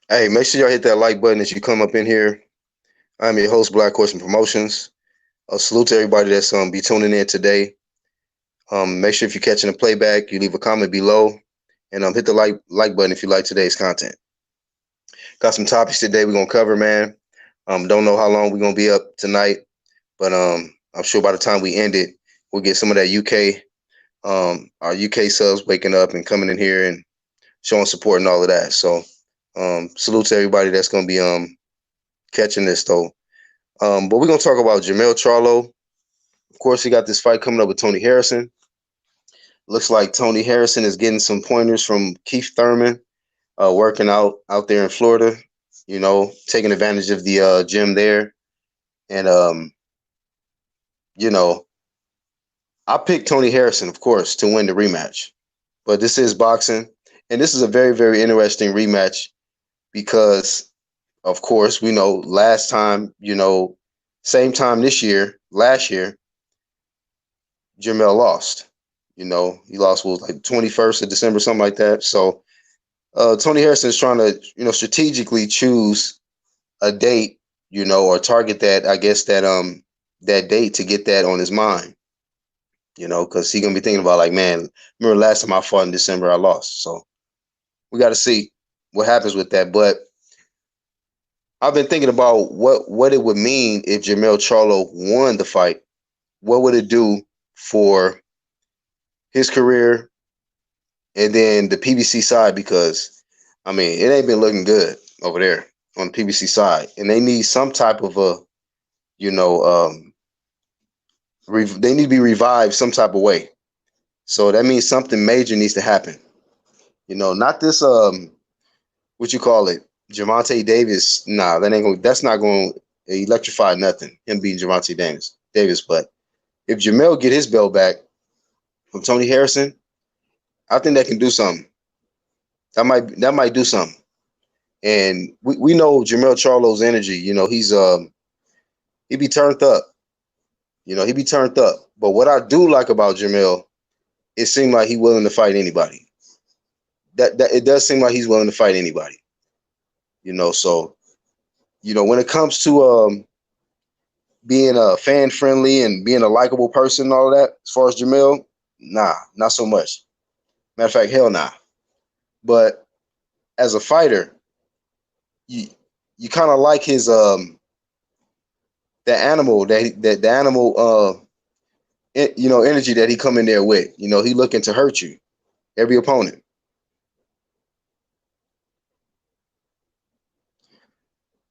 Hey, make sure y'all hit that like button as you come up in here. I'm your host, Black Horseman Promotions. A salute to everybody that's be tuning in today. Make sure if you're catching a playback, you leave a comment below, and hit the like button if you like today's content. Got some topics today we're gonna cover, man. Don't know how long we're gonna be up tonight, but I'm sure by the time we end it, we'll get some of that UK, our UK subs waking up and coming in here and showing support and all of that. So, salute to everybody that's gonna be catching this though. But we're gonna talk about Jermell Charlo. Of course, he got this fight coming up with Tony Harrison. Looks like Tony Harrison is getting some pointers from Keith Thurman, working out there in Florida. You know, taking advantage of the gym there, and you know, I picked Tony Harrison, of course, to win the rematch. But this is boxing, and this is a very, very interesting rematch because, of course, we know last time, same time this year, last year, Jermell lost. He lost what was like 21st of December, something like that. So Tony Harrison is trying to, strategically choose a date, or target that, I guess that date to get that on his mind, because he's gonna be thinking about like, man, remember last time I fought in December, I lost. So we got to see what happens with that. But I've been thinking about what it would mean if Jermell Charlo won the fight. What would it do for his career and then the PBC side? Because I mean, it ain't been looking good over there on the PBC side, and they need some type of a, you know, they need to be revived some type of way. So that means something major needs to happen. Not this what you call it, Javante Davis. Nah, that ain't going. That's not going to electrify nothing. Him beating Javante Davis. But if Jermell get his belt back from Tony Harrison, I think that can do something. That might do something. And we know Jermell Charlo's energy. He be turned up. He be turned up. But what I do like about Jermell, it seemed like he willing to fight anybody. That it does seem like he's willing to fight anybody. So when it comes to being a fan friendly and being a likable person and all of that, as far as Jermell, nah, not so much. Matter of fact, hell nah. But as a fighter, you kind of like his the animal that the animal energy that he come in there with. He looking to hurt you, every opponent.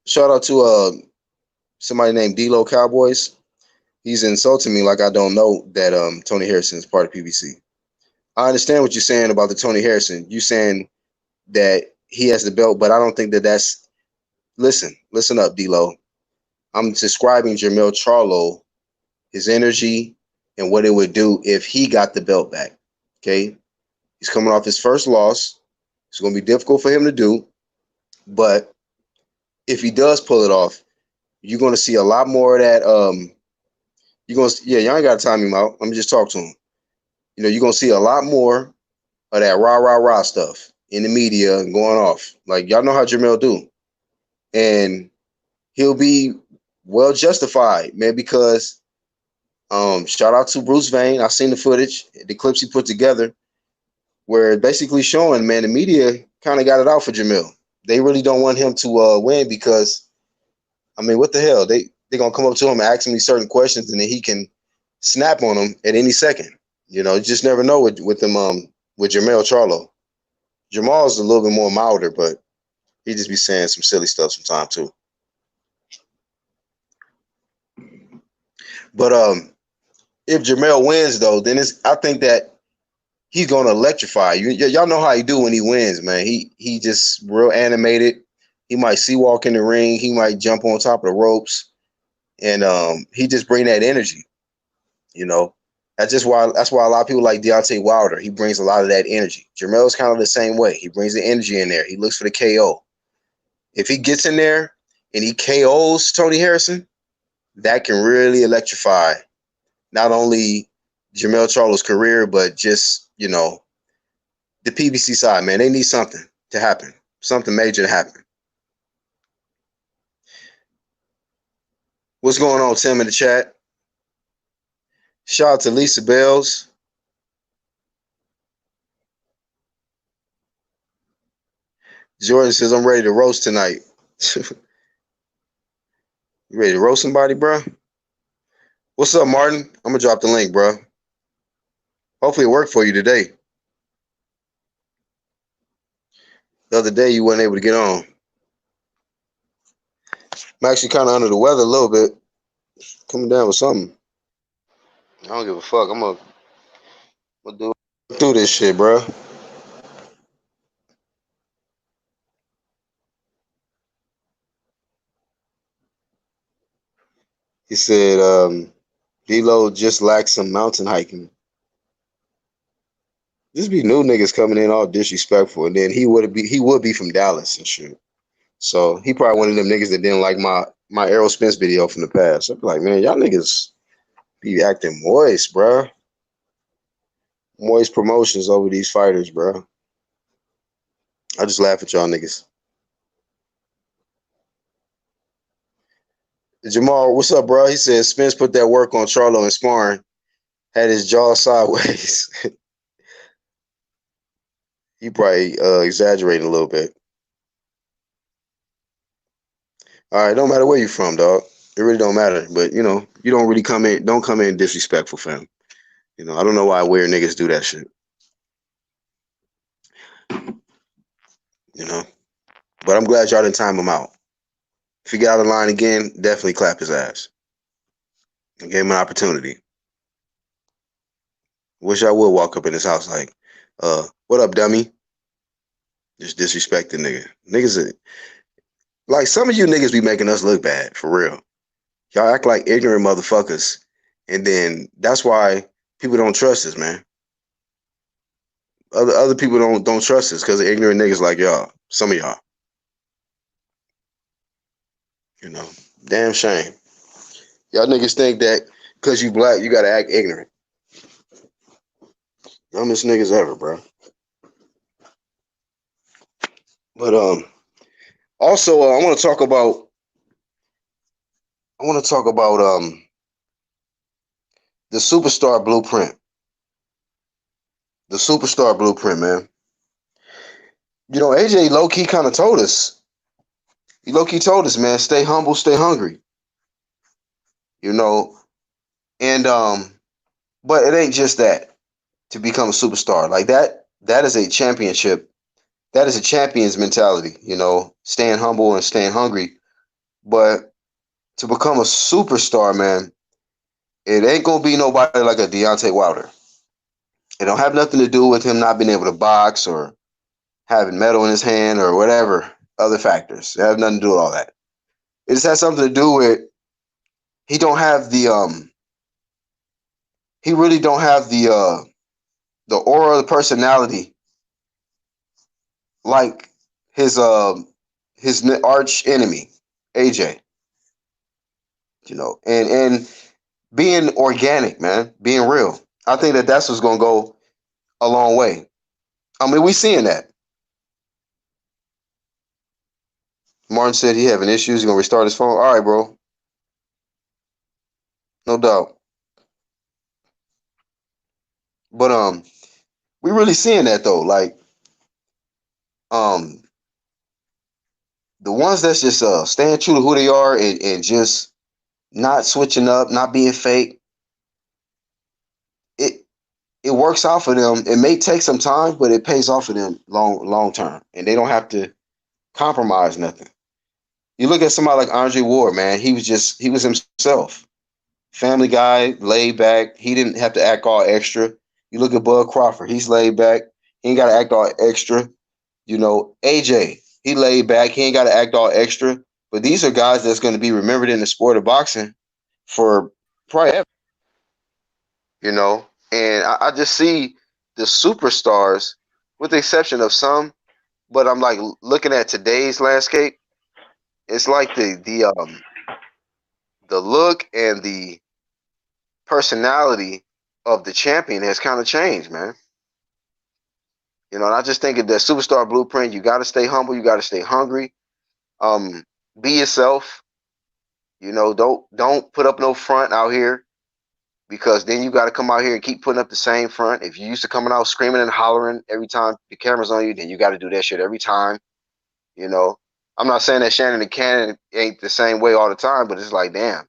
Shout out to somebody named D-Lo Cowboys. He's insulting me like I don't know that Tony Harrison is part of PBC. I understand what you're saying about the Tony Harrison. You saying that he has the belt, but I don't think that's. Listen up, D-Lo. I'm describing Jermell Charlo, his energy, and what it would do if he got the belt back. Okay, he's coming off his first loss. It's going to be difficult for him to do, but if he does pull it off, you're going to see a lot more of that. Y'all ain't got to time him out. Let me just talk to him. You're going to see a lot more of that rah stuff in the media and going off. Like, y'all know how Jermell do. And he'll be well justified, man, because shout out to Bruce Vane. I've seen the footage, the clips he put together, where basically showing, man, the media kind of got it out for Jermell. They really don't want him to win because, I mean, what the hell? They're going to come up to him and ask him these certain questions, and then he can snap on them at any second. You just never know with them with Jermell Charlo. Jamal's a little bit more milder, but he just be saying some silly stuff sometimes too. But if Jermell wins though, then I think that he's gonna electrify. Y'all know how he do when he wins, man. He just real animated. He might sea walk in the ring. He might jump on top of the ropes, and he just bring that energy. That's why a lot of people like Deontay Wilder. He brings a lot of that energy. Jermell's kind of the same way. He brings the energy in there. He looks for the KO. If he gets in there and he KOs Tony Harrison, that can really electrify not only Jermell Charlo's career, but just, the PBC side, man. They need something to happen, something major to happen. What's going on, Tim, in the chat? Shout out to Lisa Bells. Jordan says, I'm ready to roast tonight. You ready to roast somebody, bro? What's up, Martin? I'm going to drop the link, bro. Hopefully it worked for you today. The other day you weren't able to get on. I'm actually kind of under the weather a little bit. Coming down with something. I don't give a fuck. I'm going to do this shit, bro. He said, D-Lo just lacks some mountain hiking. Just be new niggas coming in all disrespectful, and then he would be from Dallas and shit. So he probably one of them niggas that didn't like my Errol Spence video from the past. I'd be like, man, y'all niggas be acting moist, bro. Moist promotions over these fighters, bro. I just laugh at y'all niggas. Jamal, what's up, bro? He said Spence put that work on Charlo and sparring, had his jaw sideways. He probably exaggerating a little bit. All right, don't matter where you from, dog. It really don't matter. But you know, you don't really don't come in disrespectful, fam. You know, I don't know why weird niggas do that shit. You know, but I'm glad y'all didn't time him out. If he got out of line again, definitely clap his ass. And gave him an opportunity. Wish I would walk up in his house like, what up, dummy? Just disrespect the nigga. Niggas are, like, some of you niggas be making us look bad, for real. Y'all act like ignorant motherfuckers. And then that's why people don't trust us, man. Other people don't trust us because of ignorant niggas like y'all. Some of y'all. You know, damn shame. Y'all niggas think that because you black, you gotta act ignorant. Dumbest niggas ever, bro. But also I want to talk about the superstar blueprint. The superstar blueprint, man. You know, AJ low-key kind of told us. He low-key told us, man, stay humble, stay hungry. You know, and but it ain't just that to become a superstar. Like that is a championship. That is a champion's mentality, you know, staying humble and staying hungry. But to become a superstar, man, it ain't gonna be nobody like a Deontay Wilder. It don't have nothing to do with him not being able to box or having metal in his hand or whatever other factors. It has nothing to do with all that. It just has something to do with he don't have the he really don't have the aura, the personality like his arch enemy, AJ. You know, and being organic, man, being real. I think that's what's gonna go a long way. I mean, we seeing that. Martin said he having issues. He's gonna restart his phone. All right, bro. No doubt. But we really seeing that though. Like um the ones that's just staying true to who they are and just not switching up, not being fake, it works out for them. It may take some time, but it pays off for them long term. And they don't have to compromise nothing. You look at somebody like Andre Ward, man, he was himself. Family guy, laid back. He didn't have to act all extra. You look at Bud Crawford, he's laid back. He ain't got to act all extra. You know, AJ, he laid back. He ain't got to act all extra. But these are guys that's going to be remembered in the sport of boxing for probably ever. You know, and I just see the superstars, with the exception of some. But I'm like looking at today's landscape. It's like the look and the personality of the champion has kind of changed, man. You know, and I just think of the superstar blueprint. You got to stay humble. You got to stay hungry. Be yourself. You know, don't put up no front out here, because then you got to come out here and keep putting up the same front. If you used to coming out screaming and hollering every time the camera's on you, then you got to do that shit every time. You know, I'm not saying that Shannon and Cannon ain't the same way all the time, but it's like, damn,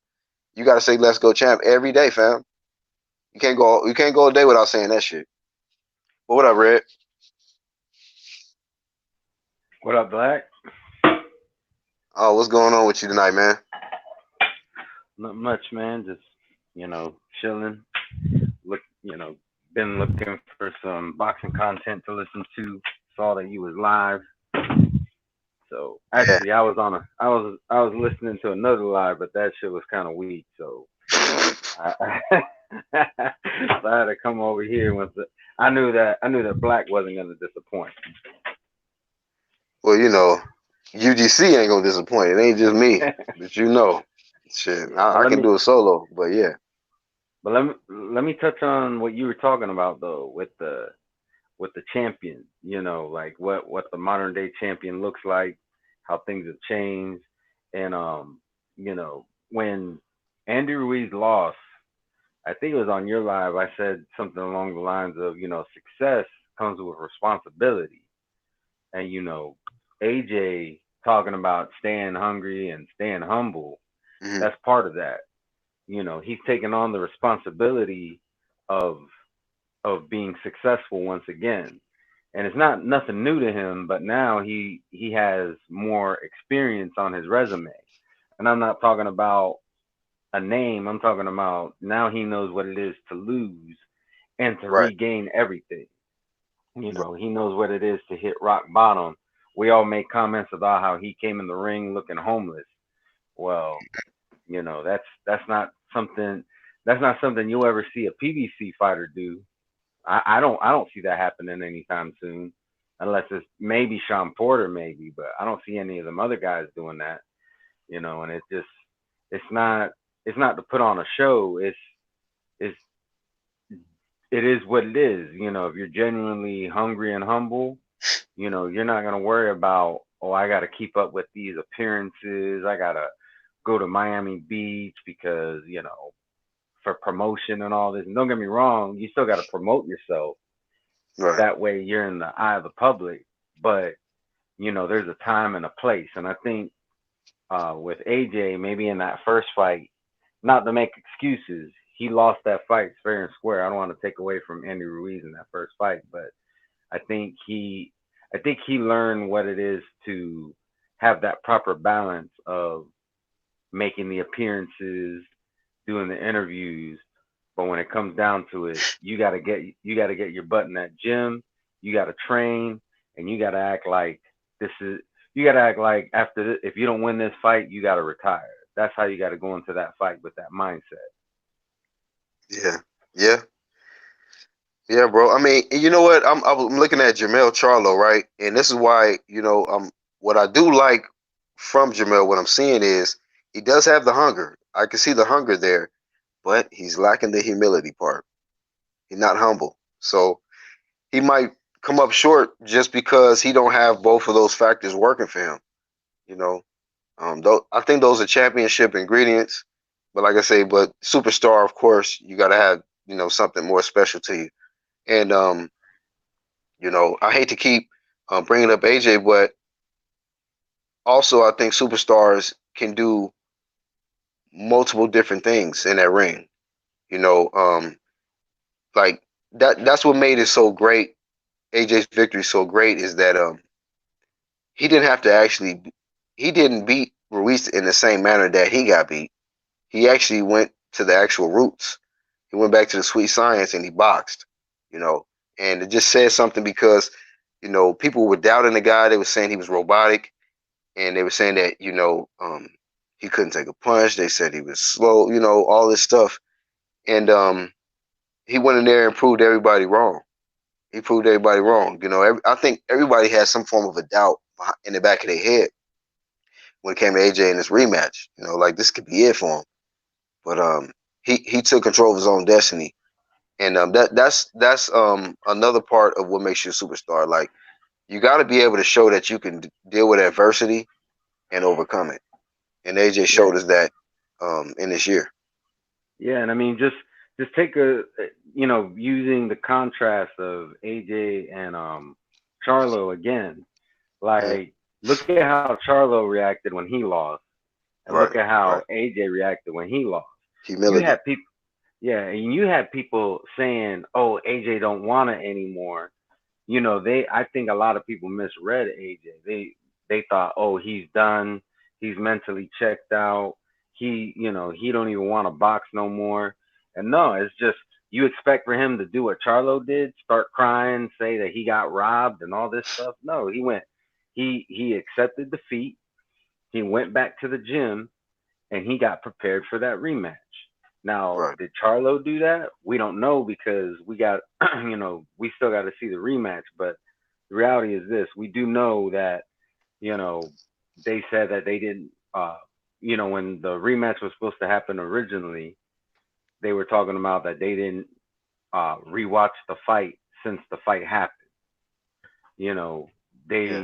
you got to say "Let's go, champ" every day, fam. You can't go a day without saying that shit. But what up, Red? What up, Black? Oh, what's going on with you tonight, man? Not much, man. Just chilling. Look, been looking for some boxing content to listen to. Saw that you was live. So Yeah. actually, I was listening to another live, but that shit was kind of weak. So I, so I had to come over here once. I knew that Black wasn't gonna disappoint. Well, UGC ain't gonna disappoint. It ain't just me, but shit, Yeah, but I can do a solo. But yeah, let me touch on what you were talking about though with the champion. Like what the modern day champion looks like, how things have changed, and when Andy Ruiz lost, I think it was on your live. I said something along the lines of success comes with responsibility, and AJ talking about staying hungry and staying humble. mm-hmm. That's part of that. He's taking on the responsibility of being successful once again. And it's not nothing new to him, but now he has more experience on his resume. And I'm not talking about a name. I'm talking about now he knows what it is to lose and to Right. regain everything. He knows what it is to hit rock bottom. We all make comments about how he came in the ring looking homeless. Well, that's not something that's not something you'll ever see a PBC fighter do. I don't see that happening anytime soon, unless it's maybe Sean Porter, maybe, but I don't see any of them other guys doing that. And it's not it's not to put on a show. It's it is what it is. If you're genuinely hungry and humble, you're not gonna worry about, oh, I gotta keep up with these appearances. I gotta go to Miami Beach because, for promotion and all this. And don't get me wrong, you still gotta promote yourself. Right. That way you're in the eye of the public. But, there's a time and a place. And I think with AJ, maybe in that first fight, not to make excuses, he lost that fight fair and square. I don't want to take away from Andy Ruiz in that first fight, but I think he I think he learned what it is to have that proper balance of making the appearances, doing the interviews, but when it comes down to it, you got to get your butt in that gym, you got to train, and you got to act like this is you got to act like after this, if you don't win this fight, you got to retire. That's how you got to go into that fight with that mindset. Yeah. Yeah. Yeah, bro. I mean, you know what? I'm looking at Jermell Charlo, right? And this is why, what I do like from Jermell, what I'm seeing is he does have the hunger. I can see the hunger there, but he's lacking the humility part. He's not humble. So he might come up short just because he don't have both of those factors working for him. You know, I think those are championship ingredients. But like I say, but superstar, of course, you got to have something more special to you. And I hate to keep bringing up AJ, but also I think superstars can do multiple different things in that ring. You know, like that's what made it so great. AJ's victory so great is that he didn't have to he didn't beat Ruiz in the same manner that he got beat. He actually went to the actual roots. He went back to the sweet science and he boxed. You know, and it just says something because people were doubting the guy. They were saying he was robotic, and they were saying that he couldn't take a punch. They said he was slow. All this stuff, and he went in there and proved everybody wrong. He proved everybody wrong. I think everybody has some form of a doubt in the back of their head when it came to AJ in this rematch. Like this could be it for him, but he took control of his own destiny, and that's another part of what makes you a superstar. Like you got to be able to show that you can deal with adversity and overcome it. And AJ Yeah, showed us that. in this year. Yeah, and I mean, just take using the contrast of AJ and Charlo again. Mhm. Like, look at how Charlo reacted when he lost, and look Right, at how right. AJ reacted when he lost. You Humility. had people, yeah, and you had people saying, "Oh, AJ don't want it anymore." I think a lot of people misread AJ. They thought, "Oh, he's done. He's mentally checked out. He don't even want to box no more." And no, it's just you expect for him to do what Charlo did, start crying, say that he got robbed and all this stuff. No, he accepted defeat. He went back to the gym and he got prepared for that rematch. Now, Right. did Charlo do that? We don't know because we got, we still got to see the rematch. But the reality is this: we do know that, you know, they said that they didn't, when the rematch was supposed to happen originally, they were talking about that they didn't rewatch the fight since the fight happened. You know, Yeah.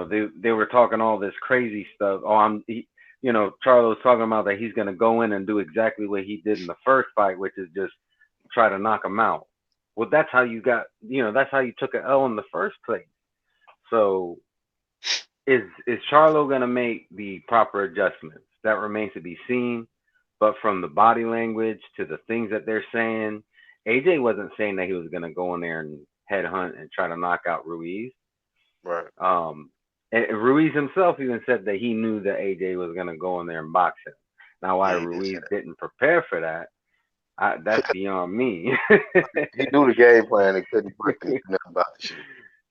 they they were talking all this crazy stuff. Charlo's talking about that he's going to go in and do exactly what he did in the first fight, which is just try to knock him out. Well, that's how that's how you took an L in the first place. So is Charlo going to make the proper adjustments? That remains to be seen. But from the body language to the things that they're saying, AJ wasn't saying that he was going to go in there and headhunt and try to knock out Ruiz. Right. Um, and Ruiz himself even said that he knew that AJ was going to go in there and box him. Now, why Yeah, he did say Ruiz didn't prepare for that, that's beyond me. that. He knew the game plan and couldn't do nothing about the shit.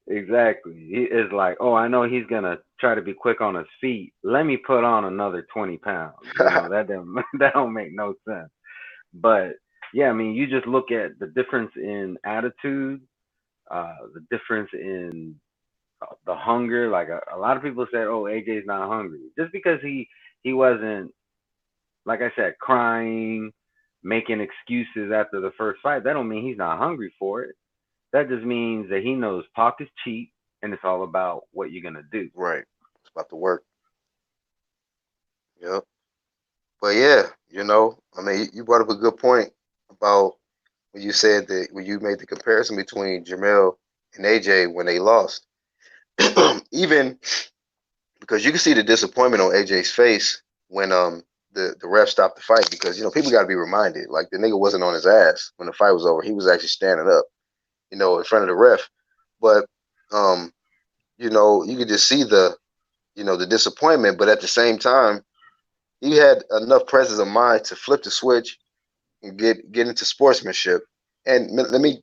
Exactly. He is like, oh, I know he's going to try to be quick on his feet. Let me put on another 20 pounds. That don't, that don't make no sense. But yeah, I mean, you just look at the difference in attitude, the difference in the hunger. Like a lot of people said, "Oh, AJ's not hungry," just because he wasn't, like I said, crying, making excuses after the first fight. That don't mean he's not hungry for it. That just means that he knows talk is cheap, and it's all about what you're gonna do. Right. It's about the work. Yep. But yeah, I mean, you brought up a good point about when you said that when you made the comparison between Jermell and AJ when they lost. Even because you can see the disappointment on AJ's face when the ref stopped the fight, because people got to be reminded, like, the nigga wasn't on his ass when the fight was over. He was actually standing up, in front of the ref. But um, you could just see the disappointment, but at the same time, he had enough presence of mind to flip the switch and get into sportsmanship. And let me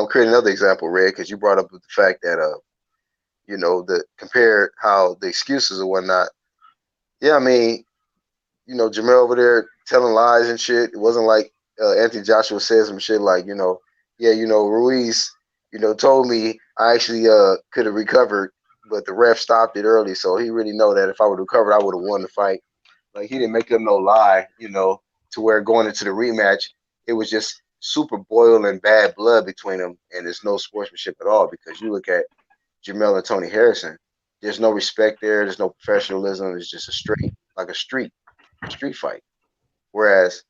create another example, Red, because you brought up the fact that the compare how the excuses and whatnot. Yeah, I mean, Jermell over there telling lies and shit. It wasn't like Anthony Joshua said some shit like, yeah, Ruiz, told me I actually could have recovered, but the ref stopped it early, so he really know that if I would have recovered, I would have won the fight. Like, he didn't make them no lie, to where going into the rematch, it was just super boiling bad blood between them, and there's no sportsmanship at all, because you look at Jermell and Tony Harrison, there's no respect there, there's no professionalism, it's just a straight, like a street fight. Whereas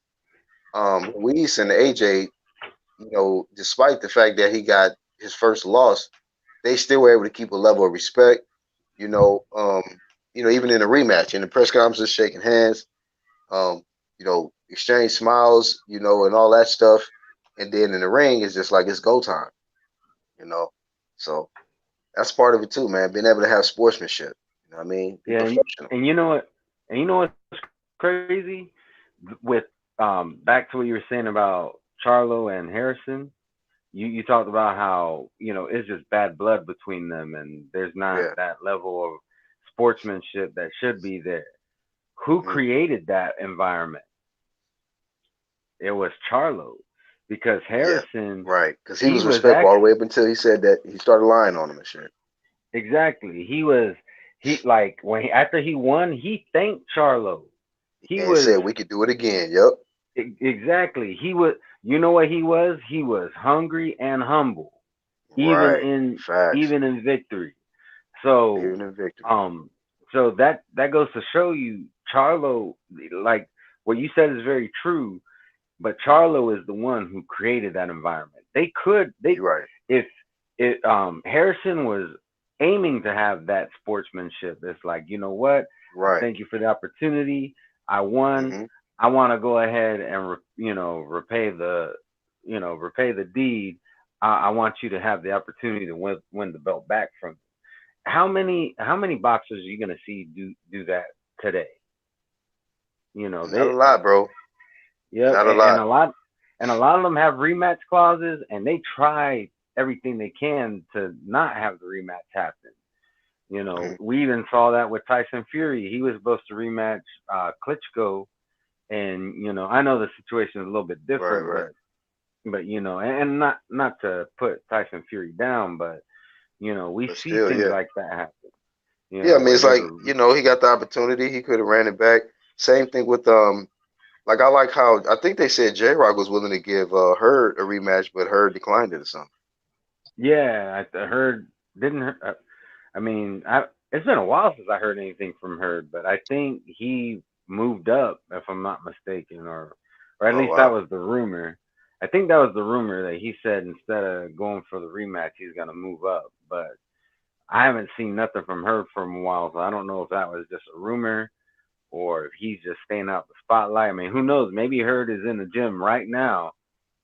Luis and AJ, despite the fact that he got his first loss, they still were able to keep a level of respect. You know, um, even in a rematch, in the press conferences, shaking hands, exchange smiles, and all that stuff. And then in the ring, it's just like it's go time. You know, so that's part of it too, man. Being able to have sportsmanship. You know what I mean? Be Yeah, professional. and you know what? And you know what's crazy? With back to what you were saying about Charlo and Harrison. You talked about how it's just bad blood between them, and there's not Yeah. that level of sportsmanship that should be there. Who Mm-hmm. created that environment? It was Charlo, because Yeah. Harrison, Right. Because he he was was respectful all the actually way up until he said that he started lying on him and shit. exactly he like when after he won, he thanked Charlo. He And was said we could do it again. Yep. exactly he was. You know what he was? He was hungry and humble, even Right. in Facts. even in victory. So Even in victory. um so that goes to show you Charlo, like what you said is very true. But Charlo is the one who created that environment. You're right. If Harrison was aiming to have that sportsmanship, it's like, you know what? I Right. thank you for the opportunity. I won. Mm-hmm. I want to go ahead and repay the deed. I want you to have the opportunity to win the belt back from me. How many boxers are you gonna see do that today? Not a They lot, bro. Yep, Not a and lot. a lot of them have rematch clauses, and they try everything they can to not have the rematch happen. Mm-hmm. We even saw that with Tyson Fury. He was supposed to rematch Klitschko, and I know the situation is a little bit Right. different, Right. and not to put Tyson Fury down, but we But see still, things yeah. like that happen. Yeah, I mean, Where it's there's like, a he got the opportunity. He could have ran it back. Same thing with like I like how I think they said J Rock was willing to give Hurd a rematch, but Hurd declined it or something. yeah, I heard didn't I mean, it's been a while since I heard anything from her, but I think he moved up, if I'm not mistaken, or at Oh least that wow. was the rumor. I think that was the rumor that he said instead of going for the rematch, he's gonna move up. But I haven't seen nothing from her for a while, so I don't know if that was just a rumor or if he's just staying out the spotlight. I mean, who knows? Maybe Hurd is in the gym right now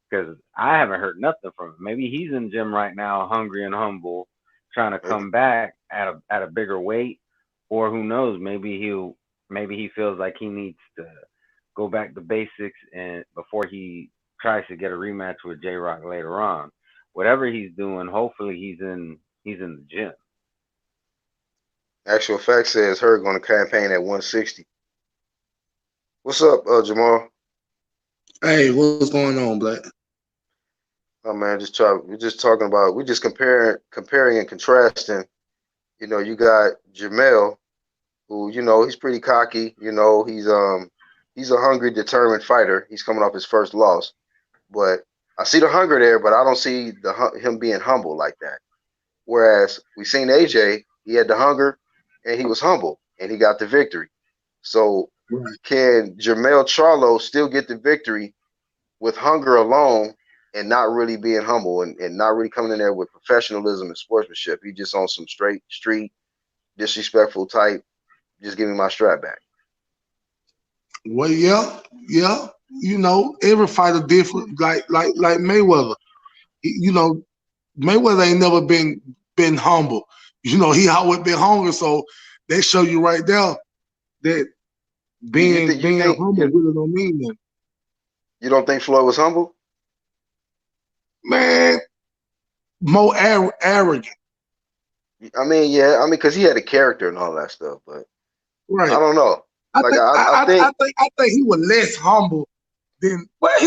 because I haven't heard nothing from him. Maybe he's in the gym right now, hungry and humble, trying to Maybe. come back at a bigger weight, or who knows? Maybe he feels like he needs to go back to basics and before he tries to get a rematch with J Rock later on. Whatever he's doing, hopefully he's in the gym. Actual fact says Hurd going to campaign at 160. What's up, Jamal? Hey, what's going on, Black? Oh man, we're just talking about, we're just comparing and contrasting. You got Jermell, who, he's pretty cocky. He's a hungry, determined fighter. He's coming off his first loss, but I see the hunger there, but I don't see him being humble like that. Whereas we seen AJ, he had the hunger and he was humble and he got the victory. So Right. can Jermell Charlo still get the victory with hunger alone and not really being humble and not really coming in there with professionalism and sportsmanship? He just on some straight street disrespectful type. Just give me my strap back. Well, yeah, yeah. Every fighter different. Like Mayweather. You know, Mayweather ain't never been humble. He always been hungry. So they show you right there that You being think you being think humble really don't mean nothing. you don't think Floyd was humble? Man, more arrogant. I mean, yeah, I mean, because he had a character and all that stuff, but I Right. don't know. I Like think I I, I, think, I think I think he was less humble than where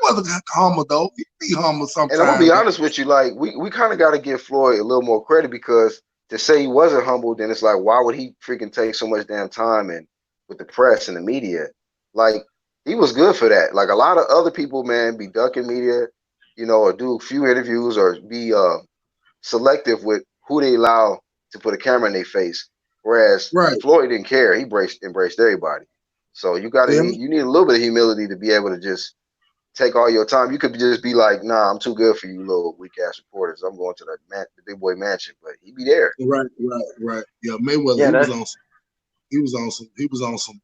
was humble though. He be humble and I'm gonna be sometimes. honest with you, like we kind of got to give Floyd a little more credit because to say he wasn't humble, then it's like, why would he freaking take so much damn time and with the press and the media? Like he was good for that. Like a lot of other people, man, be ducking media, or do a few interviews or be selective with who they allow to put a camera in their face. Whereas Right. Floyd didn't care; he embraced everybody. So Yeah. you need a little bit of humility to be able to just take all your time. You could just be like, "Nah, I'm too good for you, little weak ass reporters. I'm going to the big boy mansion." But he be there. Right. Yeah, Mayweather, Yeah, that's he was on some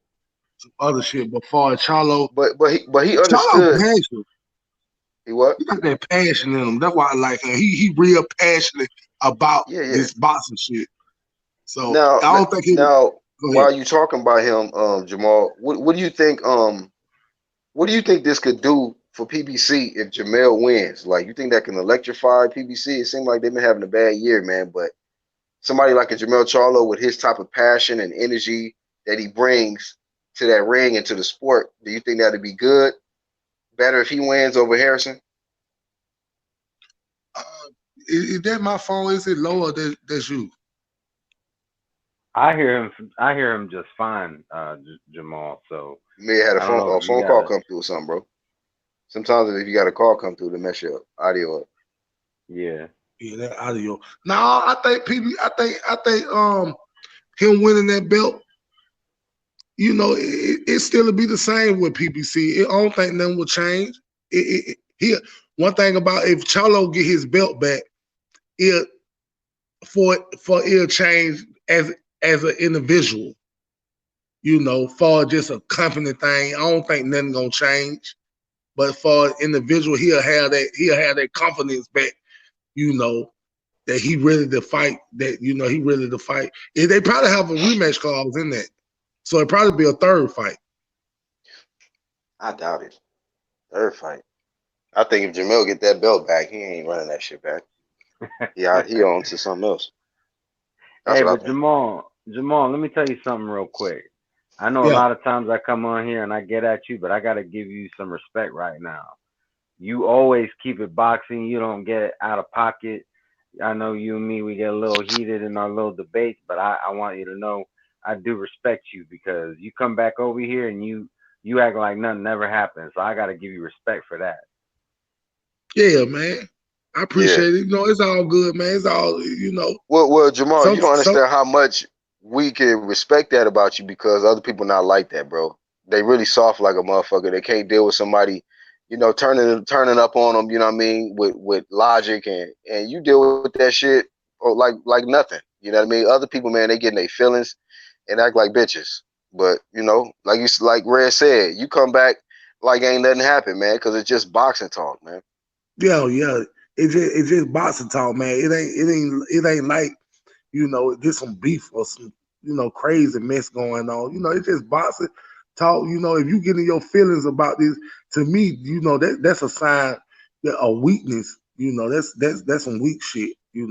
other shit. But far as Charlo, But he Charlo understood. passionate. He what? He got that passion in him. That's why I like him. He real passionate about Yeah, yeah. this boxing shit. So Now, I don't think he would now, go ahead. while you talking about him, Jamal, what do you think? What do you think this could do for PBC if Jermell wins? Like, you think that can electrify PBC? It seems like they've been having a bad year, man. But somebody like a Jermell Charlo with his type of passion and energy that he brings to that ring and to the sport, do you think that'd be good? Better if he wins over Harrison? Uh, is that my phone? Is it low or that's you? I hear him. I hear him just fine, Jamal. So You may have had I don't know if a you phone call gotta. come through or something, bro. Sometimes if you got a call come through to mess your audio up. Yeah. Yeah, that audio. No, I think him winning that belt, you know, it still be the same with PPC. I don't think nothing will change. One thing about if Charlo get his belt back, it it'll change as an individual. You know, for just a company thing, I don't think nothing gonna change. But for an individual, he'll have that confidence back. You know, that he ready to fight. That he ready to fight. And they probably have a rematch clause in that, so it probably be a third fight. I doubt it. Third fight. I think if Jermell get that belt back, he ain't running that shit back. Yeah, he on to something else. That's Hey, what I but think. Jamal, let me tell you something real quick. I know a Yeah, lot of times I come on here and I get at you, but I got to give you some respect right now. You always keep it boxing. You don't get out of pocket. I know you and me, we get a little heated in our little debates, but I want you to know I do respect you because you come back over here and you act like nothing never happened. So I got to give you respect for that. yeah, man. I Yeah. appreciate it. It's all good, man. It's all Well, Jamal, Some you don't some understand how much we can respect that about you because other people not like that, bro. They really soft like a motherfucker. They can't deal with somebody, turning up on them. You know what I mean? With logic and you deal with that shit or like nothing. You know what I mean? Other people, man, they get in their feelings and act like bitches. But like Red said, you come back like ain't nothing happened, man, because it's just boxing talk, man. yeah. It's just boxing talk, man. It ain't like just some beef or some crazy mess going on. It's just boxing talk. If you get in your feelings about this, to me, that's a sign of weakness. That's some weak shit. You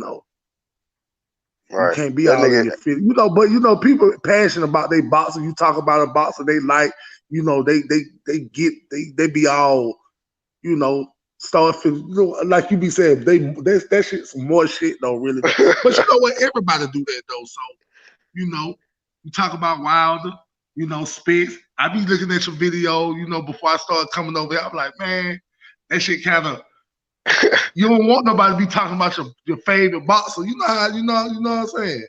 Right. can't be That all in nigga. your feelings. But people passionate about their boxing. You talk about a boxer they like. They be all you know, start feeling, like you be saying, that shit's some more shit though, really though. But you know what? Everybody do that though. So, you know, you talk about Wilder, Spitz. I be looking at your video, before I start coming over here. I'm like, man, that shit kind of you don't want nobody to be talking about your favorite boxer. You know how you know what I'm saying?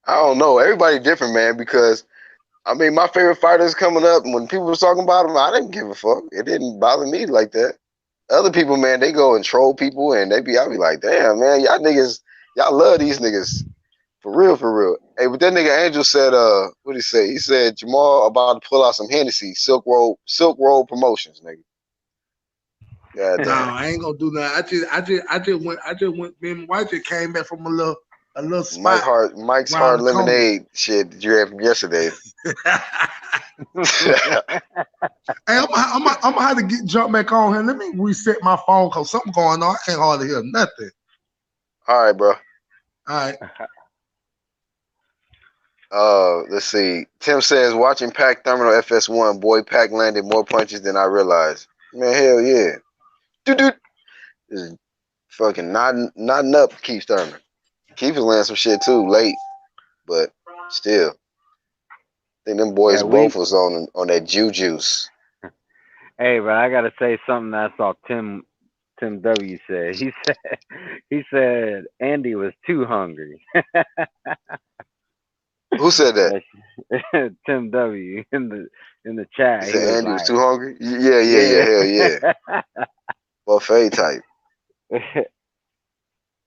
I don't know. Everybody different, man, because I mean, my favorite fighters coming up, and when people was talking about them, I didn't give a fuck. It didn't bother me like that. Other people, man, they go and troll people, and I be like, damn, man, y'all niggas, y'all love these niggas. For real, for real. Hey, but that nigga Angel said, what did he say? He said Jamal about to pull out some Hennessy, Silk Road Promotions, nigga. God No, damn. I ain't gonna do that. I just went. Me and my wife just came back from a little spot Mike's around Hard the corner. Lemonade shit that you had from yesterday. Hey, I'm gonna have to jump back on here. Let me reset my phone because something going on. I can't hardly hear nothing. All right, bro. All right. Let's see. Tim says watching Pac Terminal FS1, boy, Pac landed more punches than I realized. Man, hell yeah. Dude, is fucking nodding up Keith Thurman. Keith is landing some shit too late, but still, I think them boys Yeah, both was on that juice. hey, but I gotta say something that I saw Tim W said. He said Andy was too hungry. Who said that? Tim W in the chat. He He said was Andy was like, too hungry. Yeah, yeah. hell yeah. Buffet type.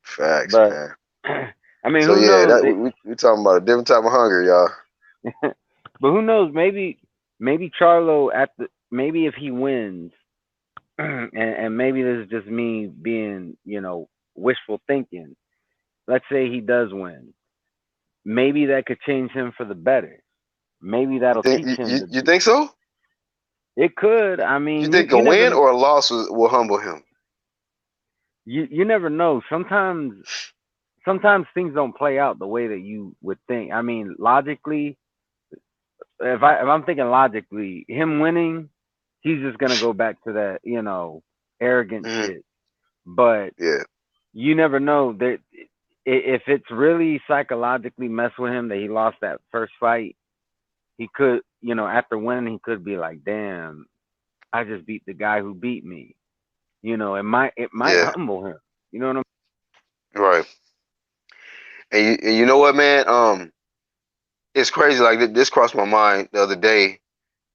Facts, But man. I mean, So who yeah, knows? that we talking about a different type of hunger, y'all. But who knows? Maybe Charlo maybe if he wins, and maybe this is just me being wishful thinking. Let's say he does win. Maybe that could change him for the better. Maybe You that'll think teach him to you be. think so? It could. I You mean, think a you never win or a loss will humble him? you never know. Sometimes things don't play out the way that you would think. I mean, logically, if I'm thinking logically, him winning, he's just gonna go back to that arrogant Mm-hmm. shit. But Yeah, you never know that if it's really psychologically messed with him that he lost that first fight, he could after winning he could be like, damn, I just beat the guy who beat me. It might yeah, humble him. You know what I'm right. And you know what, man? it's crazy. Like this crossed my mind the other day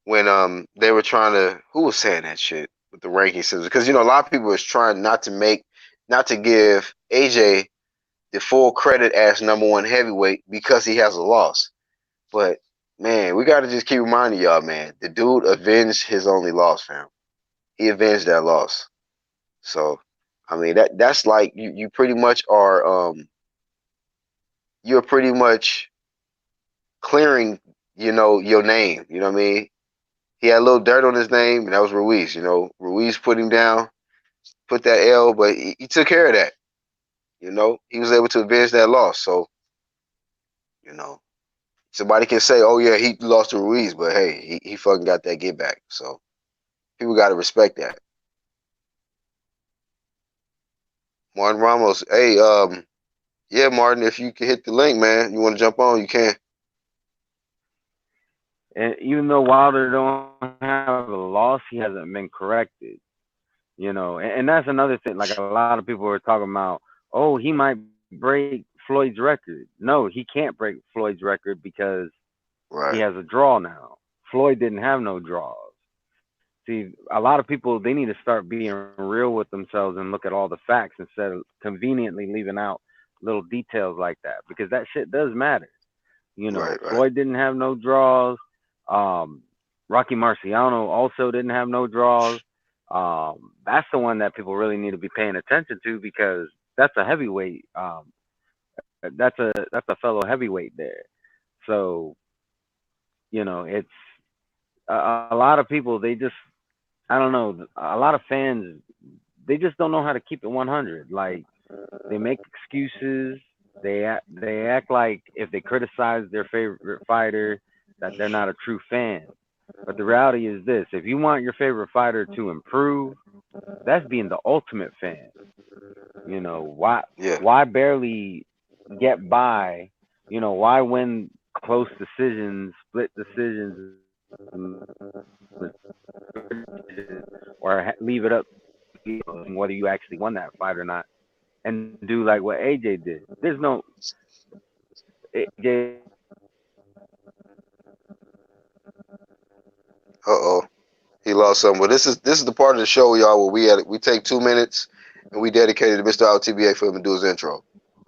when they were trying to, who was saying that shit with the ranking system, because a lot of people was trying not to give AJ the full credit as #1 heavyweight because he has a loss. But man, we got to just keep reminding y'all, man, the dude avenged his only loss, fam. He avenged that loss. So I mean that's like you pretty much are you're pretty much clearing your name. You know what I mean? He had a little dirt on his name, and that was Ruiz. Ruiz put him down, put that L, but he took care of that. He was able to avenge that loss. So, you know, somebody can say, "Oh yeah, he lost to Ruiz," but hey, he fucking got that get back. So people got to respect that. Martin Ramos, hey, yeah, Martin, if you can hit the link, man, you want to jump on, you can. And even though Wilder don't have a loss, he hasn't been corrected. And that's another thing. Like a lot of people are talking about, oh, he might break Floyd's record. No, he can't break Floyd's record because he has a draw now. Floyd didn't have no draws. See, a lot of people, they need to start being real with themselves and look at all the facts instead of conveniently leaving out little details like that, because that shit does matter. Floyd didn't have no draws. Rocky Marciano also didn't have no draws. That's the one that people really need to be paying attention to, because that's a heavyweight. That's a fellow heavyweight there. So, it's a lot of people, they just, I don't know, a lot of fans, they just don't know how to keep it 100. Like, they make excuses. They act like if they criticize their favorite fighter that they're not a true fan. But the reality is this: if you want your favorite fighter to improve, that's being the ultimate fan. Why barely get by? Why win close decisions, split decisions, or leave it up whether you actually won that fight or not, and do like what AJ did. There's no AJ. He lost something. But this is the part of the show, y'all, where we take 2 minutes and we dedicate it to Mr. LTBA for him to do his intro.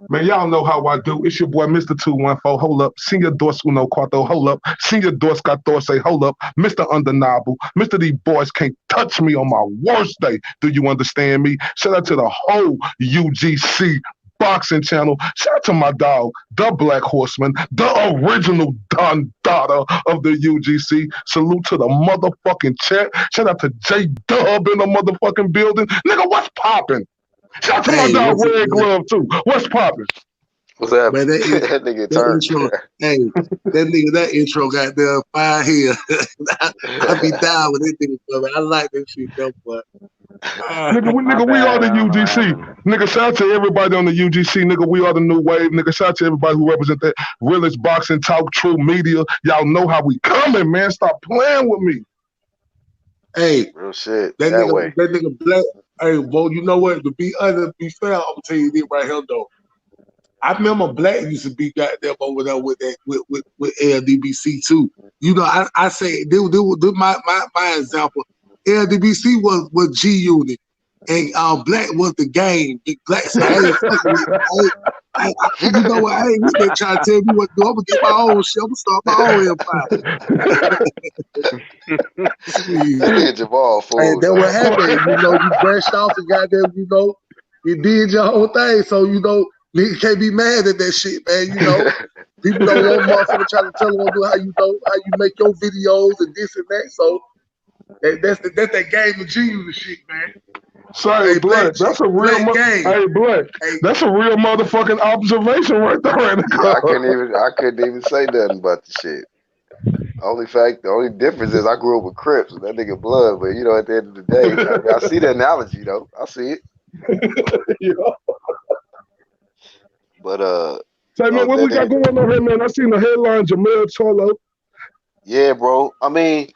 Man, y'all know how I do. It's your boy, Mr. 214. Hold up. Senor Dos Uno Cuarto. Hold up. Senor Dos Cator. Say, hold up. Mr. Undeniable. Mr. These boys can't touch me on my worst day. Do you understand me? Shout out to the whole UGC boxing channel. Shout out to my dog, the Black Horseman, the original Don Dada of the UGC. Salute to the motherfucking chat. Shout out to J Dub in the motherfucking building. Nigga, what's popping? Shout out to my dog Red Glove too. What's popping? What's that? Man, that nigga turned. That intro got there fire here. I be down with that nigga, brother. I like that shit, though, but. Nigga, we are the UGC. Nigga, shout out to everybody on the UGC. Nigga, we are the new wave. Nigga, shout out to everybody who represent that realest boxing talk, true media. Y'all know how we coming, man. Stop playing with me. Hey, real shit. That nigga Black. Hey, well, you know what? To be honest, be fair, I'm gonna tell you this right here, though. I remember Black used to be goddamn over there with that with LDBC too. I say my example. LDBC was G Unit, and Black was the game. Black said, "Hey, you know what? I ain't with that trying to tell me what to do. I'm gonna get my own shit. I'm gonna start my own empire." That Jamal, fool. Hey, that's what happened. You brushed off and goddamn, you did your whole thing. So niggas can't be mad at that shit, man. People don't want motherfuckers trying to tell them how you make your videos and this and that. So that's that game of genius shit, man. Say, Black, that's a real game. Hey, Black, that's a real motherfucking observation right there. I couldn't even say nothing about the shit. The only difference is I grew up with Crips and that nigga Blood, but at the end of the day, I see the analogy though. I see it. Yeah. But say, man, what we got going on here, man? I seen the headline, Jermell Charlo. Yeah, bro. I mean,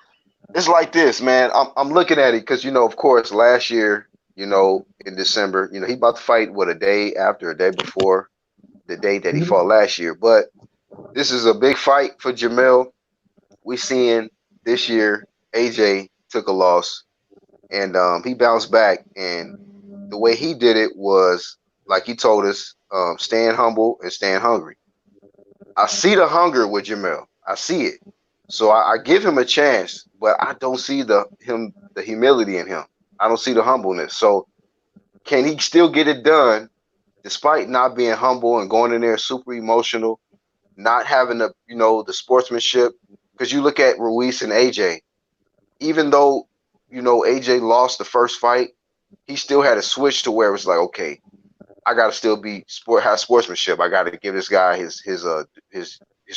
it's like this, man. I'm looking at it because of course, last year, in December, he about to fight a day after, a day before the date that he fought last year. But This is a big fight for Jermell. We seeing this year AJ took a loss and he bounced back, and the way he did it was like he told us, staying humble and staying hungry. I see the hunger with Jermell. I see it. So I give him a chance, but I don't see the humility in him. I don't see the humbleness. So can he still get it done despite not being humble and going in there super emotional, not having the sportsmanship? Because you look at Ruiz and AJ, even though AJ lost the first fight, he still had a switch to where it was like, okay, I gotta still have sportsmanship. I gotta give this guy his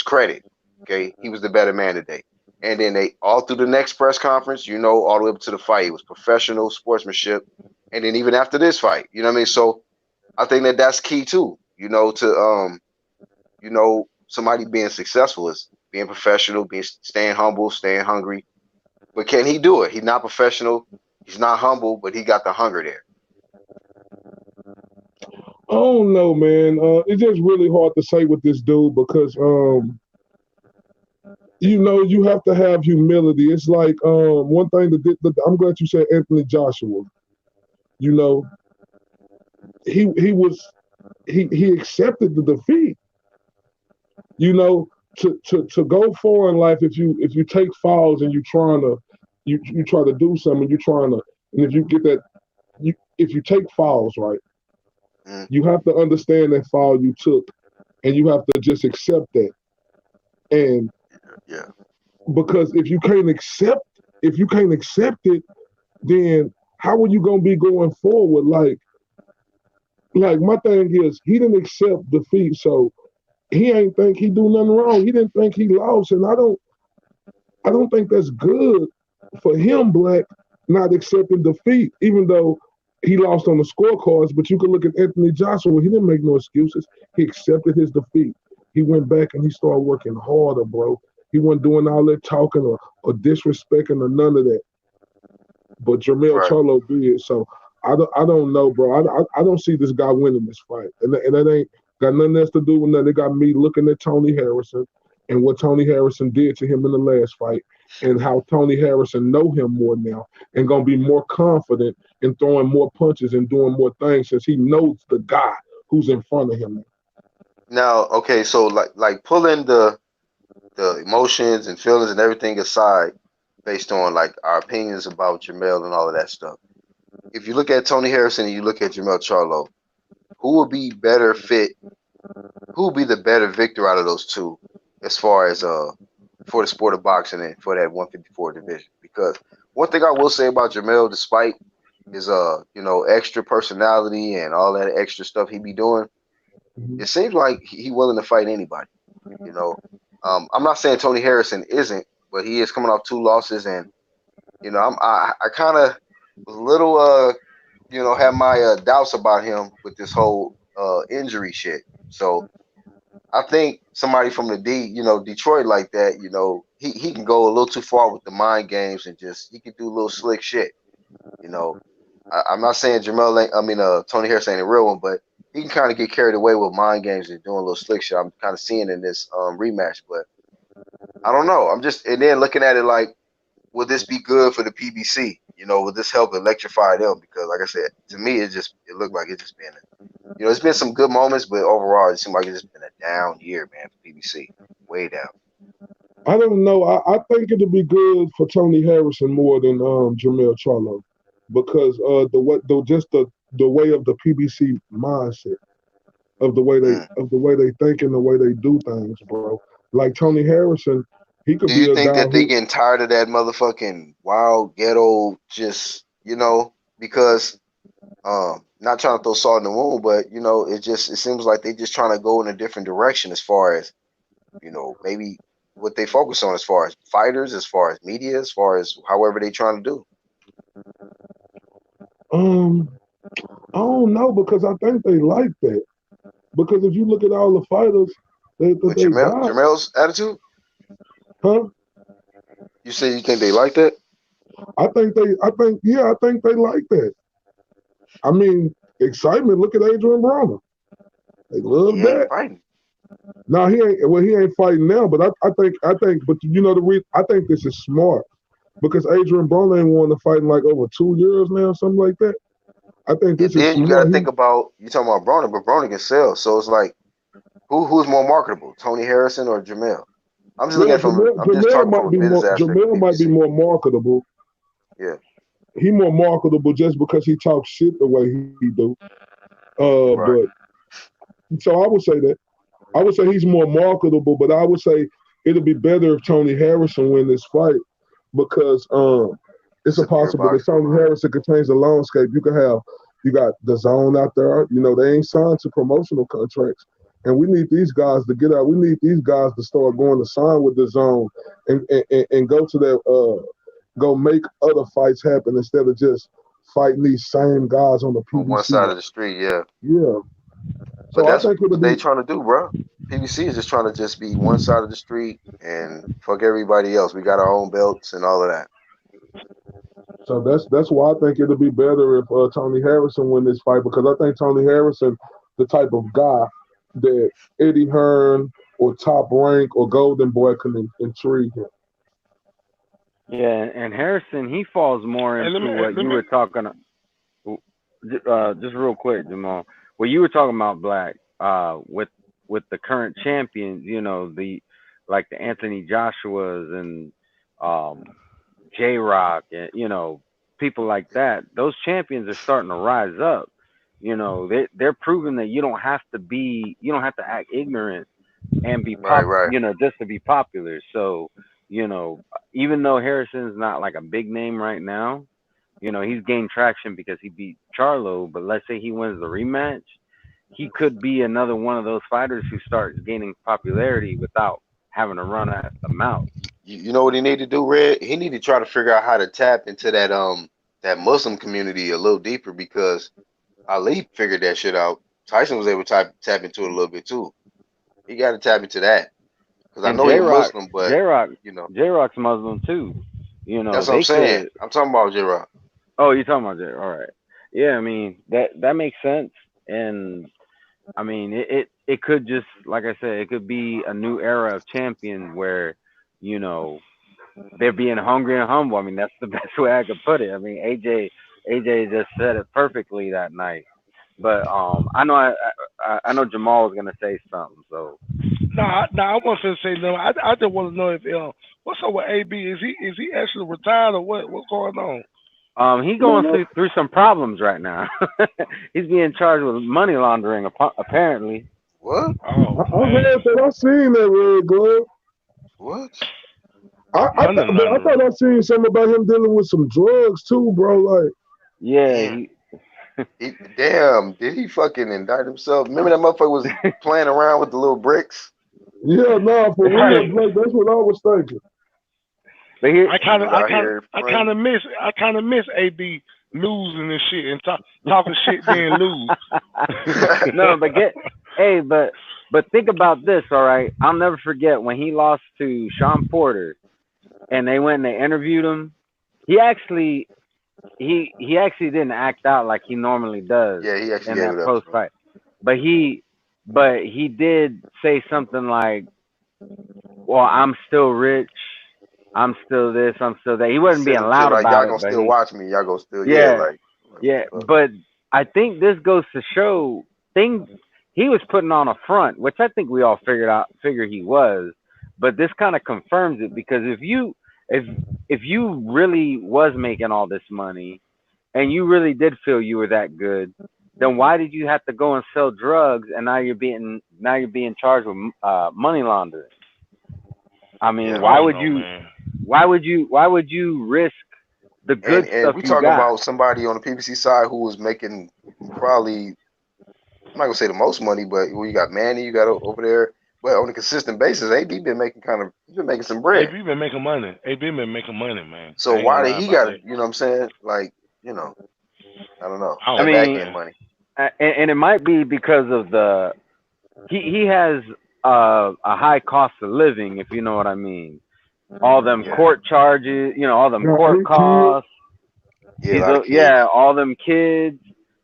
credit. Okay, he was the better man today. And then they all through the next press conference, all the way up to the fight, it was professional sportsmanship. And then even after this fight, you know what I mean. So I think that's key too. To somebody being successful is being professional, staying humble, staying hungry. But can he do it? He's not professional. He's not humble, but he got the hunger there. I don't know, man. It's just really hard to say with this dude because you have to have humility. It's like one thing that I'm glad you said Anthony Joshua. You know, he accepted the defeat. You know, to go far in life, if you take falls and you try to do something, and if you get that, if you take falls, right, you have to understand that fall you took, and you have to just accept that. And yeah, because if you can't accept it, then how are you gonna be going forward? Like my thing is, he didn't accept defeat, so he ain't think he do nothing wrong. He didn't think he lost, and I don't think that's good for him, Black, not accepting defeat, even though he lost on the scorecards. But you can look at Anthony Joshua. He didn't make no excuses. He accepted his defeat. He went back and he started working harder, bro. He wasn't doing all that talking or disrespecting or none of that. But Jermell right. Charlo did. So I don't know, bro. I don't see this guy winning this fight, and that ain't got nothing else to do with nothing. It got me looking at Tony Harrison and what Tony Harrison did to him in the last fight, and how Tony Harrison know him more now and gonna be more confident in throwing more punches and doing more things since he knows the guy who's in front of him. Now, okay, so like pulling the emotions and feelings and everything aside, based on like our opinions about Jermell and all of that stuff. If you look at Tony Harrison and you look at Jermell Charlo, who would be better fit? Who would be the better victor out of those two, as far as for the sport of boxing and for that 154 division? Because one thing I will say about Jermell, despite his extra personality and all that extra stuff he be doing, it seems like he willing to fight anybody. You know, I'm not saying Tony Harrison isn't, but he is coming off 2 losses, and I kind of was a little have my doubts about him with this whole injury shit. So I think somebody from the Detroit like that, he can go a little too far with the mind games and just he can do a little slick shit. I'm not saying Tony Harrison ain't a real one, but he can kind of get carried away with mind games and doing a little slick shit. I'm kind of seeing in this rematch, but I don't know. And then looking at it like, would this be good for the PBC? Would this help electrify them? Because like I said, to me, it looked like it's just been, it's been some good moments, but overall, it seemed like it's just been a down year, man, for PBC, way down. I don't know. I think it'll be good for Tony Harrison more than Jermell Charlo, because the way of the PBC mindset, of the way they think and the way they do things, bro. Like Tony Harrison, he could Do be you a think guy that they who getting tired of that motherfucking wild ghetto, just because not trying to throw salt in the wound, but it seems like they just trying to go in a different direction as far as maybe what they focus on, as far as fighters, as far as media, as far as however they trying to do. I don't know, because I think they like that. Because if you look at all the fighters that With they got, Jermell's attitude, huh? you say you think they like that? I think they like that. I mean, excitement. Look at Adrian Broner. They love He ain't that. fighting. Now he ain't. Well, he ain't fighting now, but I think. But you know the reason. I think this is smart because Adrian Broner ain't wanting to fight in like over 2 years now, something like that. I think And this is then you got to smart. think about you talking about Broner, but Broner can sell. So it's like who's more marketable, Tony Harrison or Jermell? I'm just looking Well, at from I'm just talking from a business aspect of Jermell might be PBC. more marketable. Yeah, He more marketable just because he talks shit the way he do. But right. so I would say that. I would say he's more marketable, but I would say it'd be better if Tony Harrison win this fight because it's It's a a pure possibility that boxing Tony fight. Harrison could change the landscape. You got the zone out there. You know, they ain't signed to promotional contracts. And we need these guys to get out. We need these guys to start going to sign with the zone and go to that go make other fights happen instead of just fighting these same guys on the On one PBC. side of the street, yeah. Yeah. But So I that's think it'll what they be trying to do, bro. PBC is just trying to just be one side of the street and fuck everybody else. We got our own belts and all of that. so that's why I think it'll be better if Tony Harrison win this fight because I think Tony Harrison, the type of guy that Eddie Hearn or Top Rank or Golden Boy can intrigue him. Yeah, and Harrison, he falls more Hey, into what let you me. were talking. Just real quick, Jamal. What you were talking about, Black, with the current champions, the like the Anthony Joshua's and um J Rock and people like that. Those champions are starting to rise up. They're proving that you don't have to act ignorant and be Right, pop, right. just to be popular. So, you know, even though Harrison's not like a big name right now, he's gained traction because he beat Charlo. But let's say he wins the rematch, he could be another one of those fighters who starts gaining popularity without having to run at the mouth. You know what he need to do, Red? He need to try to figure out how to tap into that Muslim community a little deeper because Ali figured that shit out. Tyson was able to tap into it a little bit too. He got to tap into that because I And know he a Muslim, J but Rock, you know J Rock's Muslim too. that's what I'm They saying. could. I'm talking about J-Rock. Oh, you're talking about J. All right. Yeah, I mean that makes sense, and I mean it could just like I said, it could be a new era of champion where you know they're being hungry and humble. I mean that's the best way I could put it. I mean AJ just said it perfectly that night. But I know Jamal was gonna say something. So I wasn't finna say no. I just want to know if what's up with AB? Is he actually retired or what? What's going on? he's No, going no. through some problems right now. He's being charged with money laundering apparently. What? Oh I man, heard that. I seen that red glove. What? money But I thought laundering. I seen something about him dealing with some drugs too, bro. Like, Yeah, Damn. Damn. Did he fucking indict himself? Remember that motherfucker was playing around with the little bricks? yeah, nah, for real, Right. Blake. That's what I was thinking. but here, I He kind of, was I out kind, here I kind fronting. of miss, I kind of miss AB losing and shit and talking shit then lose. no, but but think about this, all right. I'll never forget when he lost to Sean Porter, and they went and they interviewed him. He actually he actually didn't act out like he normally does Yeah, he actually in gave that it up post to him. fight, but he did say something like, "Well, I'm still rich, I'm still this, I'm still that." He He wasn't said being some shit loud like, "Y'all about it, gonna but still watch me? Y'all gonna still yeah." yeah, Like what yeah. the fuck? But I think this goes to show things he was putting on a front, which I think we all figure he was. But this kind of confirms it because if if you really was making all this money and you really did feel you were that good, then why did you have to go and sell drugs and now you're being charged with money laundering? I mean, Yeah. I don't know, man. why would you risk the good And stuff we you talking got? about somebody on the PBC side who was making probably I'm not gonna say the most money, but you got Manny, you got over there. But on a consistent basis, AB been making he's been making some bread. AB been making money. AB been making money, man. So I ain't gonna why did lie he about got to, that. you know what I'm saying? Like, you know, I don't know. I I don't That know, back mean, end man. money. and it might be because of he has a high cost of living, if you know what I mean. All them Yeah. court charges, all them Got court 8 kids. costs. Yeah, a lot of Yeah, kids. all them kids,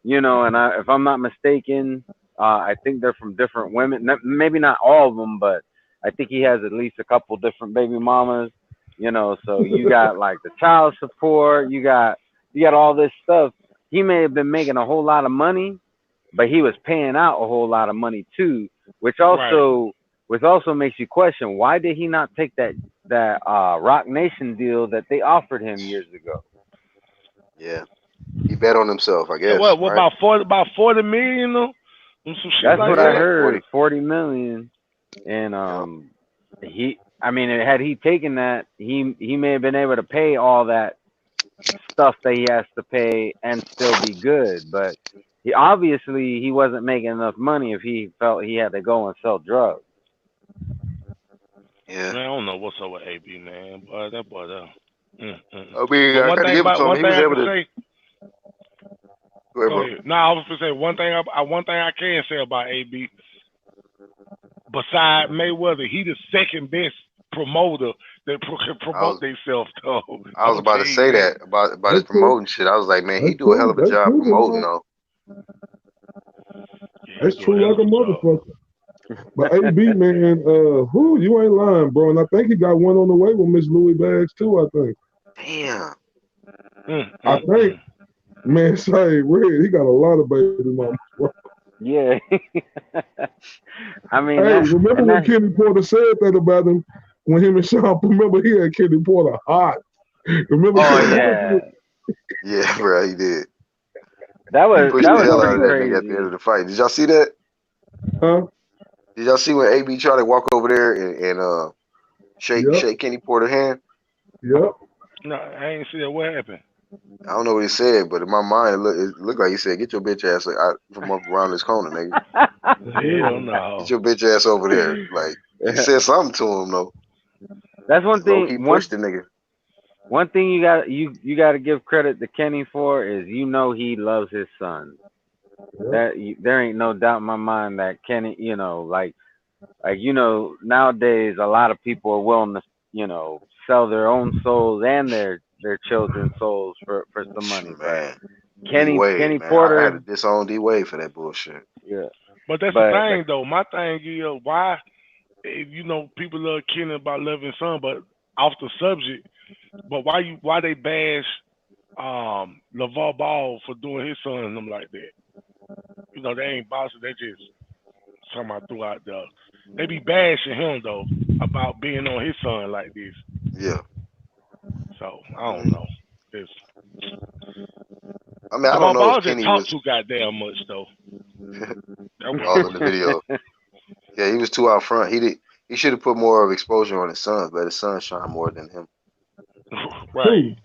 and if I'm not mistaken, I think they're from different women. Maybe not all of them, but I think he has at least a couple different baby mamas. You know, so you got like the child support. You got all this stuff. He may have been making a whole lot of money, but he was paying out a whole lot of money too, which also makes you question, why did he not take that Rock Nation deal that they offered him years ago? Yeah, he bet on himself, I guess. What right? about 40 million? Some shit That's like what that. I heard. 40 million, and had he taken that, he may have been able to pay all that stuff that he has to pay and still be good, but he wasn't making enough money if he felt he had to go and sell drugs. Yeah. Man, I don't know what's up with AB, man. But that boy, I mean, but I gotta give it to him. He was able to. say. Go ahead, No, I was gonna say one thing I can say about AB. Besides Mayweather, he the second best promoter that can promote themselves. I was about to say that about his promoting shit. I was like, man, he do a hell of a job promoting though. That's true like a motherfucker. But AB, man, you ain't lying, bro. And I think he got one on the way with Miss Louis Bags too, I think. Damn. I think, man, say, Red, he got a lot of baby mamas, bro. Yeah. I mean, hey, remember when Kenny Porter said that about him? When him and Sean, remember he had Kenny Porter hot. Remember? Oh, yeah. Yeah, bro, he did. That was pushed the hell pretty out of that crazy. nigga at the end of the fight. Did y'all see that? Huh? Did y'all see when AB tried to walk over there and shake Kenny Porter's hand? Yep. No, I ain't see that. What happened? I don't know what he said, but in my mind, it looked like he said, "Get your bitch ass from up around this corner, nigga." Hell no. Get your bitch ass over there. Like he said something to him though. That's one thing. He pushed the nigga. One thing you got to give credit to Kenny for is he loves his son. That there ain't no doubt in my mind that Kenny, nowadays a lot of people are willing to sell their own souls and their children's souls for some money. Man, Kenny man, Porter, I had to disown D-Wade for that bullshit. Yeah, but that's the thing though. My thing is why, people love Kenny about loving son, but off the subject. But why they bash LeVar Ball for doing his son and them like that? They ain't bossing. They just something I threw out there. They be bashing him though about being on his son like this. Yeah. So I don't know. I mean, I don't know if Kenny was too goddamn much though. all in the video. Yeah, he was too out front. He should have put more of exposure on his sons, but his sons shine more than him. Right.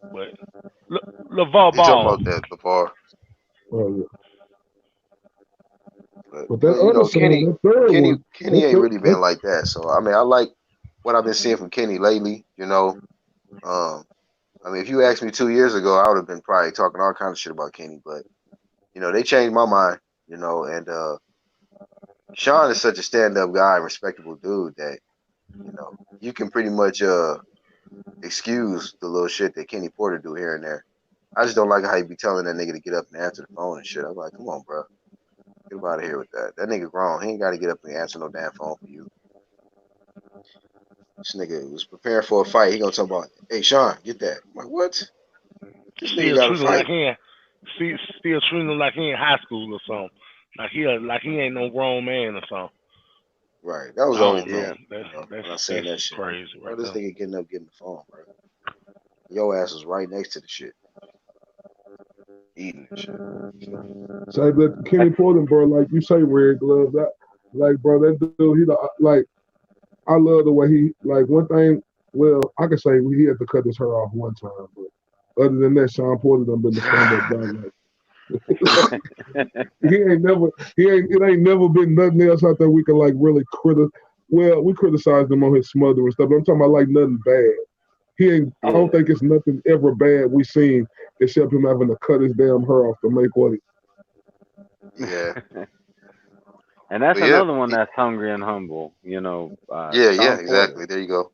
But LeVar Ball. You talking about that LeVar? Oh, yeah. But that Kenny ain't really been like that. So I mean, I like what I've been seeing from Kenny lately. I mean, if you asked me 2 years ago, I would have been probably talking all kinds of shit about Kenny. But they changed my mind. And Sean is such a stand-up guy and respectable dude that you can pretty much excuse the little shit that Kenny Porter do here and there. I just don't like how he be telling that nigga to get up and answer the phone and shit. I'm like, come on, bro. Get him out of here with that. That nigga grown. He ain't got to get up and answer no damn phone for you. This nigga was preparing for a fight. He gonna talk about, hey, Sean, get that. I'm like, what? This nigga got to fight. Still treating him like he in high school or something. Like he ain't no grown man or something. Right. That was the only thing. That's saying that shit. Crazy, right? This nigga getting up, getting the phone, bro. Your ass was right next to the shit. Eating and shit. Say that Kenny Porter, bro, like you say, Red Glove, that, like, bro, that dude, I love the way he, like, one thing, well, I could say he had to cut his hair off one time, but other than that, Sean Porter done been the stand-up guy. It ain't never been nothing else out there we can, like, really we criticized him on his smother and stuff, but I'm talking about, like, nothing bad. I don't think it's nothing ever bad we seen except him having to cut his damn hair off to make what Yeah. And that's another one that's hungry and humble, exactly. There you go.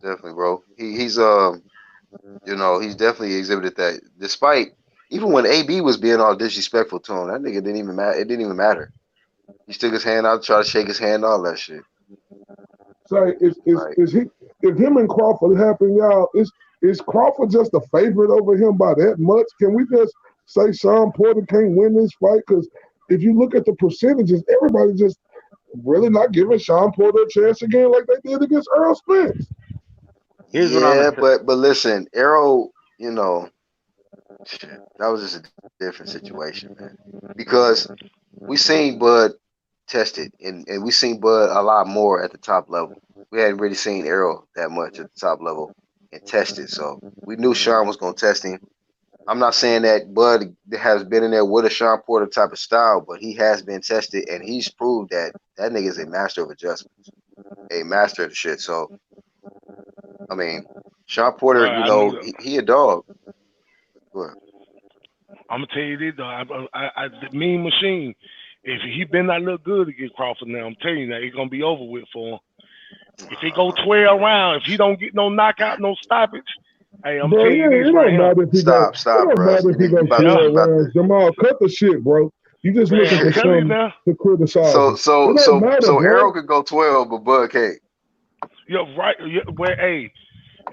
Definitely, bro. He's definitely exhibited that. Despite Even when AB was being all disrespectful to him, that nigga didn't even matter. It didn't even matter. He stuck his hand out, tried to shake his hand, all that shit. So Like, if him and Crawford happen, y'all, is Crawford just a favorite over him by that much? Can we just say Sean Porter can't win this fight? Because if you look at the percentages, everybody just really not giving Sean Porter a chance again like they did against Earl Spence. Here's what I'm yeah, gonna say. but listen, Arrow, you know, shit, that was just a different situation, man. Because we seen Bud tested, and we seen Bud a lot more at the top level. We hadn't really seen Arrow that much at the top level and tested, so we knew Sean was gonna test him. I'm not saying that Bud has been in there with a Sean Porter type of style, but he has been tested and he's proved that that nigga is a master of adjustments, a master of the shit. So, I mean, Sean Porter, Right, you I knew know, that. he a dog. But I'm gonna tell you this though. The Mean Machine. If he been not look good against Crawford now, I'm telling you that it's gonna be over with for him. If he go 12 rounds, if he don't get no knockout, no stoppage, hey, I'm Bro, telling you yeah, this it right don't here. matter if he go. It stop, don't bro. matter if he You go about to, 12 you about to. rounds. Jamal, cut the shit, bro. You just Man, looking I'm for telling you something now. to criticize So him. so It don't so matter, so Arrow bro. could go 12, but Bud can't. You're right. Where, hey,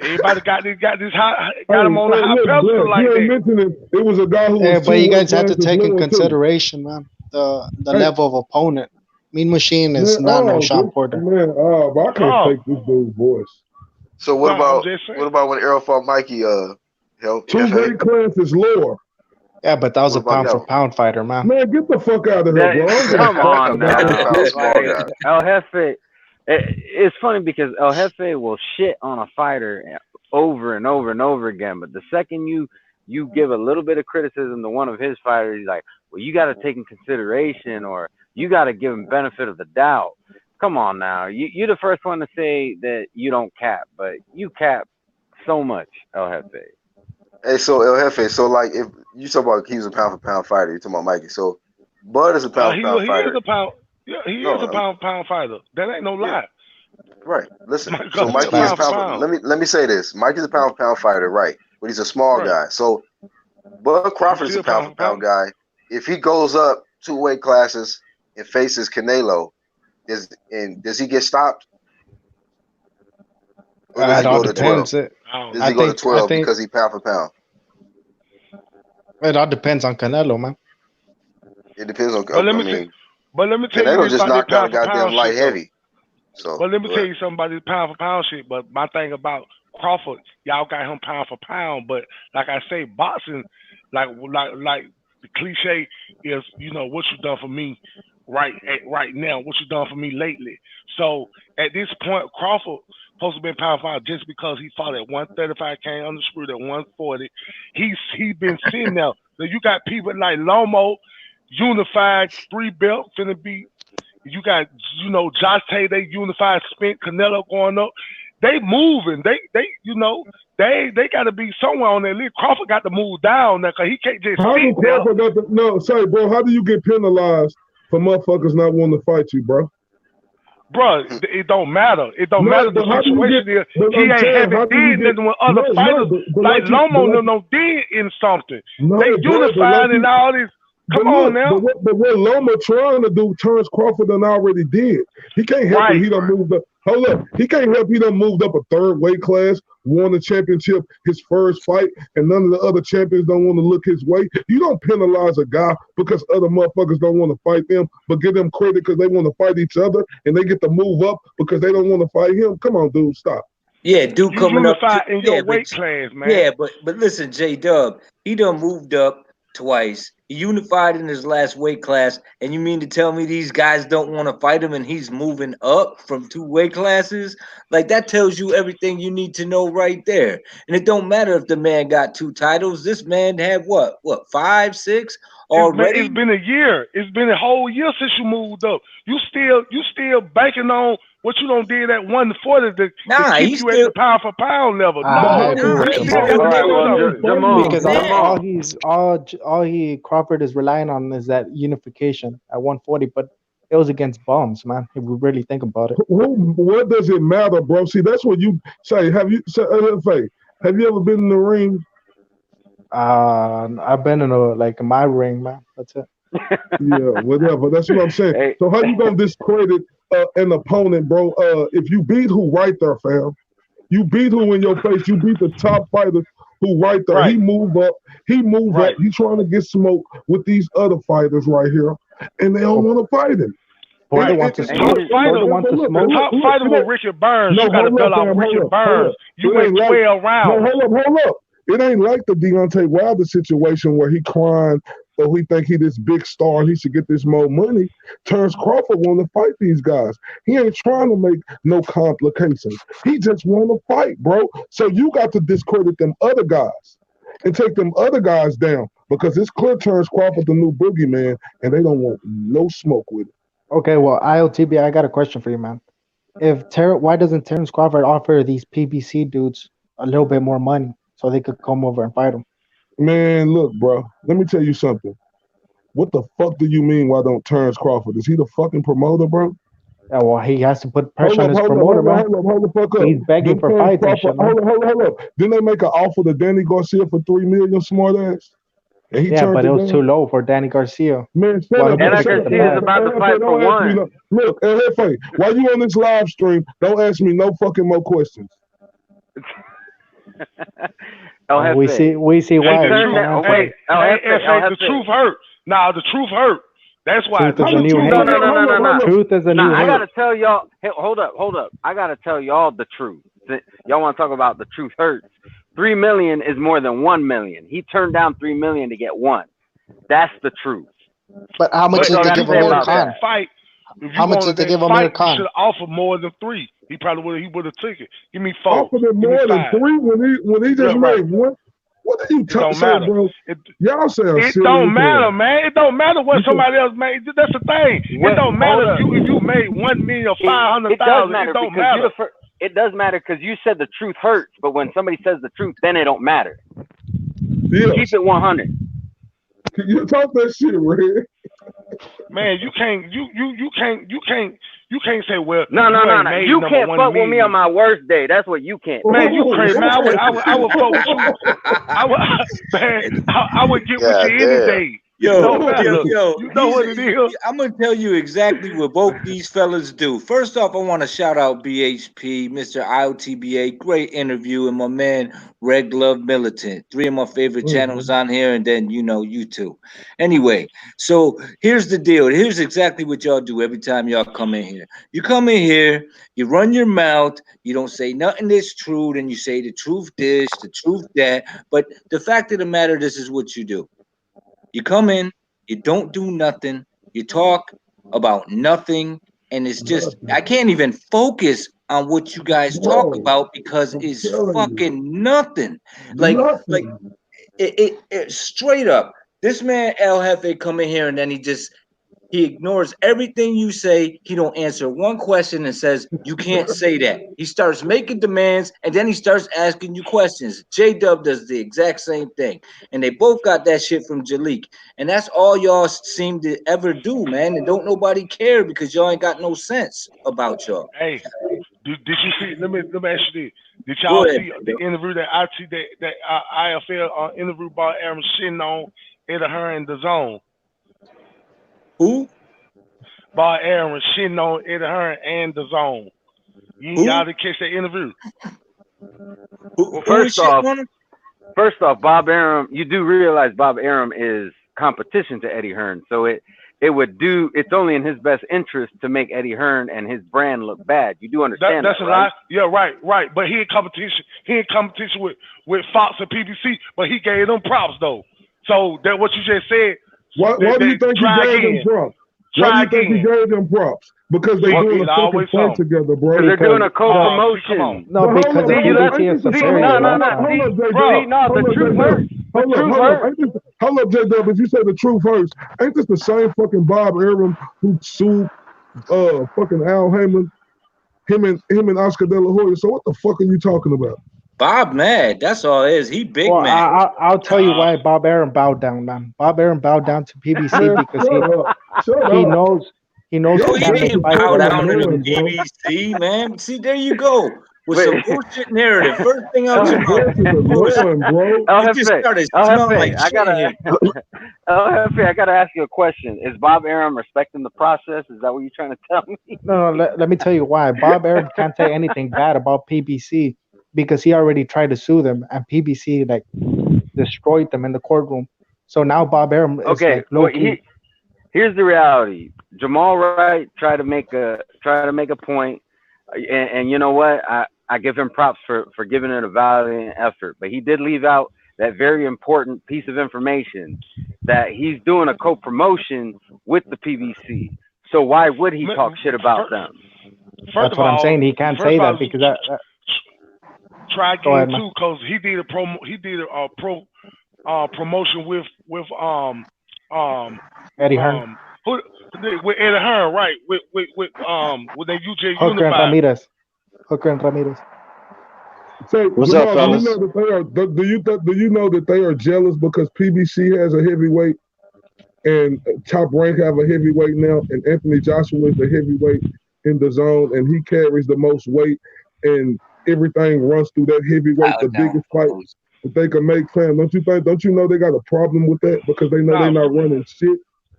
everybody got this high, got him Hey, on a high look, pedestal Black, like you ain't that. mentioning it was a guy who was Yeah, but two you weight guys have to classes take in lower too. consideration, man, the Hey, level of opponent. Mean Machine man, is not no Sean Porter. but I can't No, take this dude's voice. So no, I'm just what saying. about when Arrow fought Mikey? Help 2 FA. weight classes lower. Yeah, but that was What a about pound for no? pound fighter, man. Man, get the fuck out of here, That bro. I don't give a come fuck on A about pound for that now, pound, shit. small like guy. El Jefe. It's funny because El Jefe will shit on a fighter over and over and over again, but the second you give a little bit of criticism to one of his fighters, he's like, well, you got to take in consideration, or you got to give him benefit of the doubt. Come on now, you're the first one to say that you don't cap, but you cap so much, El Jefe. Hey, so El Jefe, so like if you talk about he was a pound for pound fighter, you talking about Mikey. So Bud is a pound for pound He is fighter. a pound. Yeah, he is No, a pound for pound fighter. That ain't no yeah, lie. right. Listen, My so God, he a Mikey is pound for pound for, pound. let me say this. Mikey's a pound for pound fighter, right? But he's a small Right. guy. So Bud He's Crawford is a still pound pound for for pound pound. guy. If he goes up 2 weight classes and faces Canelo, does he get stopped? Or does It he all go to 12? depends. I don't Does I know. he go to think I 12 think because he pound for pound? it all depends on Canelo, man. It depends on, But let I me t- mean, but let me tell you Canelo this just about that knocked out a pound for goddamn pound light shit though. heavy. So, But let me go tell ahead. you something about this pound for pound shit. But my thing about Crawford, y'all got him pound for pound. But like I say, boxing, like the cliche is, what you done for me right now, what you done for me lately. So at this point, Crawford supposed to be pound for pound just because he fought at 135, came undisputed at 140. He been sitting there. So you got people like Lomo, unified 3 belt, finna be. You got, Josh Tay, they unified spent, Canelo going up. They moving. They got to be somewhere on that list. Crawford got to move down there because he can't just How sit do there. Crawford got the no? Say, bro, how do you get penalized for motherfuckers not wanting to fight you, bro? Bro, it don't matter. It don't No, matter. The but how do you get? situation is But he I'm ain't saying, how haven't do you did get? nothing with No, other no, fighters but like like you, but Lomo like no did in something. no, They bro, but like unified and you. all this. But Come on look, now. but what Loma trying to do turns Crawford done already did. He can't help it. Right. He done Right. moved up. Hold up. He can't help he done moved up a 3rd weight class, won the championship his first fight, and none of the other champions don't want to look his way. You don't penalize a guy because other motherfuckers don't want to fight them, but give them credit because they want to fight each other and they get to move up because they don't want to fight him. Come on, dude, stop. Yeah, dude You coming up. unified in Yeah, your weight class, man. yeah, but listen, J Dub, he done moved up twice. He unified in his last weight class, and you mean to tell me these guys don't want to fight him, and he's moving up from 2 weight classes? Like that tells you everything you need to know right there. And it don't matter if the man got 2 titles. This man had what 5, 6 It's already. been a year. It's been a whole year since you moved up. You still banking on what you done did at 140 to Nah, keep he you at still. the pound for pound level. But I No, how agree does Nah, with you he that still Jamal. still got All to right, do got well, to something. fight him, Because Jamal, man. all he Crawford is relying on is that unification at 140, but it was against bums, man. If we really think about it. what does it matter, bro? See, that's what you say. Have you ever been in the ring? I've been in like my ring, man. That's it. Yeah, whatever. That's what I'm saying. Hey, So how you gonna discredit an opponent, bro? If you beat who right there, fam, you beat who in your face. You beat the top fighter who right there. Right. He move up. He move Right. up. He trying to get smoke with these other fighters right here, and they don't want to fight him. Porter It- wants to it- The it- top smoke. look, fighter, Porter wants to look, smoke. the top look, fighter it was ain't- Richard Burns. No, You got to hold build up, out fam. Richard Hold Burns. up. You It went ain't like 12 rounds. no, hold up. It ain't like the Deontay Wilder situation where he crying or he think he this big star and he should get this more money. Terrence Crawford want to fight these guys. He ain't trying to make no complications. He just want to fight, bro. So you got to discredit them other guys and take them other guys down because it's clear Terrence Crawford the new boogeyman and they don't want no smoke with it. Okay, well, ILTB, I got a question for you, man. Why doesn't Terrence Crawford offer these PBC dudes a little bit more money so they could come over and fight him? Man, look, bro. Let me tell you something. What the fuck do you mean? Why don't Terrence Crawford? Is he the fucking promoter, bro? Yeah, well, he has to put Hold pressure on up, his hold up, promoter, hold up, man. hold up, hold the fuck up. He's begging Then for Terrence fights and Crawford, shit, man. hold up. Didn't they make an offer to Danny Garcia for $3 million, smart ass? And he Yeah, turned but it it was down? too low for Danny Garcia. Man, shut Why up, don't you Anna take it to the Garcia is bag? about to fight for Don't ask me one. Look, LFA, while you on this live stream, don't ask me no fucking more questions. El We Jefe. see Hey, why the we Turn truth. can't that. Oh answer Hey, wait, El hey, Jefe. El the Jefe. truth hurts. Nah, the truth hurts. That's why Truth the is How the the truth. new truth? No, hate. no, no, no, no, no. Truth is the Nah, new I hate. gotta tell y'all. Hey, hold up. I gotta tell y'all the truth. Y'all want to talk about the truth hurts? 3 million is more than 1 million. He turned down 3 million to get one. That's the truth. But how much But That's did all I they if gotta you give say Amir wanted about that Khan? that. fight, if you How much wanted did they that give Amir fight, you Khan? should have offered more than 3. He probably would. He would have took it. Give me 4. Offered him Give me more than 5. three when he just Yeah, right. made one. What do you It don't say, matter. bro? It Y'all sound it silly don't as matter, hell. man. It don't matter what You said, somebody else made. That's the thing. It Wait, don't matter hold up. if you made 1 million or It does 500,000. It matter don't because you matter. It does matter because you said the truth hurts, but when somebody says the truth, then it don't matter. yes. Keep it 100. You talk that shit, Red. Man, you can't say, well, No. you ain't made You number can't 1 fuck with me on million. my worst day. That's what you can't do. Man, you crazy, man. I would fuck with you. I would man, I would get with you God any damn. day. It don't matter. You know what it is. I'm gonna tell you exactly what both these fellas do. First off, I want to shout out BHP, Mr. IOTBA, great interview, and my man Red Glove Militant. 3 of my favorite channels on here, and then you two. Anyway, so here's the deal. Here's exactly what y'all do every time y'all come in here. You come in here, you run your mouth, you don't say nothing that's true, then you say the truth this, the truth that. But the fact of the matter, this is what you do. You come in, you don't do nothing, you talk about nothing, and it's just I can't even focus on what you guys talk Bro, about because I'm it's telling you, fucking nothing. Like nothing. it straight up. This man El Jefe come in here and then he ignores everything you say. He don't answer one question and says, you can't say that. He starts making demands and then he starts asking you questions. J-Dub does the exact same thing. And they both got that shit from Jalik. And that's all y'all seem to ever do, man. And don't nobody care because y'all ain't got no sense about y'all. Hey, did you see? Let me ask you this. Did Go y'all ahead. see the interview that IFL interview Bob Arum shitting on Eddie Hearn in the zone? Who? Bob Arum shitting on Eddie Hearn and the zone. Y'all didn't catch that interview? Well, Who is shitting on him? first off, Bob Arum, you do realize Bob Arum is competition to Eddie Hearn, so it's only in his best interest to make Eddie Hearn and his brand look bad. You do understand That's that, a right? lie. Yeah, right. But he in competition. He in competition with Fox and PBC. But he gave them props though. So that what you just said. Why do you think he Try gave again. them props? Why do Try you think he again. gave them props? Because they doing a It's fucking always fight something. together, bro. Because they're doing a Because Come on. co-promotion. no, because of See, you let- PBC is see, superior. no, That's why. Hold up, J-Dub. See, no, the truth hurts. The truth hurts. Hold up, J-Dub. If you say the truth hurts, ain't this the same fucking Bob Arum who sued fucking Al Heyman, him and Oscar De La Hoya? So what the fuck are you talking about? Bob mad. That's all it is. He big Well, mad. I'll tell you why Bob Arum bowed down, man. Bob Arum bowed down to PBC Man, because shut he up. knows No, Y'all he Canada's didn't bullshit fight bow for so him. down to the annoying, bro. PBC, man. See, there you go. with some bullshit narrative. First thing out your mouth. Voice is annoying, bro. You just started smelling like shit in here. I gotta ask you a question. Is Bob Arum respecting the process? Is that what you're trying to tell me? No, let me tell you why. Bob Arum can't say anything bad about PBC because he already tried to sue them, and PBC like destroyed them in the courtroom. So now Bob Arum is Okay, like low key. Here's the reality. Jamal Wright tried to make a point, and you know what? I give him props for giving it a valiant effort, but he did leave out that very important piece of information that he's doing a co-promotion with the PBC. So why would he talk shit about them? That's what I'm saying. He can't say that because try again too, because he did a promotion with Eddie Hearn. With Eddie Hearn, right? With the UJ Hooker and Ramirez. Hooker and Ramirez. So, what's Jamal, up, fellas? Do you know that they are jealous because PBC has a heavyweight and Top Rank have a heavyweight now, and Anthony Joshua is the heavyweight in the zone, and he carries the most weight, and everything runs through that heavyweight, the biggest fight that they can make. Fam, don't you know they got a problem with that because they know they're not running shit?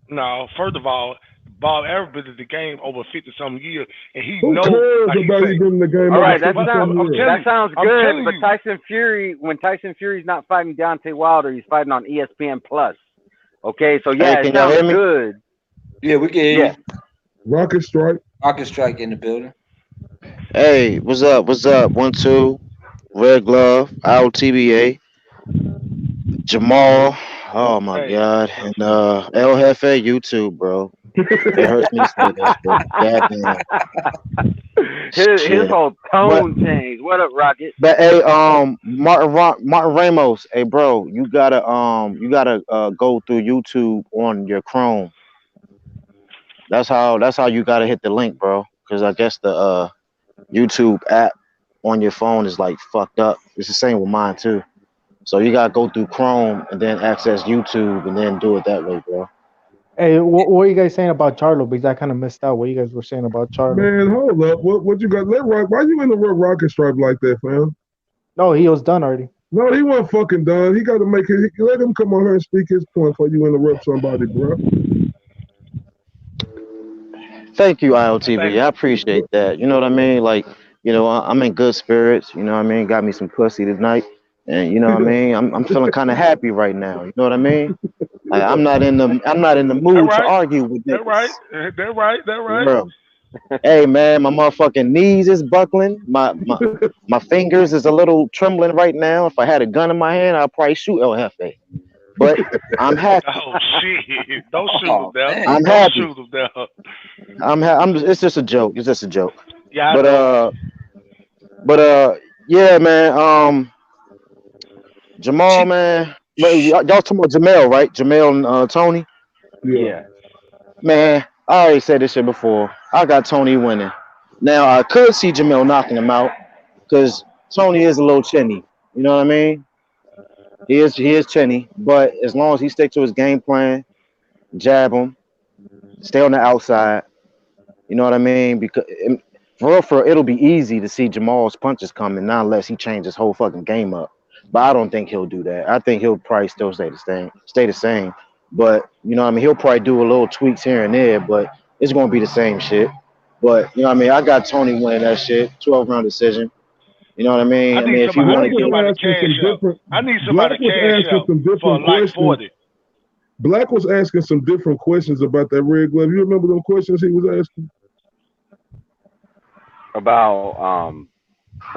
No, first of all, Bob Arum been in the game over 50-something years, and he Who knows cares about he been in the game? All right, over that sounds good. But you. when Tyson Fury's not fighting Deontay Wilder, he's fighting on ESPN Plus. Okay, so yeah, it sounds good. Yeah, we can hear you. Rocket Strike. Rocket Strike in the building. Hey, what's up? What's up? 1, 2, Red Glove, LTBA, Jamal. Oh my God, and El Jefe, YouTube, bro. It hurts me to say this, but goddamn. His whole tone changed. What up, Rocket? But hey, Martin Ramos, hey bro, you gotta go through YouTube on your Chrome. That's how you gotta hit the link, bro. Because I guess the YouTube app on your phone is like fucked up. It's the same with mine too. So you gotta go through Chrome and then access YouTube and then do it that way, bro. Hey, what are you guys saying about Charlo? Because I kind of missed out what you guys were saying about Charlo. Man, hold up. What you got? Why you interrupt Rocket Strike like that, fam? No, he was done already. No, he wasn't fucking done. He got to make it. Let him come on here and speak his point before you interrupt somebody, bro. Thank you, ILTV. I appreciate that. You know what I mean? Like, you know, I'm in good spirits. You know what I mean? Got me some pussy tonight. And you know what I mean? I'm feeling kind of happy right now. You know what I mean? Like, I'm not in the mood to argue with this. That's right. Bro. Hey man, my motherfucking knees is buckling. My fingers is a little trembling right now. If I had a gun in my hand, I'd probably shoot El Jefe. But I'm happy. Oh shit! Don't shoot him down. I'm Don't happy. shoot him down. It's just a joke. It's just a joke. Yeah. Yeah, man. Jamal, man. Y'all talking about Jermell, right? Jermell and Tony. Yeah. Man, I already said this shit before. I got Tony winning. Now I could see Jermell knocking him out because Tony is a little chinny. You know what I mean? He is chinny, but as long as he sticks to his game plan, jab him, stay on the outside. You know what I mean? Because for real, it'll be easy to see Jamal's punches coming, not unless he changes his whole fucking game up. But I don't think he'll do that. I think he'll probably still stay the same. But you know what I mean? He'll probably do a little tweaks here and there, but it's gonna be the same shit. But you know what I mean? I got Tony winning that shit, 12-round decision. You know what I mean? I need somebody to cash out. I need somebody to cash out for like 40. Black was asking some different questions about that Red Glove. You remember them questions he was asking? About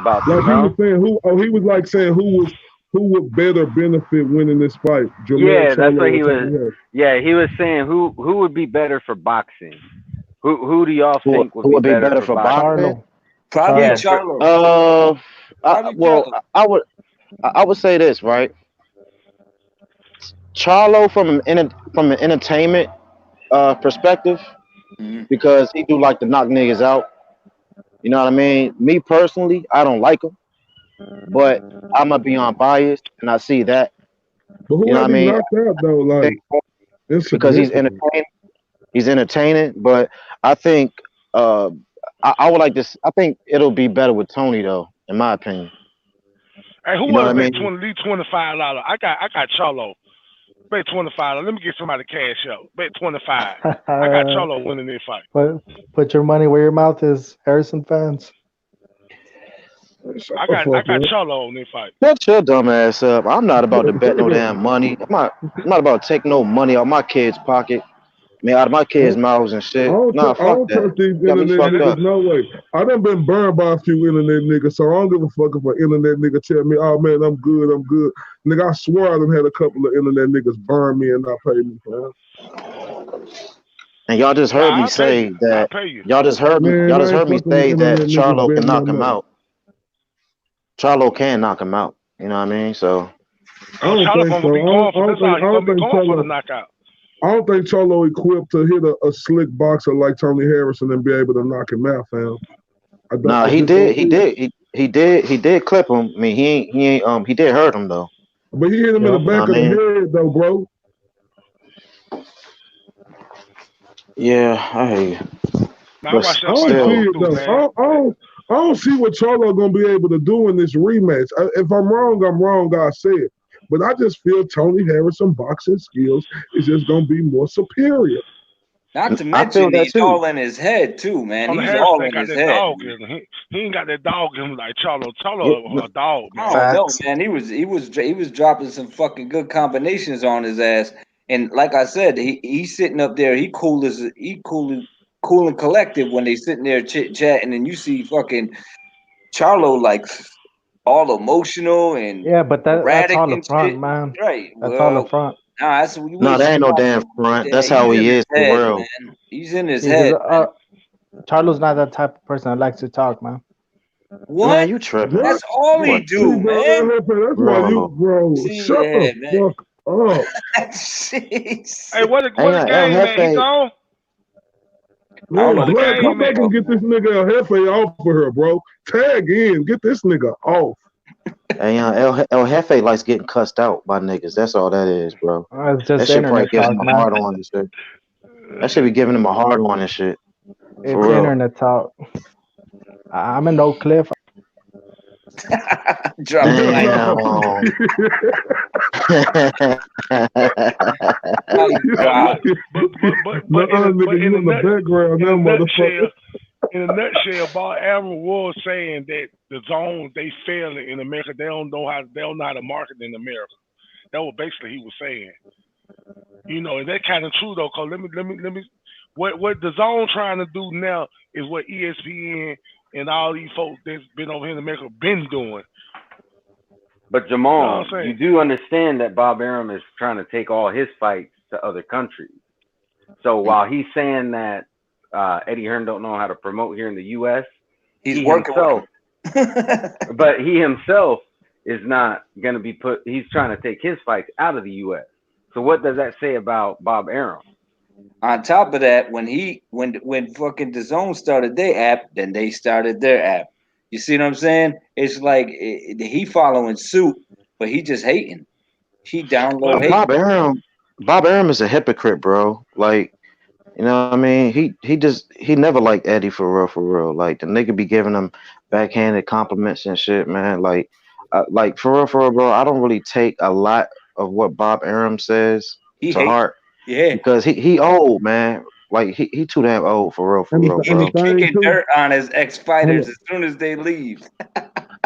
like he was saying he was like saying who would better benefit winning this fight? Yeah, that's what he was. Yeah, he was saying who would be better for boxing. Who do y'all think would be better for boxing? Probably Charlo. I would say this, right? Charlo from an entertainment perspective, because he do like to knock niggas out. You know what I mean? Me personally, I don't like him, but I'm gonna be unbiased, and I see that. But who have he knocked out though? Like, because he's entertaining. He's entertaining, but I think I would like this. I think it'll be better with Tony though, in my opinion. Hey, who You know was what I bet mean? $25? I got Charlo. Bet $25. Let me get somebody cash out. Bet 25. I got Charlo winning this fight. Put your money where your mouth is, Harrison fans. I got Charlo on this fight. Shut your dumb ass up. I'm not about to bet no damn money. I'm not about to take no money out my kids' pocket. I mean, out of my kids' mouths and shit. Nah, I fuck don't that. trust these Got me internet fucked niggas up. no way. I done been burned by a few internet niggas, so I don't give a fuck if an internet nigga tell me, oh man, I'm good. Nigga, I swear I done had a couple of internet niggas burn me and not pay me, man. And y'all just heard me say that. Y'all just heard me. Y'all just heard me say that Charlo can knock him out. Charlo can knock him out. You know what I mean? So. I don't think so. I don't think Charlo equipped to hit a slick boxer like Tony Harrison and be able to knock him out, fam. Nah, he did clip him. I mean, he did hurt him though. But he hit him in the back of the head though, bro. Yeah, I hear you. But I don't see what Charlo gonna be able to do in this rematch. If I'm wrong, I say it. But I just feel Tony Harrison boxing skills is just gonna be more superior. Not to mention he's all in his head too, man. He's all in his head. He ain't got that dog in him like Charlo. Charlo a dog, man. I don't know, man. He was dropping some fucking good combinations on his ass. And like I said, he's sitting up there. He cool and collective when they sitting there chit chatting, and you see fucking Charlo like all emotional and but that's all the front, man. Right, that's all the front. Nah, that ain't no damn front. That's how he is for real. Man. He's in his head. Charlo's not that type of person that likes to talk, man. What? Man, you tripping? That's all he do, man. That's why you, bro. Shut the fuck up. Hey, what the game, man? He gone? Black, come back and get this nigga El Jefe off of her, bro. Tag in, get this nigga off. Hey, El Jefe likes getting cussed out by niggas. That's all that is, bro. It's just that shit probably gives him man. a hard on and shit. That should be giving him a hard on and shit. It's internet talk. I'm in Oak Cliff. Drop Damn. But in a nutshell, Bob Arum was saying that the zones they fail in America. They don't know how to market in America. That was basically he was saying. You know, and that kind of true though. Cause let me. What the zone trying to do now is what ESPN and all these folks that's been over here in America been doing. But Jamal, you do understand that Bob Arum is trying to take all his fights to other countries. So while he's saying that Eddie Hearn don't know how to promote here in the U.S., he's working himself. But he himself is not going to be he's trying to take his fights out of the U.S. So what does that say about Bob Arum? On top of that, when fucking DAZN started their app, then they started their app. You see what I'm saying? It's like he following suit, but he just hating. He download hating. Bob Arum is a hypocrite, bro. Like, you know what I mean? He never liked Eddie for real. Like, the nigga be giving him backhanded compliments and shit, man. Like for real, bro. I don't really take a lot of what Bob Arum says to heart. Yeah, because he old, man. Like he too damn old for real, bro. He kicking dirt on his ex-fighters as soon as they leave.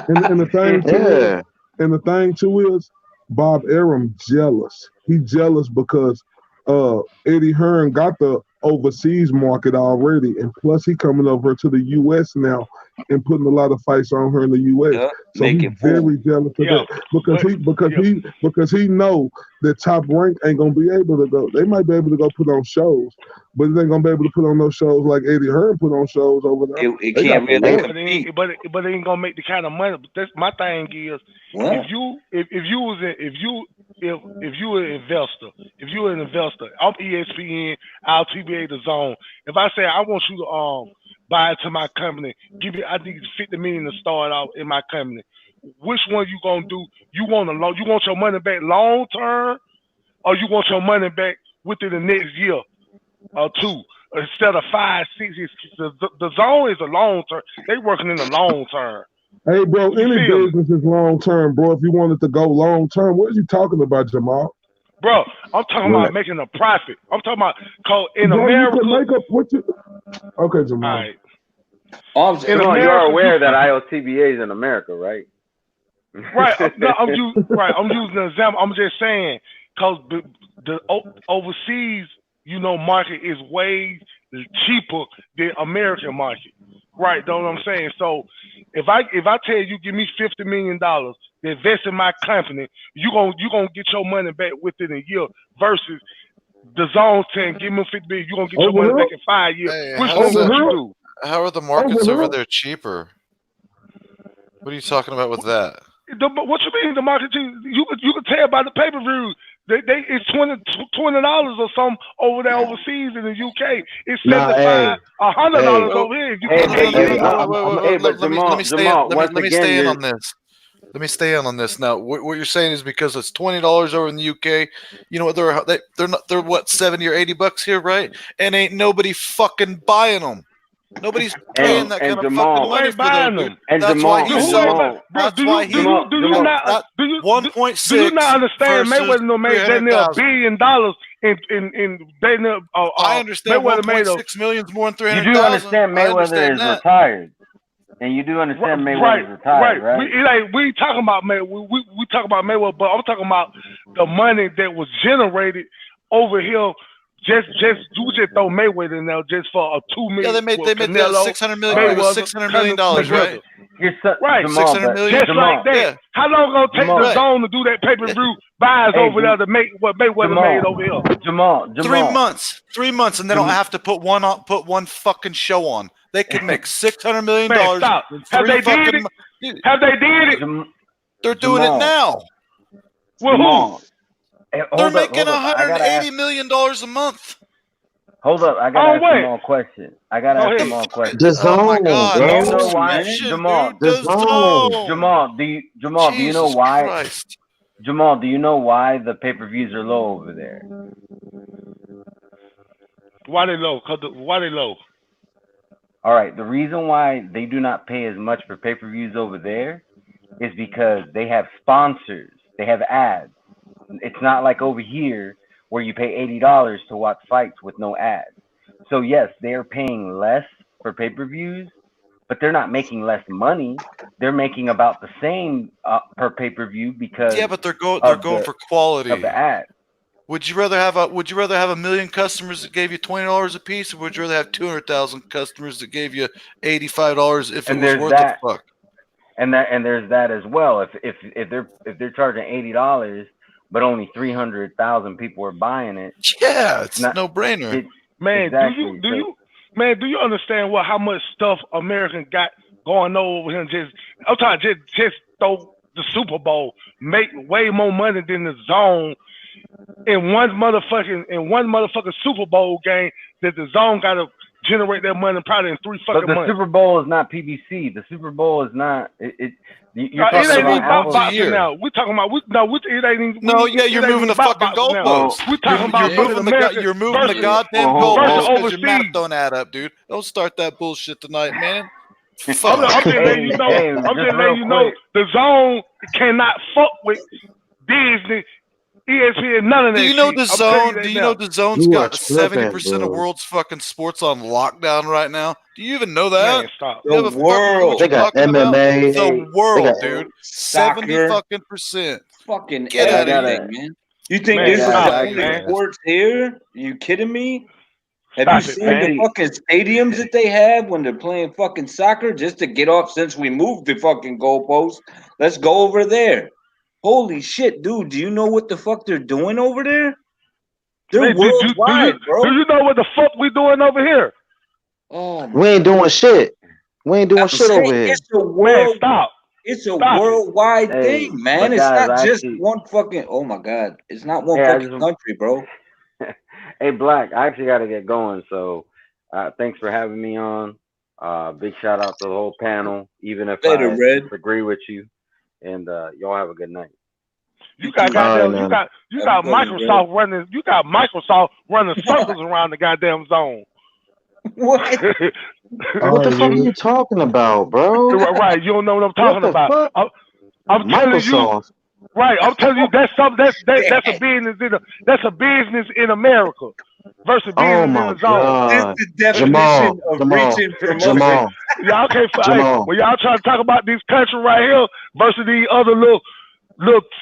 and the thing too is Bob Arum jealous. He jealous because Eddie Hearn got the overseas market already, and plus he coming over to the U.S. now and putting a lot of fights on her in the U.S. So he's very jealous of that because he know that Top Rank ain't gonna be able to go. They might be able to go put on shows, but they ain't gonna be able to put on those shows like Eddie Hearn put on shows over there. It can't really compete. But it ain't gonna make the kind of money. But that's my thing is if you were an investor, I'm ESPN, I'll TBA the zone. If I say I want you to buy into my company, I need $50 million to start out in my company. Which one you gonna do? You want your money back long term, or you want your money back within the next year or two instead of 5, 6 years? The zone is a long term. They working in the long term. Hey, bro, You any feel me? business is long term, bro. If you wanted to go long term, what are you talking about, Jamal? Bro, I'm talking Right. about making a profit. I'm talking about in Bro, you America. can make up what you. Okay, All Jamal. right. I'm In Jamal, you are America, aware that IOTBA is in America, right? right. No, I'm using an example. I'm just saying because the overseas, market is way cheaper than American market. Right, know what I'm saying? So if I tell you give me $50 million to invest in my company, you gonna get your money back within a year versus the zone 10, give me 50 million, you're gonna get your Over money here? back in 5 years. Hey, Which how one does would that? you do? How are the markets Over over here? there cheaper? What are you talking about with that? What you mean the market? You could tell by the pay-per-view. It's $20 or something over there overseas in the UK. It's Nah, hey, $75, $100 hey, Well, over here. If you Hey, can't no, no, pay no, hey, no, hey, $80. no, wait, wait, hey, wait, but let me Jamal, stay in. Let me once again, stay in you're on this. Let me stay in on this now. What you're saying is because it's $20 over in the UK. You know what? They're what, $70 or $80 here, right? And ain't nobody fucking buying them. Nobody's paying that kind and of fucking Jamal, Who money ain't for those, buying dude. them? and That's why Jamal, he and Who ain't sells. buy, Jamal, bro? That's why he Jamal, Do you that Jamal. not that do you do you 1.6 not understand versus Mayweather no made damn near $1 300,000. billion in they near I understand Mayweather made 1.6 million is more than You do 300,000. understand I Mayweather understand is that. retired, and you do understand right, Mayweather's retired, right? We ain't talking about Mayweather. We talking about Mayweather, but I'm talking about the money that was generated over here. Just you just throw Mayweather in there just for a $2 Yeah, million with they made the Canelo, 600 million. All It right, was Mayweather, 600 million dollars, right? McGregor. you're Right, Jamal, 600 but million. just like Jamal, that. Yeah, How long gonna take the Jamal, right. zone to do that pay-per-view buys hey, over there to make what Mayweather made over here? Jamal, 3 months, and they don't have to put one fucking show on. They can make $600 million Man, stop. in Have three they did fucking. it? Dude, Have they did it? they're doing it Jamal, now. With who? Jamal. Hey, They're hold making up. I gotta ask. $180 million a month. Hold up, I gotta On ask what? Jamal a question. I gotta Go ask The ahead. Jamal a fucking, the question. oh my zone, god, Do you that's bro. know why, subscription, Jamal? dude. The The zone. zone. Do you know Jesus why? Christ. Jamal, do you know why the pay-per-views are low over there? Why they low? Why they low? All right, the reason why they do not pay as much for pay-per-views over there is because they have sponsors, they have ads. It's not like over here where you pay $80 to watch fights with no ads. So yes, they're paying less for pay-per-views, but they're not making less money. They're making about the same per pay-per-view Yeah, because but they're of going the for quality. ads. Would you rather have a million customers that gave you $20 a piece, or would you rather have 200,000 customers that gave you $85 if it And was there's worth a that, fuck? and there's that as well. If they're charging $80, but only 300,000 people are buying it, Yeah, it's it's not no brainer. it Man, exactly. do you understand how much stuff American got going on over here? I'm talking just throw the Super Bowl, make way more money than the zone in one motherfucking Super Bowl game that the zone got to generate that money probably in 3 But fucking the months. Super Bowl is not PBC. The Super Bowl is not you're It talking ain't So about even about once a apples. boxing year. now. We talking about it ain't even. No, yeah, It you're ain't moving even the about fucking boxing now. Oh, We talking You're about fucking moving American you're moving the versus goddamn hold versus goalposts because your math overseas. don't add up, dude. Don't start that bullshit tonight, man. I'm Fuck. just letting you know. hey, I'm just just letting real you know quick. the zone cannot fuck with Disney, ESPN, none of Do that you know shit. the I'm telling you zone? Do that you know now. the zone's You are got tripping, 70% of bro. world's fucking sports on lockdown right now? Do you even know Man, that? stop. You The have a fucking clue what They you're world, got talking about? MMA. hey, The They world, got dude. bro, 70 soccer, fucking percent. fucking Get out I of here. everything, gotta. man. You think Man, Hey this is guys, the stop I it, only actually. man. sports here? Are you kidding me? Have you Stop it, seen the man. Hey, fucking stadiums that they have when they're playing fucking soccer? Just to get off, since we moved the fucking goalpost, let's go over there. Holy shit, dude! Do you know what the fuck they're doing over there? They're Man, worldwide, do bro. you know what the fuck we doing over here? Oh my We ain't god! doing shit. We ain't doing I'm shit saying over here. it's a Man, stop. it's a Stop it. worldwide hey, thing, man. but It's guys, not I just actually. one fucking. Oh my god! It's not one Hey, I fucking just. country, bro. Hey, Black, I actually got to get going. So, thanks for having me on. Big shout out to the whole panel, even if Later, I Red. disagree with you. And y'all have a good night. You You got too. All right, goddamn. man. You Have a got good one, Red. Microsoft running. You got Microsoft running circles around the goddamn zone. What? What the fuck are yeah. you talking about, bro? Right, you don't know what I'm What talking the about. fuck? I'm telling you, Microsoft. right? I'm telling you that's something that's a business that's a business in America versus Oh business in my the zone. This god. the definition Jamal. of Jamal. reaching promotion. Jamal. Y'all can't. Hey, Jamal. when y'all trying to talk about this country right here versus these other little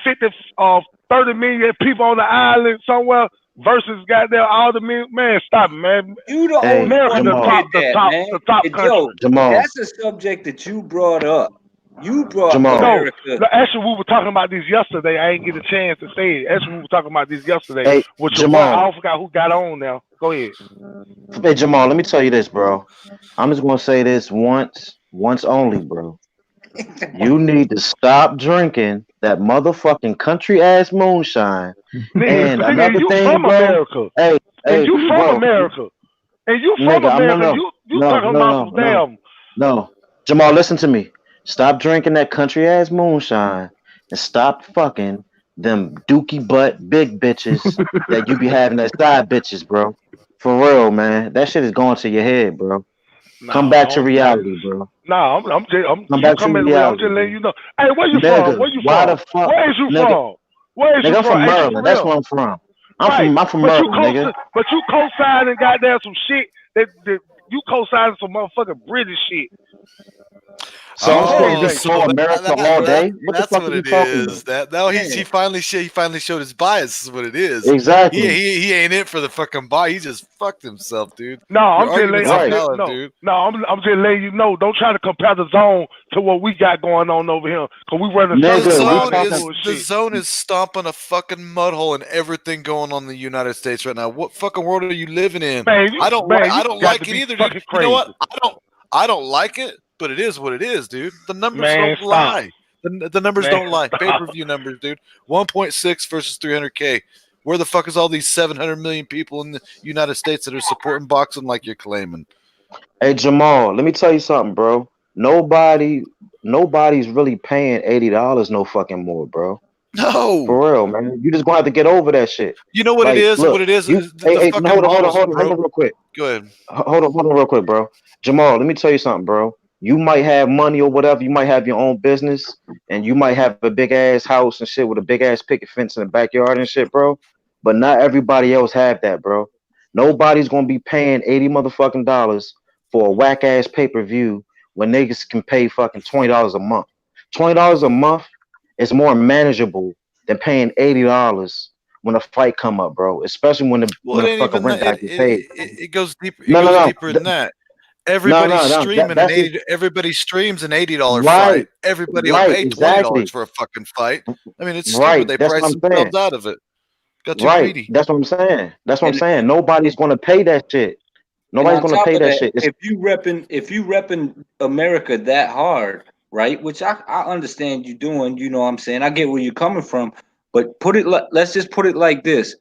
50 30 million people on the island somewhere versus goddamn all the man, stop it, man. You the Hey, only America one who Jamal. did that, man. the top And country. Joe, Jamal. that's a subject that you brought up. You brought Jamal. No, America. actually, we were talking about this yesterday. I ain't get a chance to say it. Actually, we were talking about this yesterday Hey, with your boy. Jamal. I forgot who got on now. Go ahead. Hey, Jamal, let me tell you this, bro. I'm just gonna say this once only, bro. You need to stop drinking that motherfucking country ass moonshine. And Nigga, another you thing, from bro. America. Hey, And hey, you from bro, America. And you from nigga, I'm America. You talking about some no. damn. No, Jamal, listen to me. Stop drinking that country ass moonshine and stop fucking them dookie butt big bitches that you be having as side bitches, bro. For real, man. That shit is going to your head, bro. Come No, back to don't. reality, bro. No, Come you back to coming away. I'm reality, just letting bro. you know. Hey, where you from? Nigga, Where you why from? the fuck, Where is you nigga? from? Where is you Nigga, I'm from? from Hey, for Maryland. That's real. where I'm from. Right, I'm from but you Maryland, nigga. co-signing goddamn some shit that you co-signing some motherfucking British shit. So I'm You supposed to Oh, be AJ. so pro America all day? What the that's fuck what are you it talking is. about? That now Man, he finally showed his bias. Is what it is. Exactly. He ain't in for the fucking buy. He just fucked himself, dude. No, Your I'm just letting arguments are Right. valid, dude. I'm just letting you know. Don't try to compare the zone to what we got going on over here, cause we running The circles Nigga, we around that talking. the bullshit. zone is stomping a fucking mud hole in everything going on in the United States right now. What fucking world are you living in? Man, you I don't got to like it be either, dude. fucking You know what? crazy. I don't like it, but it is what it is, dude. The numbers Man, don't stop. lie. The numbers Man, don't lie. Pay stop. per view numbers, dude. 1.6 versus 300K. Where the fuck is all these 700 million people in the United States that are supporting boxing like you're claiming? Hey Jamal, let me tell you something, bro. Nobody's really paying $80 no fucking more, bro. No. For real, man. You just gonna have to get over that shit. You know what it Like, is? look, What it is? you The hey, no, fucking model's hold broke. on real quick. Go ahead. Hold on real quick, bro. Jamal, let me tell you something, bro. You might have money or whatever, you might have your own business, and you might have a big ass house and shit with a big ass picket fence in the backyard and shit, bro. But not everybody else have that, bro. Nobody's gonna be paying 80 motherfucking dollars for a whack ass pay-per-view when niggas can pay fucking $20 a month. $20 a month is more manageable than paying $80 when a fight come up, bro. Especially Well, when it the ain't fucking even rent that. gotta get paid. It goes deeper. It No, no, goes no. deeper than that. No, Everybody's no, no. streaming That's just Everybody streams an $80 right, fight. Everybody will right, pay $20 exactly. for a fucking fight. I mean, it's stupid. Right. They That's what price I'm saying. themselves out of it. Got too Right. greedy. That's what I'm saying. That's what I'm and saying. Nobody's gonna pay that shit. and Nobody's on gonna top pay of that that, shit. It's if you repping America that hard, right? Which I understand you doing. You know what I'm saying? I get where you're coming from, but let's just put it like this: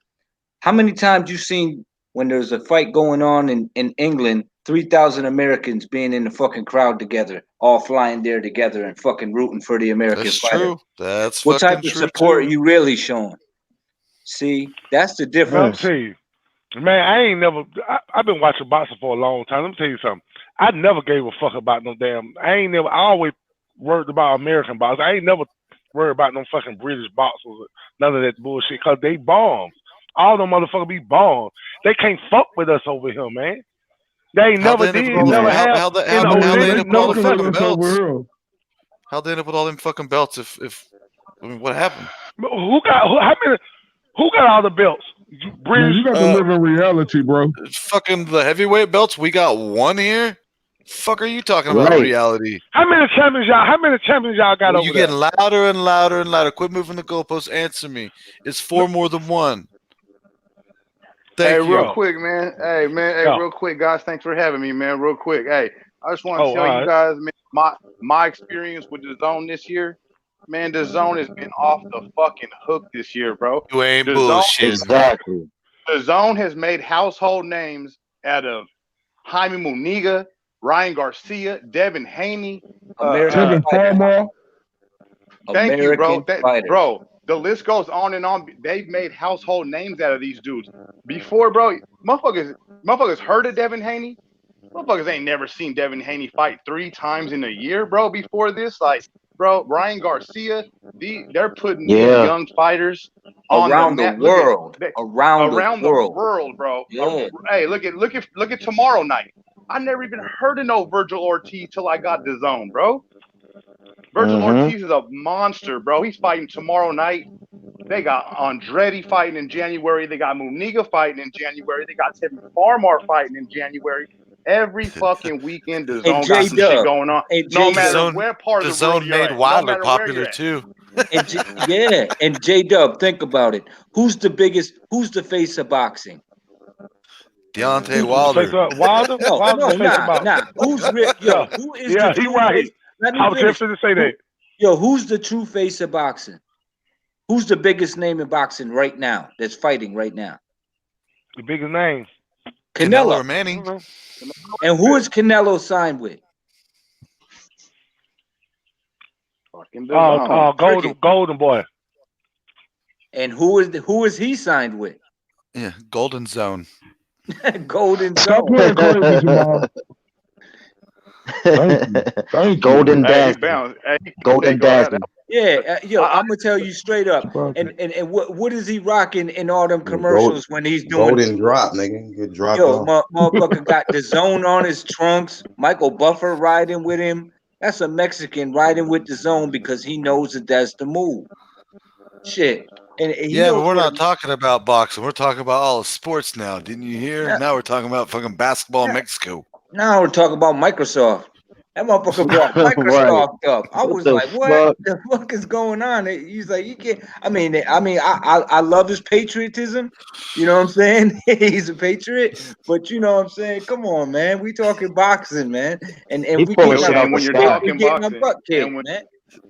how many times you seen when there's a fight going on in England, 3,000 Americans being in the fucking crowd together, all flying there together and fucking rooting for the American That's fighter? true. That's What type fucking of true support too. are you really showing? See, that's the Man, I'm difference. tell you, man, I ain't never. I've been watching boxing for a long time. Let me tell you something. I never gave a fuck about no damn. I ain't never. I always worried about American boxers. I ain't never worried about no fucking British boxers. Or none of that bullshit. Cause they bombs. All them motherfuckers be bombs. They can't fuck with us over here, man. They ain't How never they end up with did, all never them? man. have in the Man, How they end they Olympics, up with all never them fucking with fucking fucking. us over belts? here. How they end up with all them fucking belts? If I mean, what happened? How many? Who got all the belts? Man, British. you got to live in reality, bro. Fucking the heavyweight belts. We got one here. Fuck, are you talking about Right. reality? How many champions y'all? How many champions y'all got Well, over you there? getting louder and louder and louder. Quit moving the goalposts. Answer me. It's four more than one. Hey, Thank real you. Oh, quick, man. Hey, yeah. real quick, guys. Thanks for having me, man. Real quick. Hey, I just want Oh, to tell all you right. guys, man, my experience with the zone this year, man, the zone has been off the fucking hook this year, bro. You ain't The zone, bullshitting. Exactly. the zone has made household names out of Jaime Muniga, Ryan Garcia, Devin Haney. American Tevin fighter. Farmer. Thank you, bro. American fighters. Bro, the list goes on and on. They've made household names out of these dudes. Before, bro, motherfuckers heard of Devin Haney. Motherfuckers ain't never seen Devin Haney fight 3 times in a year, bro. Before this, like, bro, Ryan Garcia, they're putting these Yeah. young fighters on the Around the map. Look at world. Around the around the world. world, bro. Yeah. Hey, look at tomorrow night. I never even heard of no Virgil Ortiz till I got the zone, bro. Virgil Ortiz is a monster, bro. He's fighting tomorrow night. They got Andretti fighting in January. They got Muniga fighting in January. They got Tevin Farmar fighting in January. Every fucking weekend, the zone got some shit going on. No matter where part of the world you're at. No matter where you're at. too. And J-Dub, think about it. Who's the face of boxing? Deontay Wilder. Wilder? No, Wilder's the face of boxing. nah. Who's yo? Who is the he true right. face? Let me I was finish. just going to say that. Yo, who's the true face of boxing? Who's the biggest name in boxing right now that's fighting right now? The biggest name? Canelo. or Manny. And who is Canelo signed with? Golden Boy. And who is he signed with? Yeah, Golden Zone. Golden Stop Zone. playing crazy, Jamal. Thank you. Golden Hey, Dazzler. Golden Dazzler. Yeah, I'm gonna tell you straight up. And what is he rocking in all them commercials when he's doing golden drop, nigga? Get dropped Yo, off. motherfucker got the zone on his trunks. Michael Buffer riding with him. That's a Mexican riding with the zone because he knows that that's the move. Shit. And Yeah, but we're not talking about boxing. We're talking about all the sports now. Didn't you hear? Yeah. Now we're talking about fucking basketball in Mexico. Now we're talking about Microsoft. That motherfucker brought Microsoft up. I was like, what the fuck is going on? He's like, you can't. I mean, I love his patriotism. You know what I'm saying? He's a patriot, but you know what I'm saying? Come on, man. We talking boxing, man. And we and when you're talking boxing, man.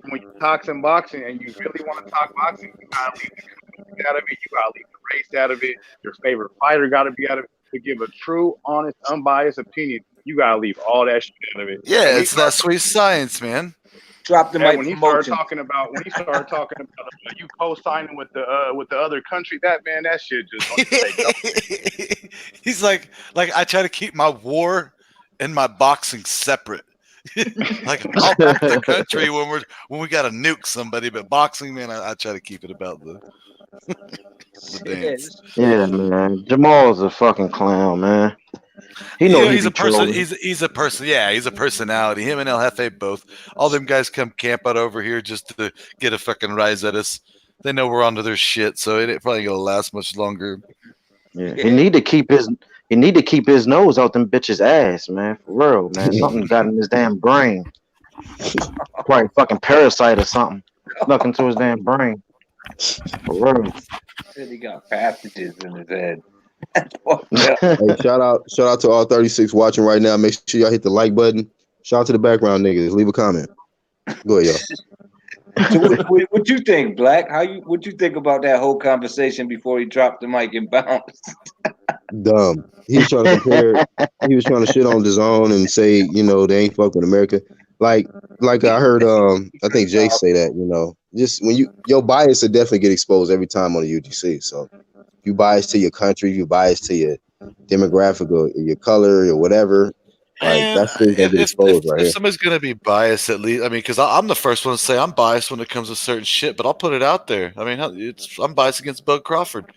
When you're talking boxing and you really want to talk boxing, you gotta leave the country out of it. You gotta leave the race out of it. Your favorite fighter gotta be out of it. To give a true, honest, unbiased opinion, you gotta leave all that shit out of it. Yeah, it's that sweet science, man. Drop the mic. When he started talking about you co-signing with the other country, that shit just He's like I try to keep my war and my boxing separate. Like I'll back the country when we gotta nuke somebody, but boxing, man, I try to keep it about the dance. Yeah, man. Jamal's a fucking clown, man. He's a person. He's a person. Yeah, he's a personality. Him and El Jefe both. All them guys come camp out over here just to get a fucking rise at us. They know we're onto their shit, so it ain't probably gonna last much longer. Yeah, he need to keep his nose out them bitches' ass, man. For real, man. Something got in his damn brain. Probably fucking parasite or something. Snuck into his damn brain. For real. He got passages in his head. Hey, shout out to all 36 watching right now. Make sure y'all hit the like button. Shout out to the background niggas. Leave a comment. Go ahead, y'all. So what you think, Black? What you think about that whole conversation before he dropped the mic and bounced? Dumb. He was trying to compare. He was trying to shit on DAZN and say, they ain't fuck with America. Like I heard, I think Jay say that. Just when your bias will definitely get exposed every time on the UGC. So you bias to your country, you bias to your demographic or your color or whatever. Like that's gonna get exposed right here. If somebody's gonna be biased, at least, I mean, because I'm the first one to say I'm biased when it comes to certain shit, but I'll put it out there. I mean, I'm biased against Bud Crawford.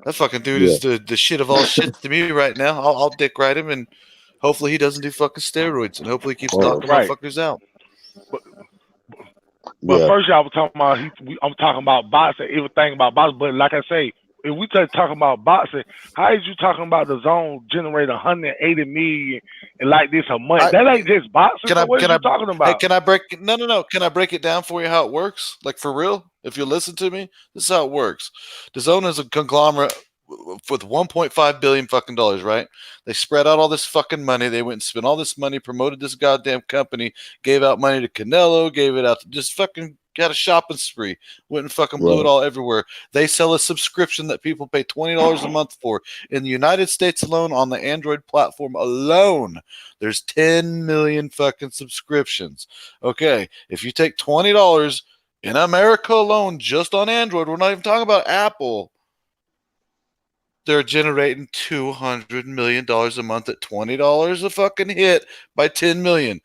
That fucking dude is the shit of all shit to me right now. I'll dick ride him, and hopefully he doesn't do fucking steroids, and hopefully he keeps knocking motherfuckers out. But first, y'all was talking about I'm talking about boxing, everything about boxing. But like I say, if we start talking about boxing, how is you talking about the zone generate 180 million and like this a month? That ain't just boxing. What are you talking about? Hey, can I break? No. Can I break it down for you how it works? Like for real? If you listen to me, this is how it works. The zone is a conglomerate with $1.5 billion fucking dollars, right? They spread out all this fucking money. They went and spent all this money, promoted this goddamn company, gave out money to Canelo, gave it out to just fucking got a shopping spree, went and fucking blew it all everywhere. They sell a subscription that people pay $20 a month for. In the United States alone, on the Android platform alone, there's 10 million fucking subscriptions. Okay, if you take $20 in America alone, just on Android, we're not even talking about Apple. they're generating $200 million a month at $20 a fucking hit by 10 million.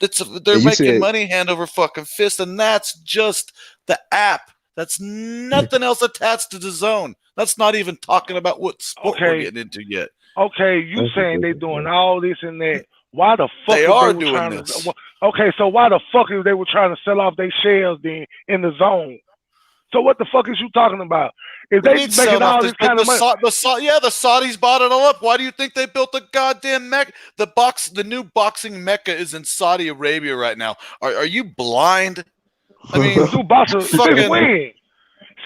They're And you making said money hand over fucking fist, and that's just the app. That's nothing else attached to the zone. That's not even talking about what sport we're Okay, getting into yet. okay, you saying they doing all this and that. Why the fuck They if they are were doing trying this. to? Okay, so why the fuck if they were trying to sell off their shares then in the zone? So what the fuck is you talking about? If What do they you mean making selling off all this? this kind of money, The Saudis bought it all up. Why do you think they built the goddamn Mecca? The new boxing Mecca is in Saudi Arabia right now. Are you blind? I mean, the new boxer since fucking when?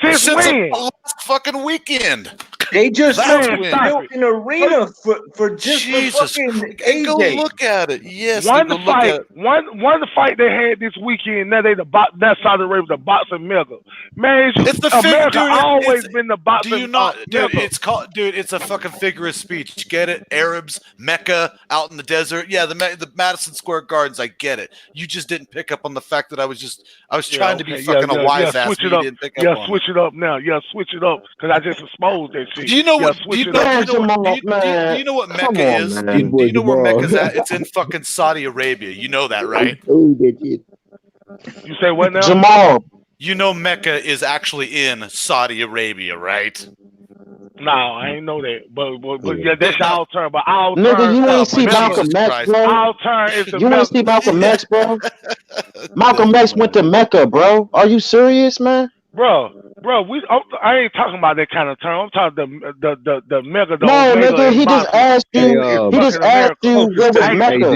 Since since when? last fucking weekend. They just That's Man, when. stop built it. an arena for just for Jesus, fucking go AJ. look at it. Yes, One go look fight, at it. one fight they had this weekend. Now they that Saudi Arabia, the boxing mega. Man, It's the figure, America dude. always It's been the do you boxing not, dude? mega. It's called, dude. It's a fucking figure of speech. Get it? Arabs, Mecca, out in the desert. Yeah, the Madison Square Gardens. I get it. You just didn't pick up on the fact that I was Yeah, trying to be okay, yeah, fucking a yeah, yeah. wise ass, Switch but it you up. didn't pick up Yeah, on switch it. it up now. Yeah, switch it up because I just exposed that shit. Do you know Yeah, what? switch it up. Man, Jamal, Do man, you know what come Mecca on, is? man. this boy Do you know where Jamal. Mecca's at? It's in fucking Saudi Arabia. You know that, right? Oh, that shit. You say what now? Jamal, You know Mecca is actually in Saudi Arabia, right? No, I ain't know that. But yeah, that's Now, our turn. But our nigga, turn, you oh ain't my see remember, Malcolm Jesus X, Christ! bro. our turn is the You ain't see Malcolm X, bro. Malcolm X went to Mecca, bro. Are you serious, man? bro. I ain't talking about that kind of term. I'm talking the mega, the No, omega nigga, and he just Masu asked Hey, you. in He just fucking asked America. you Social what was hey, studies. hey, Mecca.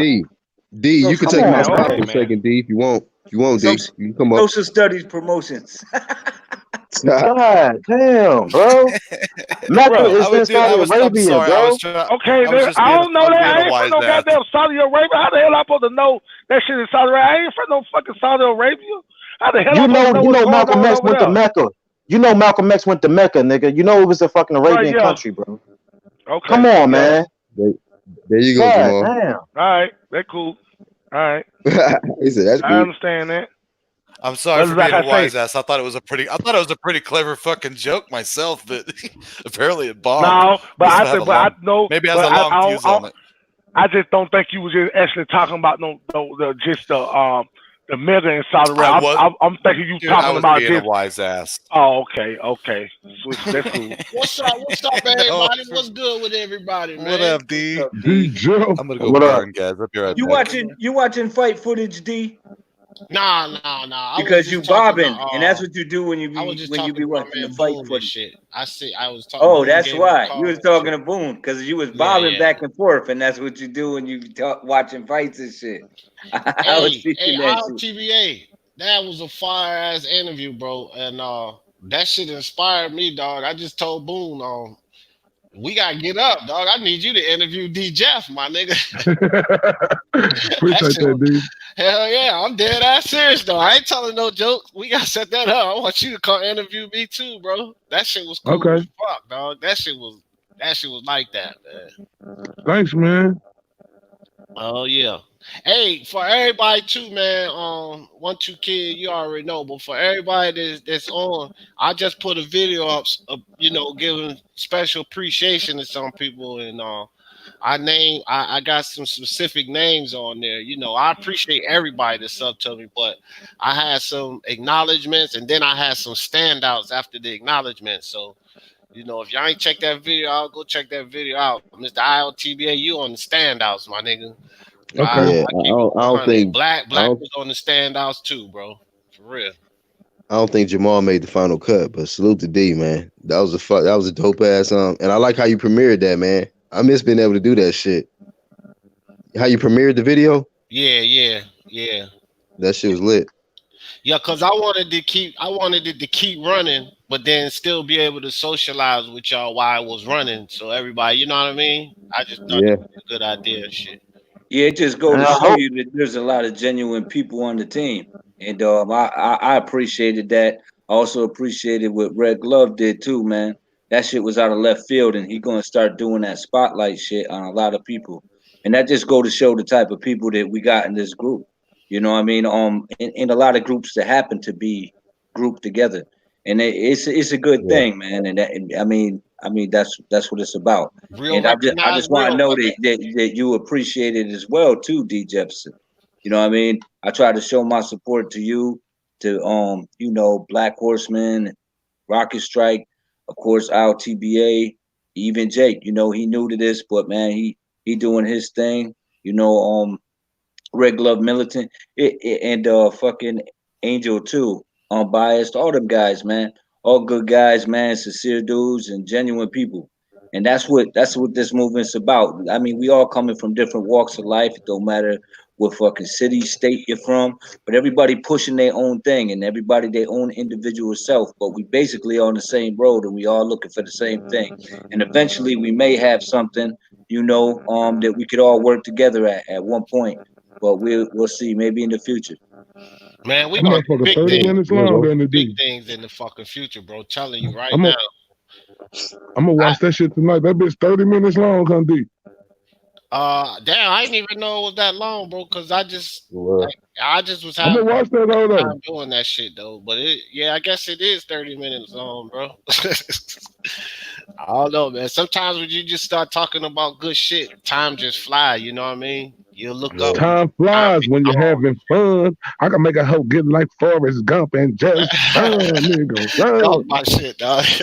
D, you can Social Come take my on, studies. spot Okay, for a man. man. second, D, if you want. If you want, D, Social, you can come up. social studies promotions. God damn, bro. Mecca Bro, is in Saudi I'm Arabia, sorry. bro. okay, I was just I being don't know that. a I ain't from wise no ass. goddamn Saudi Arabia. How the hell I supposed to know that shit in Saudi Arabia? I ain't from no fucking Saudi Arabia. How the hell I supposed to know You what's know going Malcolm on X over went to there? Mecca. You know Malcolm X went to Mecca, nigga. You know it was a fucking Right, Arabian yeah. country, bro. Come Okay, on, yeah. man. There, there you go, God Jamal. damn. All right, that cool. All right, He said, that's I cool. understand that. I'm sorry But for like being a I wise say, ass. I thought it was a pretty clever fucking joke myself, but apparently it bombed. no, but Must I have had said, a but I long, know, maybe it has but a long fuse on it. I just don't think you was just actually talking about the mega in Saudi I Arabia. was, I'm thinking you dude. I talking was about being a just. wise ass. Oh, okay. Switch. That's cool. What's up? What's up, No, everybody? What's good with everybody, what man? up, D? What's up, D. D? Joe. I'm gonna go What up? burn, guys. I'll be right You back. watching fight footage, D? Nah. I was Because you just talking to bobbing, and that's what you do when I was just you talking be to my watching the man fight Boone and footage. shit. I was talking. Oh, Boone that's gave me a why you call was and talking shit. to Boone because you was Yeah, bobbing yeah. back and forth, and that's what you do when you watching fights and shit. I was Hey, seeing that shit. TBA, that was a fire ass interview, bro, and that shit inspired me, dog. I just told Boone, we gotta get up, dog. I need you to interview D Jeff, my nigga. That Appreciate shit that, was, D. hell yeah, I'm dead ass serious though. I ain't telling no jokes. We gotta set that up. I want you to come interview me too, bro. That shit was cool Okay. as fuck, dog. That shit was like that, man. Thanks, man. Oh yeah. Hey, for everybody too, man. 1-2 Kid, you already know, but for everybody that's on, I just put a video up, giving special appreciation to some people, and I got some specific names on there. You know, I appreciate everybody that's up to me, but I had some acknowledgments, and then I had some standouts after the acknowledgments. So, if y'all ain't check that video out, go check that video out. Mr. ILTBA, you on the standouts, my nigga. Okay. Yeah, I keep it I don't 100. think Black I don't, was on the standouts too, bro. For real. I don't think Jamal made the final cut, but salute to D, man. That was a dope ass and I like how you premiered that, man. I miss being able to do that shit. How you premiered the video? Yeah. That shit was lit. Yeah, cause I wanted it to keep running, but then still be able to socialize with y'all while I was running. So everybody, you know what I mean? I just thought Yeah. it was a good idea and shit. Yeah, it just go And to I show hope you that there's a lot of genuine people on the team, and I appreciated that. I also appreciated what Red Glove did too, man. That shit was out of left field, and he gonna start doing that spotlight shit on a lot of people, and that just go to show the type of people that we got in this group. You know what I mean? In a lot of groups that happen to be grouped together, and it's a good thing, man. And I mean, I mean, that's what it's about. Real And I recognize just want to real, know man. that you appreciate it as well too, D Jefferson. You know what I mean? I try to show my support to you, to Black Horseman, Rocket Strike, of course, LTBA, even Jake. He new to this, but man, he doing his thing. Red Glove Militant, and fucking Angel too. Unbiased, all them guys, man. All good guys, man. Sincere dudes and genuine people. And that's what this movement's about. I mean, we all coming from different walks of life. It don't matter what fucking city, state you're from, but everybody pushing their own thing and everybody their own individual self. But we basically on the same road and we all looking for the same thing. And eventually we may have something, that we could all work together at one point. But we'll see. Maybe in the future. Man, we That gonna do motherfucker big 30 things. minutes We long, gonna ain't do it, big D? things in the fucking future, bro. Telling you right I'm now. gonna watch that shit tonight. That bitch 30 minutes long, huh, D? Damn, I didn't even know it was that long, bro. Cause I just was I'm having gonna watch that all day. time doing that shit though. But I guess it is 30 minutes long, bro. I don't know, man. Sometimes when you just start talking about good shit, time just fly. You know what I mean? You look up. Time flies when you're having fun. I can make a hoe get like Forrest Gump and just run, nigga, That was run. my shit, dog. Hey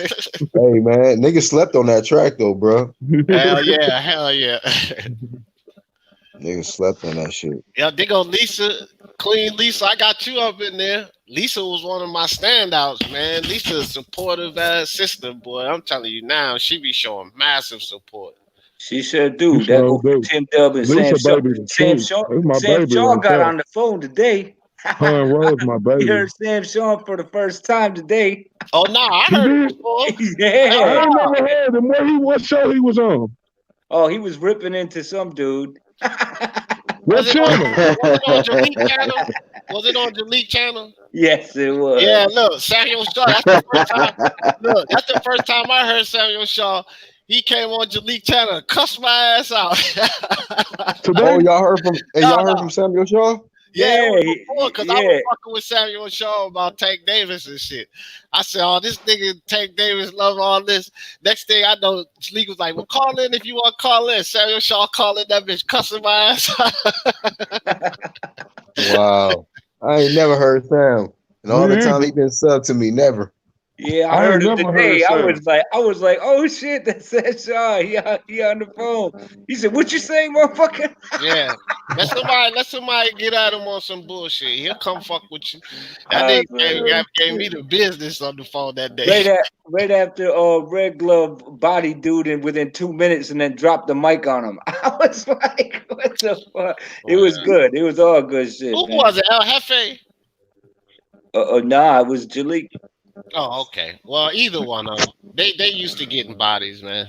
man, niggas slept on that track though, bro. Hell yeah, hell yeah. Niggas slept on that shit. Yeah, they go Lisa, Queen Lisa. I got you up in there. Lisa was one of my standouts, man. Lisa, a supportive ass sister, boy. I'm telling you now, she be showing massive support. She sure do. You That sure go for do. Tim Dub and Sam Lisa Shaw. baby the Sam truth. Shaw. That's my Sam baby Shaw right got there. on the phone today. Her and Rose, my You baby. heard Sam Shaw for the first time today. Oh no, I You heard it did? before. Yeah. I ain't never heard him. What show he was on? Oh, he was ripping into some dude. What Was it on channel? Jaleek channel? Was it on Jaleek channel? Yes, it was. Yeah, look, Samuel Shaw. That's the first time. Look, that's the first time I heard Samuel Shaw. He came on Jaleek channel and cussed my ass out. Today? Oh, y'all heard from Samuel Shaw? Yeah, Yeah, it was before because I was yeah. fucking with Samuel Shaw about Tank Davis and shit. I said, "Oh, this nigga Tank Davis love all this." Next thing I know, Sleek was like, "Well, call in if you want to call in." Samuel Shaw called in, that bitch cussing my ass out. Wow. I ain't never heard Sam. And all the time he been sub to me, never. Yeah, I I heard ain't him never heard today. Sam. I was like, oh shit, that's that Shaw. He on the phone. He said, "What you saying, motherfucker?" Yeah. Let somebody get at him on some bullshit. He'll come fuck with you. That I nigga said, gave me the business on the phone that day. right after Red Glove body dude and within 2 minutes and then dropped the mic on him. I was like, what the fuck? It was good. It was all good shit, Who man. was it? El Jefe? Nah, it was Jalik. Oh, okay. Well, either one of them. They used to getting bodies, man.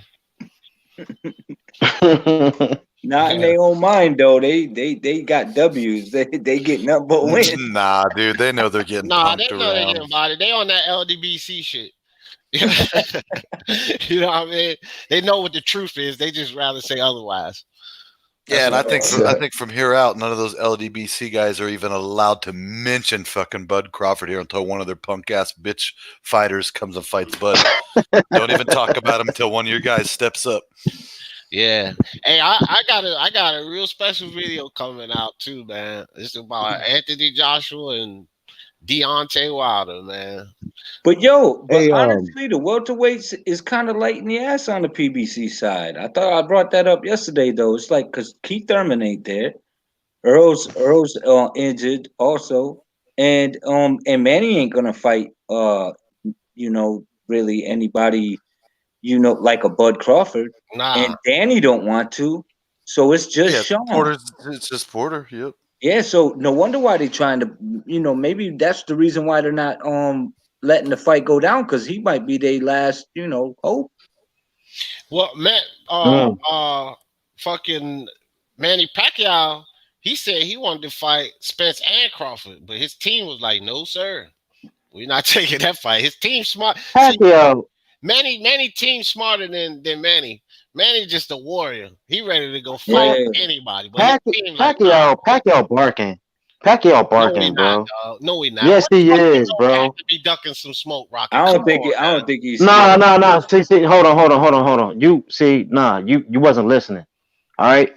Not in their own mind though. They got W's. They get nothing but wins. Nah, dude, they know they're getting Nah, punked they know they around. getting bodied. They on that LDBC shit. You know what I mean? They know what the truth is. They just rather say otherwise. Yeah, and I think from here out, none of those LDBC guys are even allowed to mention fucking Bud Crawford here until one of their punk ass bitch fighters comes and fights Bud. Don't even talk about him until one of your guys steps up. Yeah. Hey, I got a real special video coming out too, man. It's about Anthony Joshua and Deontay Wilder, man. But Hey, honestly, the welterweights is kind of light in the ass on the PBC side. I thought I brought that up yesterday though. It's like because Keith Thurman ain't there. Earl's injured also, and Manny ain't gonna fight. Really anybody. Like a Bud Crawford, Nah. and Danny don't want to. So it's just Sean. It's just Porter. Yep. Yeah, so no wonder why they're trying to, maybe that's the reason why they're not letting the fight go down because he might be their last, hope. Well, fucking Manny Pacquiao, he said he wanted to fight Spence and Crawford, but his team was like, "No, sir, we're not taking that fight." His team smart. Pacquiao. Manny team smarter than Manny. Manny just a warrior. He ready to go fight anybody. But Pacquiao barking. Pacquiao No, he barking, not, bro. dog. No, he not. Yes, What the he fuck you is, know Pat bro. to be ducking some smoke, Rocket? I Come don't think on, it. I man. don't think he's Nah, scared. nah, nah. See, hold on. You see, nah, you wasn't listening. All right.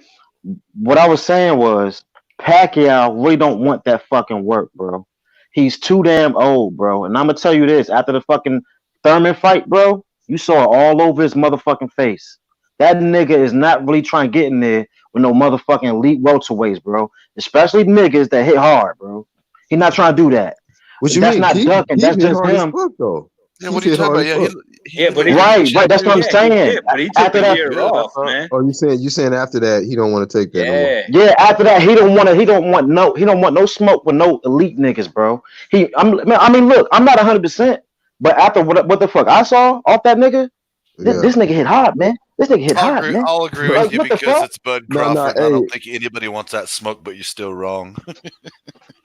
What I was saying was Pacquiao really don't want that fucking work, bro. He's too damn old, bro. And I'm gonna tell you this: after the fucking Thurman fight, bro, you saw it all over his motherfucking face. That nigga is not really trying to get in there with no motherfucking elite welterweights, bro. Especially niggas that hit hard, bro. He not trying to do that. What you That's mean? not Keith ducking. Keith That's hit just hard as him. fuck though. Yeah, what Keith are you hit talking hard about? as Yeah, fuck. he Yeah, hit but a he Right, shit that's what I'm too. yeah he saying. did, but he took After a that, year Good, I off, thought. man. Oh, you saying after that he don't want to take that no more. Yeah. yeah, after that, he don't want no smoke with no elite niggas, bro. I mean, look, I'm not 100%, but after what the fuck I saw off that nigga, Yeah. this nigga hit hard, man. This nigga hit hard, man. I'll agree No, with Like, you what the because fuck? it's Bud no, Crawford, and I hey, don't think anybody wants that smoke. But you're still wrong.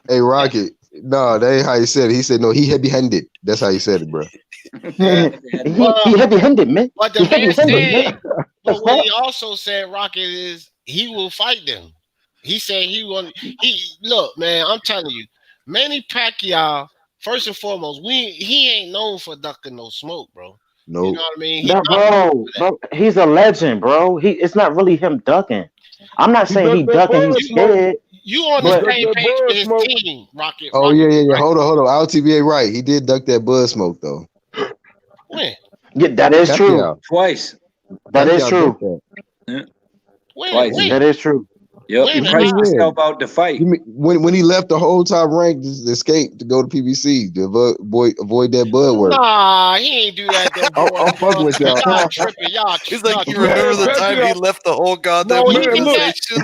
hey, Rocket. No, that ain't how he said it. He said no, he heavy-handed. That's how he said it, bro. Yeah. He Well, heavy-handed, man. but He the man heavy-handed, man. said, The but what fuck? he also said, Rocket, is he will fight them. He said he want. He look, man. I'm telling you, Manny Pacquiao. First and foremost, he ain't known for ducking no smoke, bro. You know Nope. what I mean? He No, not known for that. bro, he's a legend, bro. It's not really him ducking. I'm not He saying he ducked that ducking, he's bud smoke. scared, You on He the but ducked same that page with bud his smoke. team, Rocket. Oh Rocket, yeah. right? Hold on. LTBA right. He did duck that bud smoke though. When? yeah, that is true. Pacquiao. That is Pacquiao true. ducked that. Yeah. When? Twice. That When? is true. Yep. He When? What you And mean priced how? himself when? out to fight. You mean when he left the whole top rank to escape to go to PBC to avoid that bud work? Nah, he ain't do that. Them boy, I'm fucking with nigga, y'all. y'all tripping. He's like, Y'all you tripping, remember Man, the bro. time he Pacquiao, left the whole goddamn No, he man, did look, that. organization?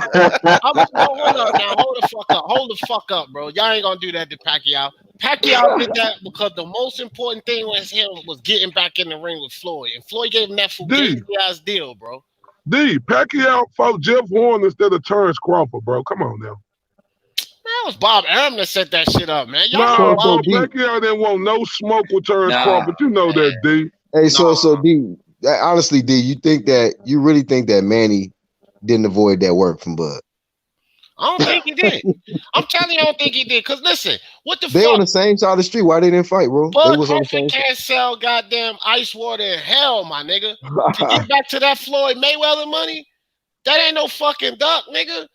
No, hold up now. Hold the fuck up. Hold the fuck up, bro. Y'all ain't gonna do that to Pacquiao. Pacquiao did that because the most important thing was him was getting back in the ring with Floyd, and Floyd gave him that fugazi D, ass deal, bro. Pacquiao fought Jeff Horn instead of Terrence Crawford, bro. Come on now. That was Bob Arum that set that shit up, man. Y'all know Nah, So bro, Bob. D, Pacquiao didn't want no smoke with Terrence Nah. Crawford. You know that, D. hey, Nah, so D, honestly, D, you really think that Manny didn't avoid that work from Bud? I don't think he did. I'm telling you, I don't think he did. Cause listen, what the They on fuck? the same side of the street. Why they didn't fight, bro? They Bud was on the Crawford same can't sell goddamn ice water in hell, my nigga. To side. get back to that Floyd Mayweather money, that ain't no fucking duck, nigga.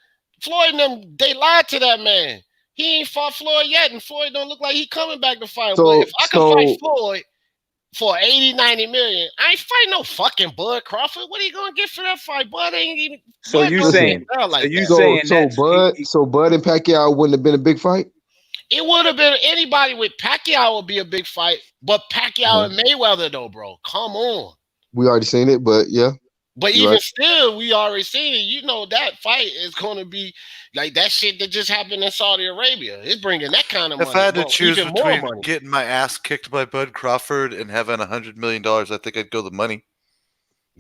Floyd and them, they lied to that man. He ain't fought Floyd yet, and Floyd don't look like he coming back to fight him. But if I could fight So Floyd for 80, 90 million, I ain't fighting no fucking Bud Crawford. What are you gonna get for that fight? Bud ain't even So Bud you don't listen. even saying? sell So like you that. So saying that? Bud and Pacquiao wouldn't have been a big fight. It would have been anybody with Pacquiao would be a big fight, but Pacquiao and Mayweather though, bro. Come on. We already seen it, but yeah, But you're even right. still, we already seen it. You know that fight is going to be like that shit that just happened in Saudi Arabia. It's bringing that kind of If I money, had to well, choose even more between money. getting my ass kicked by Bud Crawford and having $100 million, I think I'd go the money.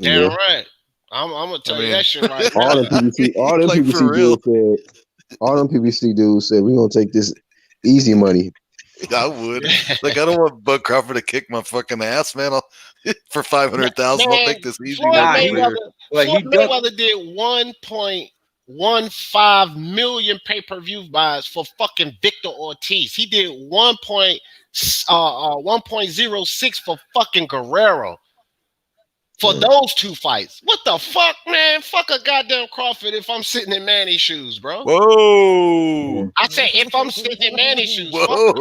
Damn Yeah. right. I'm gonna tell you mean, that shit right All now. them like for real. PBC dudes said, we're gonna take this easy money. I would. Like, I don't want Bud Crawford to kick my fucking ass, man. For 500,000, I'll Man, make this easy. Floyd Nah, he- Mayweather. Well, Floyd he ducked. Mayweather did 1.15 million pay-per-view buys for fucking Victor Ortiz. He did 1.06 for fucking Guerrero. For those two fights. What the fuck, man? Fuck a goddamn Crawford if I'm sitting in Manny's shoes, bro. Whoa. I say if I'm sitting in Manny's shoes, fuck Crawford,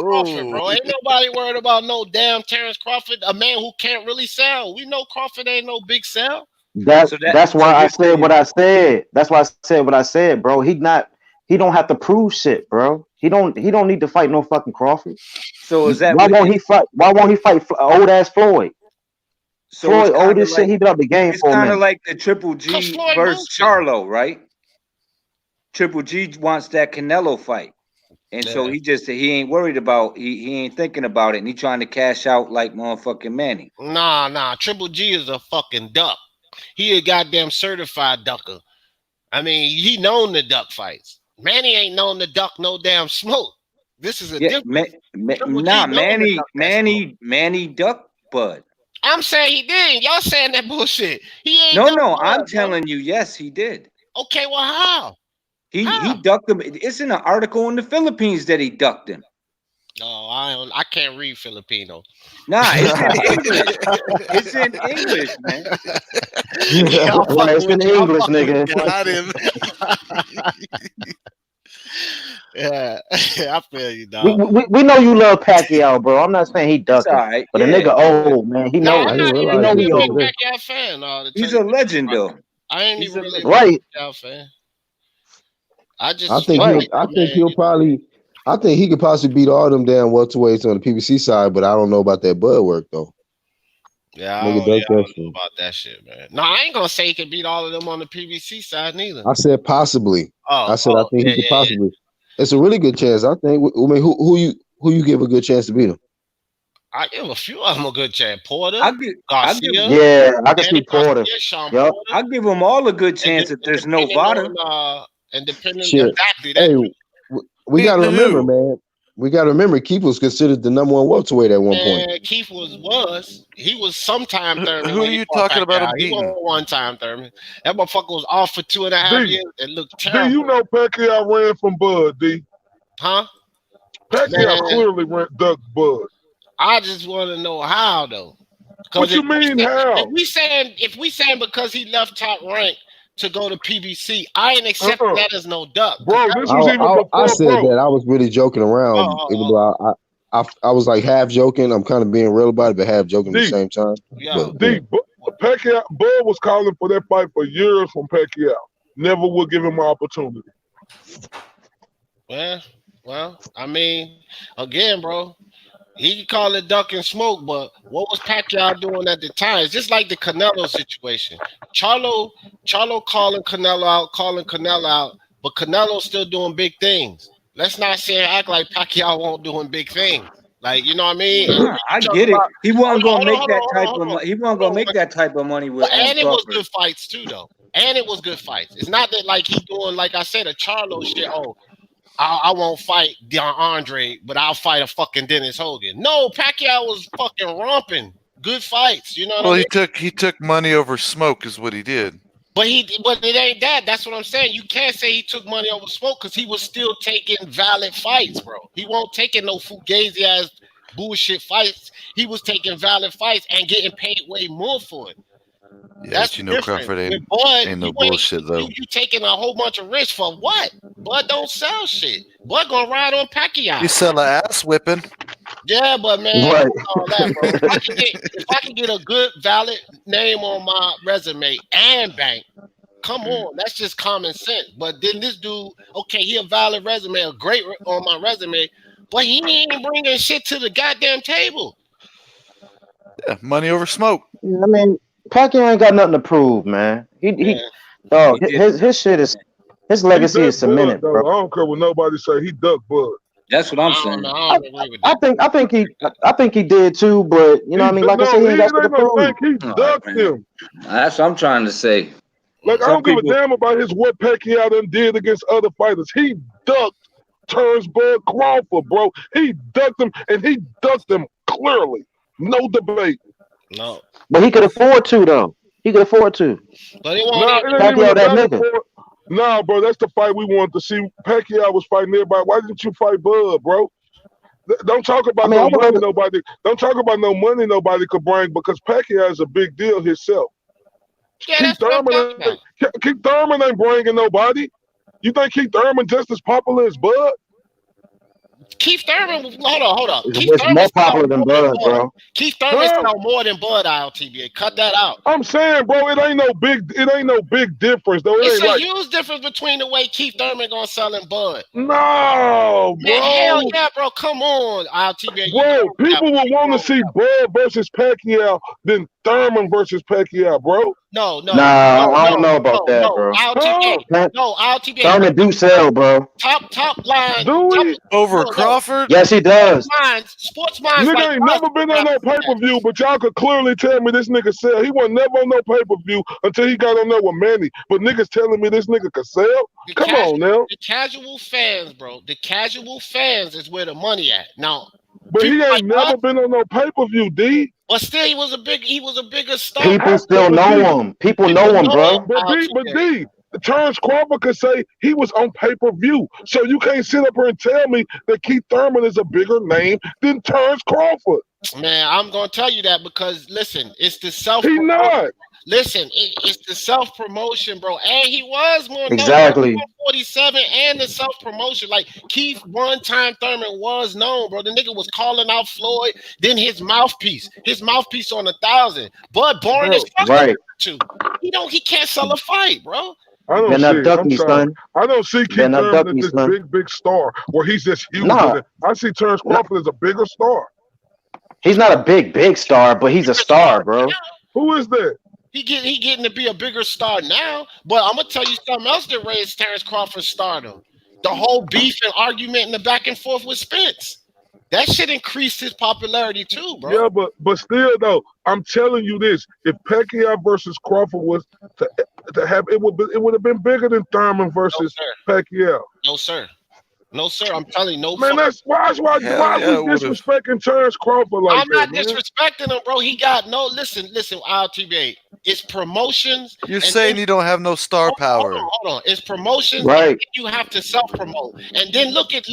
bro. Whoa. Ain't nobody worried about no damn Terrence Crawford, a man who can't really sell. We know Crawford ain't no big sell. That's So why I you're said saying what I said. That's why I said what I said, bro. He don't have to prove shit, bro. He don't need to fight no fucking Crawford. so is that Why what won't he fight? Why won't he fight old ass Floyd? so it's Floyd old kind of as shit. like He been out the game it's for a kind of minute. like the Triple Cause G Floyd versus moved to. Charlo, right? Triple G wants that Canelo fight. And so he ain't worried about he ain't thinking about it and he trying to cash out like motherfucking Manny. Nah. Triple G is a fucking duck. He a goddamn certified ducker. I mean, he known the duck fights. Manny ain't known to duck no damn smoke. This is a Yeah, difference. Triple G known to duck that smoke. Manny duck Bud. I'm saying he did. Y'all saying that bullshit. He ain't No, duck no, Bud, I'm bro. telling you, yes, he did. Okay, well, how? He ducked him. It's in an article in the Philippines that he ducked him. No, I can't read Filipino. Nah, it's in English. It's in English, man. Yeah, I'm Right, it's fucking in with you. I'm English, fucking nigga. with you. Got him. Yeah, I feel you, dog. We know you love Pacquiao, bro. I'm not saying he It's all ducking, right. but a Yeah. nigga old, man. He No, know. I'm I not didn't even He realize know he really was he a big old. older. Pacquiao fan. To tell He's you a the truth, legend, though. I ain't He's even a really a legend. big Right, Pacquiao fan. I I just think feel right. like that man, he'll probably. I think he could possibly beat all them damn welterweights on the PBC side, but I don't know about that bud work though. yeah, Nigga I does don't that know shit. about that shit, man. No, I ain't gonna say he can beat all of them on the PBC side neither. I said possibly. I said I think Yeah, he could yeah, yeah. possibly. It's a really good chance. I think. I mean, who you give a good chance to beat him? I give a few of them a good chance. Porter, I give Garcia, Yeah, I can Danny see Porter. Garcia, Sean Yup. Porter, I give them all a good and, chance if and there's no depending Vada. on and depending Shit. exactly Hey, that. we got to Beating remember, who? man. We got to remember Keith was considered the number one welterweight at one point. And Keith he was sometime Thurman Who when are he you fought talking about Pacquiao. him He beating? won one time Thurman. That motherfucker was off for 2.5 D, years and looked D, terrible. you know Pacquiao ran from Bud, D. Huh? Pacquiao Man, clearly ducked Bud. I just want to know how though. What Because you mean how? if we saying because he left Top Rank to go to PBC, I ain't accepting that as no duck. Bro, this was even I before, said bro. that I was really joking around, even though I was like half joking. I'm kind of being real about it, but half joking at the D, same time. Yeah. But D, Pacquiao, Bud was calling for that fight for years from Pacquiao. Never would give him an opportunity. Well, I mean, again, bro, he can call it duck and smoke, but what was Pacquiao doing at the time? It's just like the Canelo situation. Charlo calling Canelo out, but Canelo's still doing big things. Let's not say act like Pacquiao won't doing big things. Like, you know what I mean? And Nah, I get it. He wasn't gonna make that type of money. He wasn't gonna make that type of money with And it was Crawford. good fights too, though. And it was good fights. It's not that like he doing, like I said, a Charlo shit. Oh, I won't fight Andre, but I'll fight a fucking Dennis Hogan. No, Pacquiao was fucking romping. Good fights, you know what I Well, mean? he took money over smoke, is what he did. But it ain't that. That's what I'm saying. You can't say he took money over smoke because he was still taking valid fights, bro. He won't taking no fugazi ass bullshit fights. He was taking valid fights and getting paid way more for it. Yeah, That's but the you know difference. Crawford With ain't Bud, no bullshit though. you taking a whole bunch of risks for what? Bud don't sell shit. Bud gonna ride on Pacquiao. He sell a ass whipping. Yeah, but man, Right. all that, bro. If I can get a good, valid name on my resume and bank, come on, that's just common sense. But then this dude, okay, he a valid resume, a great on my resume, but he ain't bringing shit to the goddamn table. Yeah, money over smoke. I mean, Pacquiao ain't got nothing to prove, man. Dog, his shit is his legacy is cemented, Bud, bro. I don't care what nobody say. He ducked Bud. That's what I'm saying. I don't agree with that. I think he did too, but you know what I mean. Like I said, he ain't got shit to prove. He ducked him. That's what I'm trying to say. Like, I don't give a damn about what Pacquiao done did against other fighters. He ducked Bud Crawford, bro. He ducked him, and he ducked him clearly. No debate. No. But he could afford to, though. He could afford to. But it Pacquiao that nigga. Nah, bro, that's the fight we wanted to see. Pacquiao was fighting everybody. Why didn't you fight Bud, bro? Don't talk about no money nobody. Don't talk about no money nobody could bring because Pacquiao is a big deal himself. Yeah, Keith Thurman ain't bringing nobody. You think Keith Thurman just as popular as Bud? Keith Thurman, hold up. It's more popular than Bud, bro. Keith Thurman sell more than Bud ILTBA. Cut that out. I'm saying, bro, it ain't no big difference though. It's a huge difference between the way Keith Thurman gonna sell and Bud. No, bro. Man, hell yeah, bro. Come on, ILTBA. Bro, people would want to see Bud versus Pacquiao than Thurman versus Pacquiao, bro. No. I don't know about that, bro. ILTBA. Thurman do sell, bro. Top line. Do we? Over Crawford? Yes, he does. Sports minds. Nigga ain't never been on no pay-per-view, but y'all could clearly tell me this nigga sell. He wasn't never on no pay-per-view until he got on there with Manny. But niggas telling me this nigga could sell? Come on now. The casual fans, bro. The casual fans is where the money at. Now, but he ain't never been on no pay-per-view, D. But still, he was a bigger star. People still know him. People know him, bro. But D, Terrence Crawford could say he was on pay-per-view. So you can't sit up here and tell me that Keith Thurman is a bigger name than Terrence Crawford. Man, I'm gonna tell you that because listen, it's the self. He not. Listen, it's the self-promotion, bro. And he was more known Exactly. 47 and the self-promotion. Like Keith one time Thurman was known, bro. The nigga was calling out Floyd, then his mouthpiece on 1,000. Bud boring as fuck. Right. He can't sell a fight, bro. I don't Better not see. duck I'm me, sorry. son. I don't see Keith Better not Thurman duck as me, this son. big star where he's just huge. Nah. I see Terrence Crawford as a bigger star. He's not a big star, but he's a star, bro. Who is that? He getting to be a bigger star now, but I'm gonna tell you something else that raised Terrence Crawford's stardom. The whole beef and argument and the back and forth with Spence. That shit increased his popularity too, bro. Yeah, but still though, I'm telling you this: if Pacquiao versus Crawford was to have, it would have been bigger than Thurman versus Pacquiao. No, sir. No, sir. I'm telling you, no. Man, that's why we disrespecting Terrence Crawford like I'm not that, man. disrespecting him, bro. He got no. Listen, LTBA. It's promotions. You're saying you don't have no star power. Hold on. It's promotions. Right. And you have to self-promote, and then look at.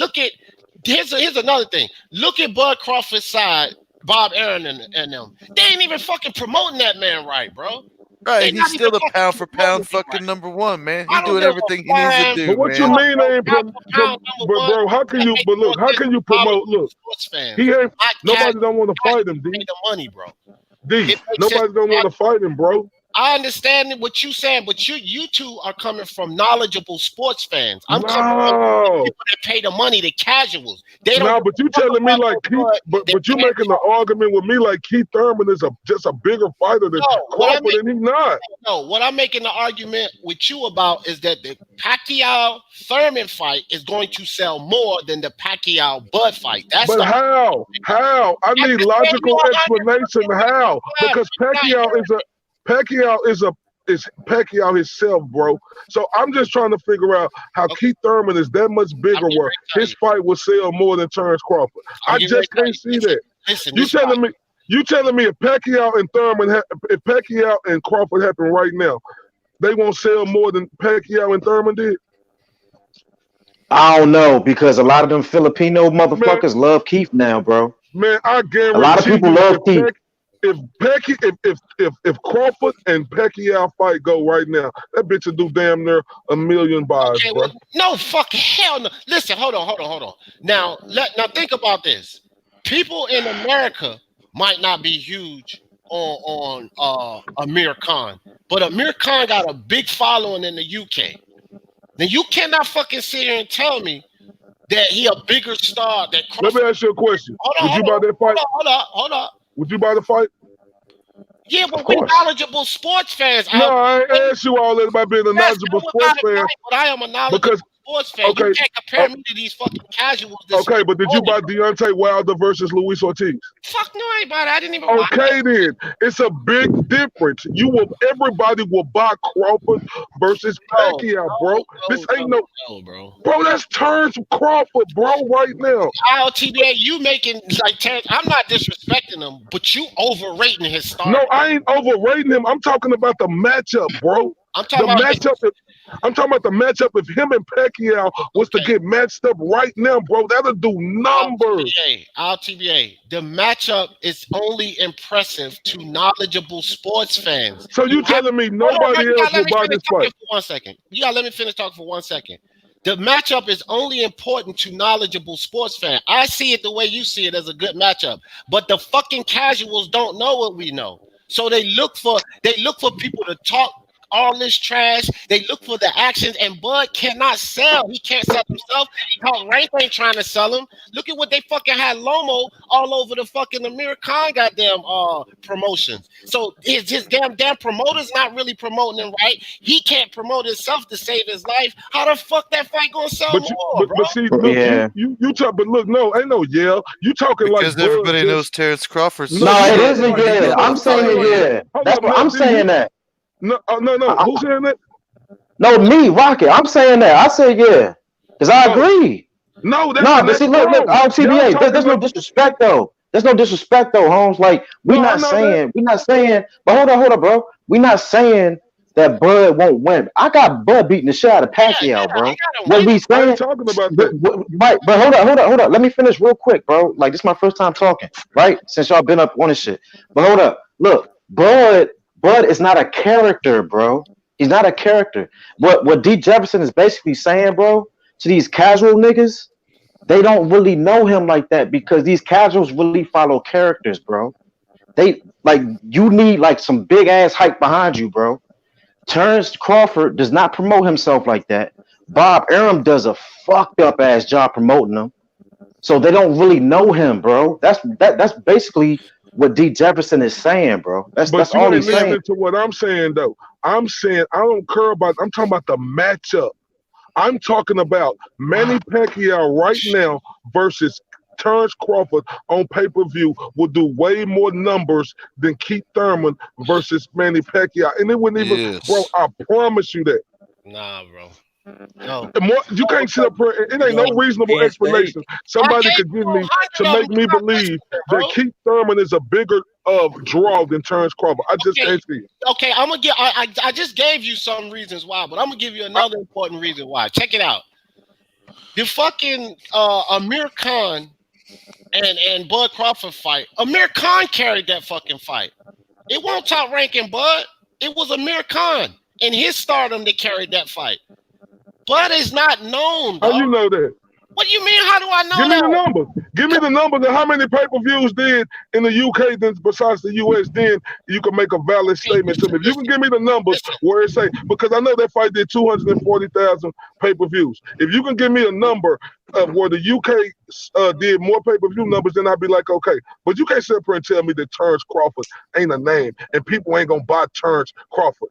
Here's another thing. Look at Bud Crawford's side, Bob Arum and them. They ain't even fucking promoting that man right, bro. Right, he's still a pound for pound fucking number one, man. He's doing everything he needs to do. But what you mean they ain't but bro, how can you promote? Look, he ain't nobody don't want to fight him, D. The money, bro. D. Nobody don't want to fight him, bro. I understand what you're saying, but you two are coming from knowledgeable sports fans. I'm coming from people that pay the money, the casuals. They don't. No, but you telling me like Keith, but you making the argument with me like Keith Thurman is just a bigger fighter than Crawford, and he's not. No, what I'm making the argument with you about is that the Pacquiao Thurman fight is going to sell more than the Pacquiao Bud fight. That's but how? How? I need logical explanation. How? Because Pacquiao is Pacquiao himself, bro. So I'm just trying to figure out how Keith Thurman is that much bigger where his fight will sell more than Terrence Crawford. I just can't see that. You telling me if Pacquiao and Thurman, if Pacquiao and Crawford happen right now, they won't sell more than Pacquiao and Thurman did? I don't know, because a lot of them Filipino motherfuckers love Keith now, bro. Man, I guarantee a lot of people love Keith. If Crawford and Pacquiao fight go right now, that bitch will do damn near 1 million buys, bro. Well, no, fucking hell no. Listen, hold on. Now think about this. People in America might not be huge on Amir Khan, but Amir Khan got a big following in the UK. Now you cannot fucking sit here and tell me that he a bigger star than Crawford. Let me ask you a question. Would you buy that fight? Hold on. Would you buy the fight? Yeah, but we're knowledgeable sports fans. No, I ain't asked you all that about being a knowledgeable sports fan. But I am a knowledgeable sports fan. Okay. You can't compare me to these fucking casuals. Okay, but did you buy Deontay Wilder versus Luis Ortiz? Fuck no, I ain't buy that. I didn't even buy that. Then. It's a big difference. Everybody will buy Crawford versus Pacquiao, bro. This ain't no, bro, that's Terrence Crawford, bro, right now. LTBA, you making like Terrence, I'm not disrespecting him, but you overrating his star. No, I ain't overrating him. I'm talking about the matchup, bro. I'm talking about the matchup. If him and Pacquiao was to get matched up right now, bro, that'll do numbers. LTBA, the matchup is only impressive to knowledgeable sports fans. So you telling me nobody else will buy this fight? For 1 second. You gotta let me finish talking for 1 second. The matchup is only important to knowledgeable sports fans. I see it the way you see it as a good matchup, but the fucking casuals don't know what we know. So they look for people to talk all this trash. They look for the actions, and Bud cannot sell. He can't sell himself. Rank ain't trying to sell him. Look at what they fucking had Lomo all over the fucking Amir Khan goddamn promotions. So his damn promoter's not really promoting him right. He can't promote himself to save his life. How the fuck that fight gonna sell more, bro? But see, look, you talk, but look, no, ain't no yell. You talking because like everybody knows Terrence Crawford. No, it isn't yeah. I'm saying yeah. That's what I'm saying that. No. Who's saying that? No, me, Rocket. I'm saying that. I said yeah, because I agree. But see, look, TBA. There's no disrespect though. There's no disrespect though, Holmes. Like we're not saying. But hold on, bro. We're not saying that Bud won't win. I got Bud beating the shit out of Pacquiao, bro. What we I saying? ain't talking about that. Right, but hold up. Let me finish real quick, bro. Like this is my first time talking, right? Since y'all been up on this shit. But hold up. Look, Bud is not a character, bro. He's not a character. What D Jefferson is basically saying, bro, to these casual niggas, they don't really know him like that because these casuals really follow characters, bro. They like you need like some big ass hype behind you, bro. Terrence Crawford does not promote himself like that. Bob Arum does a fucked up ass job promoting him. So they don't really know him, bro. That's basically what D Jefferson is saying, bro. That's But you all ain't he's saying. listening to what I'm saying though. I'm saying I don't care about. I'm talking about the matchup. I'm talking about Manny Pacquiao right now versus Terrence Crawford on pay-per-view will do way more numbers than Keith Thurman versus Manny Pacquiao. And it wouldn't even, bro, I promise you that. Nah, bro. No. More, you can't sit up here. It ain't no reasonable explanation somebody could give me to make me believe that Keith Thurman is a bigger draw than Terrence Crawford. I just can't see it. Okay, I'm gonna get. I just gave you some reasons why, but I'm gonna give you another important reason why. Check it out. The fucking Amir Khan and Bud Crawford fight. Amir Khan carried that fucking fight. It won't top ranking Bud. It was Amir Khan and his stardom that carried that fight. Bud is not known, dog. How you know that? What do you mean? How do I know Give me that? the numbers. Give me the numbers of how many pay-per-views did in the UK than besides the US. Then you can make a valid statement to me. If you can give me the numbers where it say, because I know that fight did 240,000 pay-per-views. If you can give me a number of where the UK did more pay-per-view numbers, then I'd be like, okay. But you can't sit up here and tell me that Terrence Crawford ain't a name and people ain't gonna buy Terrence Crawford.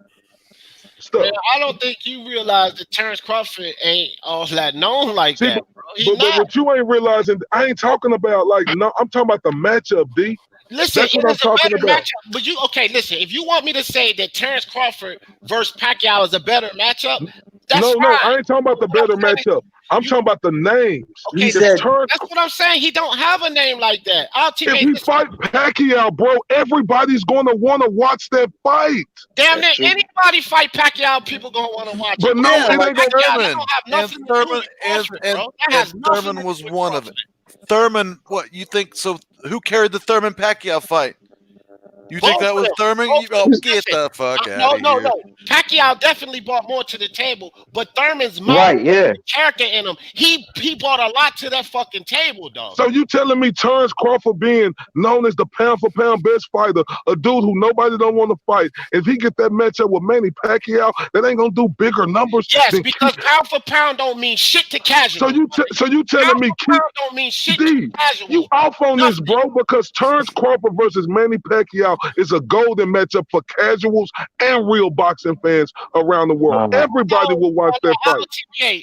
Man, I don't think you realize that Terrence Crawford ain't all that known like that, bro. But what you ain't realizing, I ain't talking about like no, I'm talking about the matchup, D. Listen, That's what I'm talking about. matchup, but you listen, if you want me to say that Terrence Crawford versus Pacquiao is a better matchup, that's no, fine. I ain't talking about the better matchup. I'm talking about the names. Okay, that's what I'm saying. He don't have a name like that. If he fight Pacquiao, bro, everybody's going to want to watch that fight. Damn near anybody fight Pacquiao, people gonna want to watch. But it. no, it ain't Pacquiao, gonna that don't have nothing to do with Crawford, bro. That has nothing Thurman to do was with one of it. Thurman, what you think? So who carried the Thurman Pacquiao fight? You think that was Thurman? Get the fuck out of here. No. Pacquiao definitely brought more to the table, but Thurman's character in him, he brought a lot to that fucking table, dog. So you telling me Terrence Crawford being known as the pound for pound best fighter, a dude who nobody don't want to fight, if he get that matchup with Manny Pacquiao, that ain't gonna do bigger numbers? Yes, because pound for pound don't mean shit to casual. So you telling me pound don't mean shit to casual. You off on this, bro, because Terrence Crawford versus Manny Pacquiao is a golden matchup for casuals and real boxing fans around the world. Everybody will watch that fight.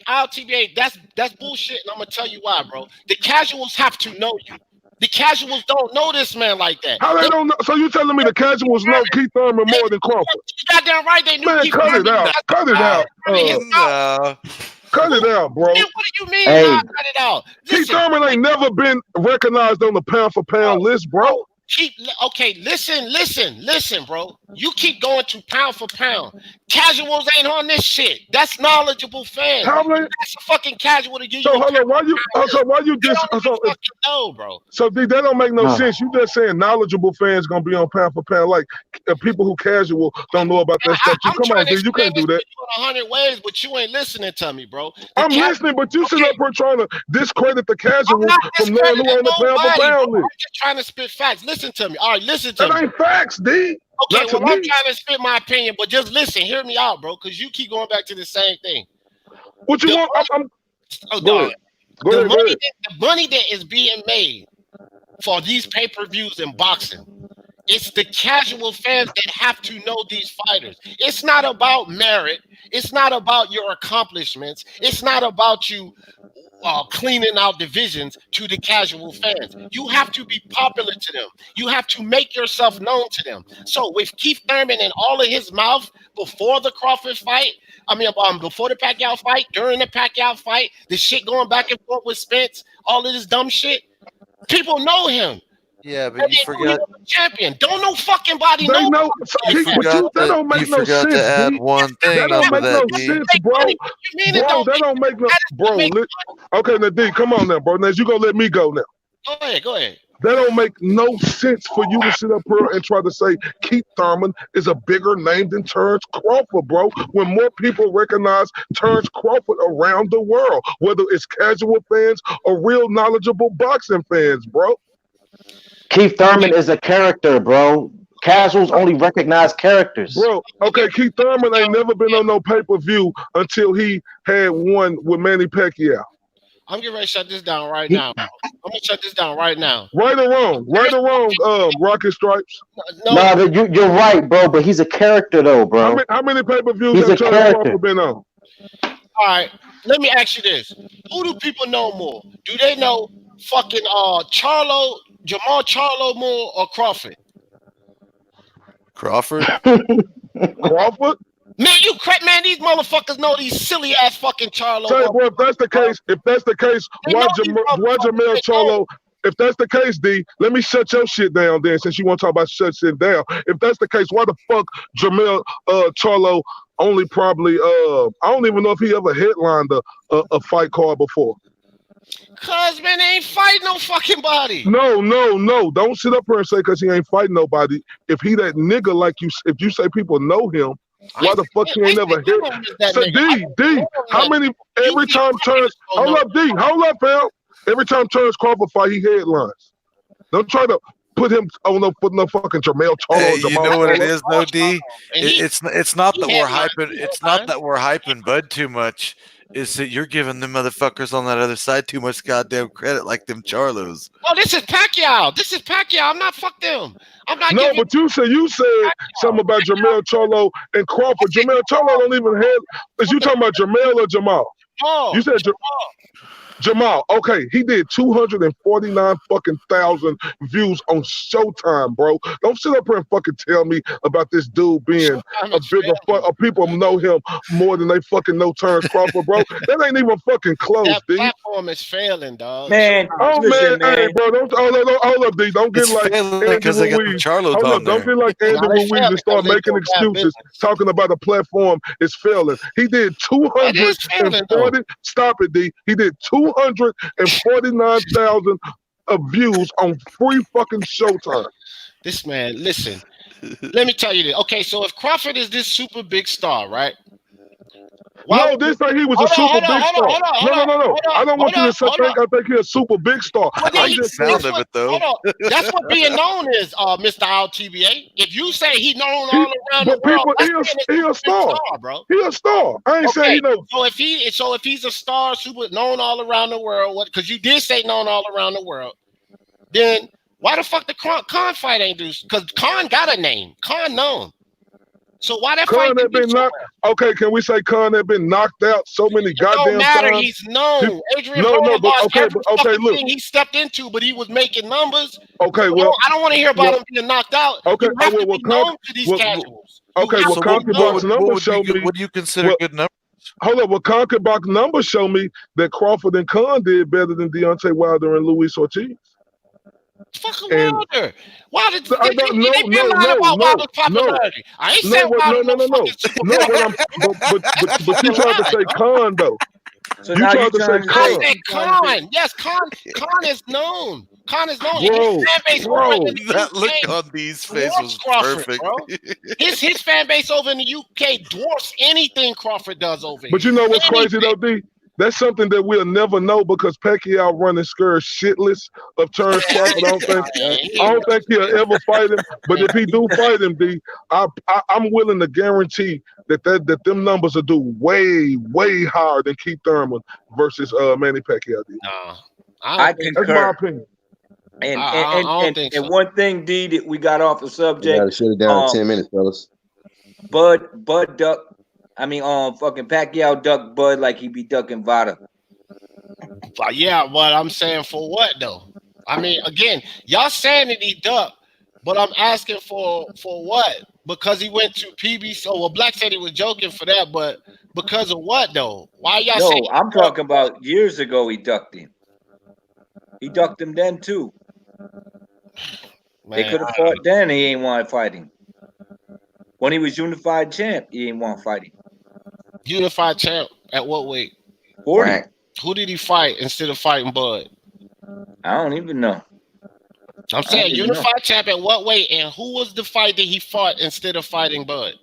LTBA, that's bullshit, and I'm gonna tell you why, bro. The casuals have to know you. The casuals don't know this man like that. How they don't know? So you telling me the casuals know Keith Thurman more than Crawford? You goddamn right, they knew. Man, Keith cut it Thurman. out. Cut it out. Cut it out, bro. Man, what do you mean? Cut it out. Keith Thurman ain't never been recognized on the pound for pound list, bro. Listen, bro. You keep going to pound for pound. Casuals ain't on this shit. That's knowledgeable fans. That's a fucking casual to give you. So hold on, why you just know, bro? So D, that don't make no sense. You just saying knowledgeable fans gonna be on pound for pound, like people who casual don't know about that stuff. Come on, D, you can't do that. 100 ways, but you ain't listening to me, bro. I'm listening, but you sit up here trying to discredit the casual from knowing who on the pound for pound list. I'm just trying to spit facts. Listen to me. All right, listen to me. That ain't facts, D. Okay, well, I'm trying to spit my opinion, but just listen. Hear me out, bro, because you keep going back to the same thing. What you want? The money that is being made for these pay-per-views in boxing, it's the casual fans that have to know these fighters. It's not about merit. It's not about your accomplishments. It's not about you cleaning out divisions to the casual fans. You have to be popular to them. You have to make yourself known to them. So with Keith Thurman in all of his mouth before the Crawford fight, before the Pacquiao fight, during the Pacquiao fight, the shit going back and forth with Spence, all of this dumb shit, people know him. Yeah, And but you they knew he forgot. was a champion. Don't no fucking body They know. know, You but forgot that that. don't You make no forgot to sense, add D. one That thing don't onto make that, no D. sense, bro. What you mean it Bro, don't that make don't make no, How does bro. that make Okay, now, D, come on now, bro. Now you gonna let me go now. Go ahead, go ahead. That don't make no sense for you to sit up here and try to say Keith Thurman is a bigger name than Terrence Crawford, bro. When more people recognize Terrence Crawford around the world, whether it's casual fans or real knowledgeable boxing fans, bro. Keith Thurman is a character, bro. Casuals only recognize characters. Bro, okay, Keith Thurman ain't never been on no pay-per-view until he had one with Manny Pacquiao. I'm getting ready to shut this down right He- now. I'm gonna shut this down right now. Right or wrong, Rocket Stripes. No, you're right, bro. But he's a character, though, bro. How many pay-per-views He's have a Terrence character. Crawford been on? All right, let me ask you this: who do people know more? Do they know fucking Charlo, Jermell Charlo more, or Crawford? Crawford. Crawford? Man, you crap, man. These motherfuckers know these silly ass fucking Charlo. Say, bro, if that's the case, They why know these Jermell motherfuckers. Charlo? If that's the case, D, let me shut your shit down then, since you want to talk about shut shit down. If that's the case, why the fuck Jermell Charlo only probably I don't even know if he ever headlined a fight card before. Cause man, they ain't fighting no fucking body. No. Don't sit up here and say because he ain't fighting nobody. If he that nigga like you, if you say people know him, why the fuck he ain't never hit? So D, how many every time Terrence? Hold up, D, hold up, fam. Every time Terrence Crawford fight, he headlines. Don't try to put him on no fucking Jermell Charlo. Hey, or you Jamal know what it Charlo. is, though, D. It's not that we're hyping. It's not that we're hyping Bud too much. It's that you're giving them motherfuckers on that other side too much goddamn credit, like them Charlos. Oh, this is Pacquiao. I'm not fuck them. I'm not. No, but you said something about Jermell Charlo and Crawford. Jermell Charlo don't even have. Is you talking about Jermell or Jamal? Oh, you said Jamal. Okay, he did 249 fucking thousand views on Showtime, bro. Don't sit up here and fucking tell me about this dude being a bigger fuck. People know him more than they fucking know Terrence Crawford, bro. That ain't even fucking close, that D. platform is failing, dog. Man, Oh listen, man, hey, man. bro, hold up, D. Don't get It's like failing Andy because they got the Ruiz. Charlos Hold on up, don't there. get like Andy Now they Ruiz failing and start because they making doing bad excuses, business. talking about the platform is failing. He did It is failing, though. 240. Stop it, D. He did 249,000 of views on free fucking Showtime. This man, listen. Let me tell you this. Okay, so if Crawford is this super big star, right? No, this thing he was a super big star. No. I don't want you to think I think he's a super big star. Well, I like the sound of it, though. Hold on. That's what being known is, Mr. LTBA. If you say he known all around the But world, people, that's he a star, bro. He a star. I ain't saying he no. So if he's a star, super known all around the world, because you did say known all around the world, then why the fuck the Khan fight ain't do? Because Khan got a name. Khan known. So why that Khan fight had been knocked? Okay, can we say Khan had been knocked out so many goddamn don't matter. times? He's known. Adrian No, Broner but lost okay, every but okay, fucking look. thing he stepped into, but he was making numbers. Okay, So well, I don't want to hear about him being knocked out. Okay, You have to be known to these casuals. Okay, well, So Concubac's numbers show me. What do you consider good numbers? Hold up, well, Concubac's numbers show me that Crawford and Khan did better than Deontay Wilder and Luis Ortiz. Fucking Wilder. Wilder. They been lying no, about Wilder's popularity. I ain't saying Wilder no. But you tried to say Khan though. So you now tried you to say trying to I Khan. said Khan. Yes, Khan is known. Khan is known. And his fan base over in the That look UK on D's face was Crawford, perfect. bro. His fan base over in the UK dwarfs anything Crawford does over here. But you know what's crazy though, D? That's something that we'll never know because Pacquiao running scared shitless of Terrence Crawford. I don't think he'll ever fight him. But if he do fight him, D, I'm willing to guarantee that them numbers will do way higher than Keith Thurman versus Manny Pacquiao. D. No, I concur. That's my opinion. And one thing, D, that we got off the subject. You gotta shut it down in 10 minutes, fellas. Bud duck. I mean, fucking Pacquiao duck Bud like he be ducking Vada. Yeah, but I'm saying for what though? I mean, again, y'all saying that he ducked, but I'm asking for what? Because he went to PBC. Oh, well, Black said he was joking for that, but because of what though? Why y'all saying? No, I'm talking about years ago he ducked him. He ducked him then too. They Man, could have fought then. He ain't want fighting. When he was unified champ, he ain't want fighting. unified champ at what weight? 40. Right. Who did he fight instead of fighting Bud? I don't even know. I'm saying unified champ at what weight, and who was the fight that he fought instead of fighting Bud?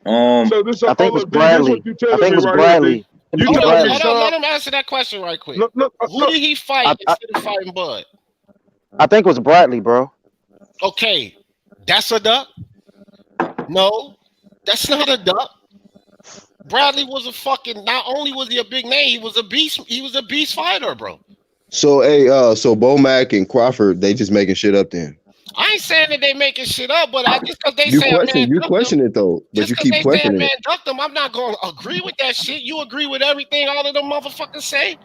So this, I think it was this Bradley. what you I telling think me it was right Bradley. here, D. You Hold telling me on, Charlo? let him answer that question right quick. Who did he fight instead of fighting Bud? I think it was Bradley, bro. Okay, that's a duck. No, that's not a duck. Bradley was a fucking. Not only was he a big name, he was a beast. He was a beast fighter, bro. So hey, so Bomac and Crawford, they just making shit up then. I ain't saying that they making shit up, but just because they You say a man you ducked question them, it though, but just you because keep they say a questioning man it. ducked them, I'm not gonna agree with that shit. You agree with everything all of them motherfuckers say?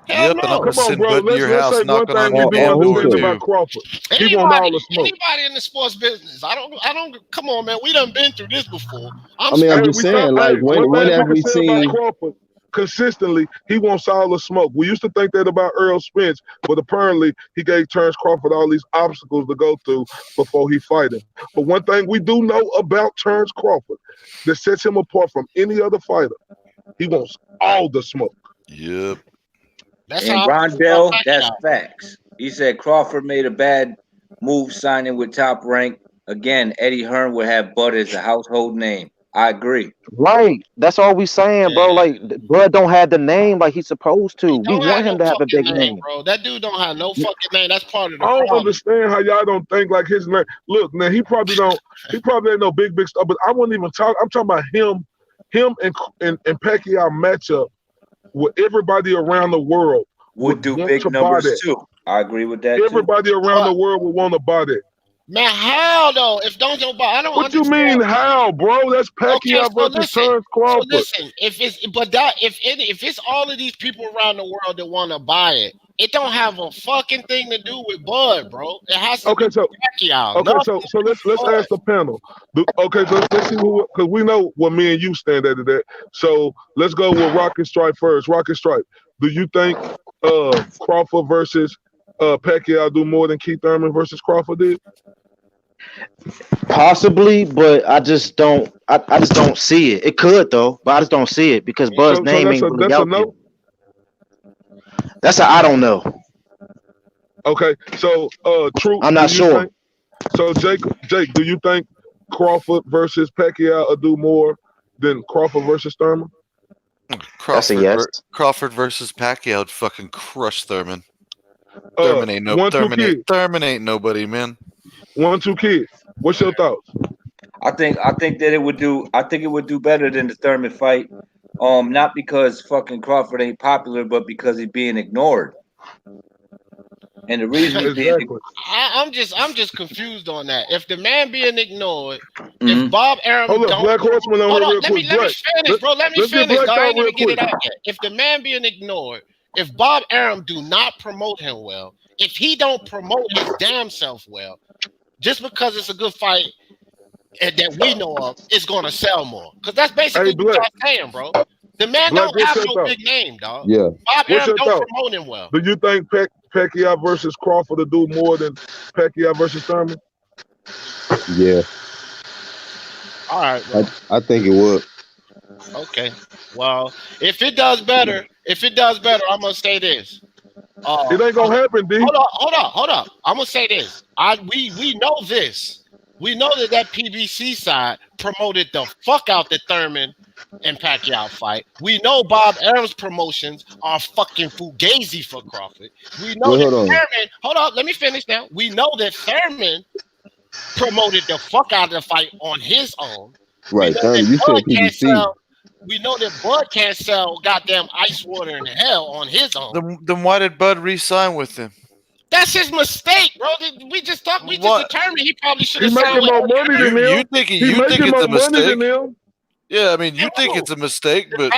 Hell Yep, and I'm no. gonna Come on, send bro. Bud to your Let's house say one knocking on thing your we do damn who door understand said? about too. Crawford. He want all the smoke. Anybody in the sports business. I don't. Come on, man. We done been through this before. I'm I mean, I'm Hey, just we talk. saying, Hey, like, one when thing we have can we say about seen? Crawford, consistently, he wants all the smoke. We used to think that about Earl Spence, but apparently he gave Terrence Crawford all these obstacles to go through before he fight him. But one thing we do know about Terrence Crawford that sets him apart from any other fighter, he wants all the smoke. Yep. That's And how I feel about Rondell, that's Pacquiao. facts. He said Crawford made a bad move signing with Top Rank. Again, Eddie Hearn would have Bud as a household name. I agree. Right. That's all we saying, bro. Like, Bud don't have the name like he's supposed to. He We don't have want no him to have a big fucking name, name. bro. That dude don't have no fucking name. That's part of the I don't problem. understand how y'all don't think like his name. Look, man, he probably don't. He probably ain't no big stuff. But I wouldn't even talk. I'm talking about him and Pacquiao matchup with everybody around the world Would do want big to buy numbers that. too. I agree with that too. Everybody around the world would want to buy that. Man, how though? If don't nobody, I don't What you understand. mean how, bro? That's Okay, Pacquiao so versus listen. Terrence So Crawford. listen. If it's all of these people around the world that want to buy it, it don't have a fucking thing to do with Bud, bro. It has to Okay, do so with Pacquiao. okay, Nothing so to so do let's with Bud. ask the panel. Okay, so let's see who, because we know what me and you stand at that. So let's go with Rocket Stripe first. Rocket Stripe, do you think Crawford versus Pacquiao do more than Keith Thurman versus Crawford did? Possibly, but I just don't. I just don't see it. It could though, but I just don't see it because Bud's So name ain't really that's a out there. no. That's a I don't know. Okay, so True, I'm not do you sure. think? So Jake, do you think Crawford versus Pacquiao will do more than Crawford versus Thurman? That's a yes. Crawford versus Pacquiao would fucking crush Thurman. Thurman ain't nobody, man. 1-2 Kid. What's your thoughts? I think that it would do. I think it would do better than the Thurman fight. Not because fucking Crawford ain't popular, but because he's being ignored. And the reason he's being Exactly. I'm just confused on that. If the man being ignored, if Bob Arum Hold up, Black Horseman on here real let quick. me finish, bro. Let me Let's get finish. Black Dog. I out ain't real even get quick. it out yet. If the man being ignored, if Bob Arum do not promote him well, if he don't promote his damn self well, just because it's a good fight that we know of, it's gonna sell more. Because that's basically what y'all saying, bro. The man Black, don't what's have your no thought? big name, dog. Yeah. Bob What's Arum your don't thought? promote him well. Do you think Pacquiao versus Crawford will do more than Pacquiao versus Thurman? Yeah. All right, bro. I think it would. Okay. Well, if it does better, I'm gonna say this. It ain't gonna happen, D. Hold up. I'm gonna say this. We know this. We know that PBC side promoted the fuck out the Thurman and Pacquiao fight. We know Bob Arum's promotions are fucking fugazi for Crawford. We know that Thurman. Hold up, let me finish now. We know that Thurman promoted the fuck out of the fight on his own. Right, Thurman. You said PBC. We know that Bud can't sell goddamn ice water in hell on his own. Then why did Bud re-sign with him? That's his mistake, bro. We just determined he probably should have He's signed making with more money than them. You think He's it's making a more money mistake? than them. Yeah, I mean, you think it's a mistake, but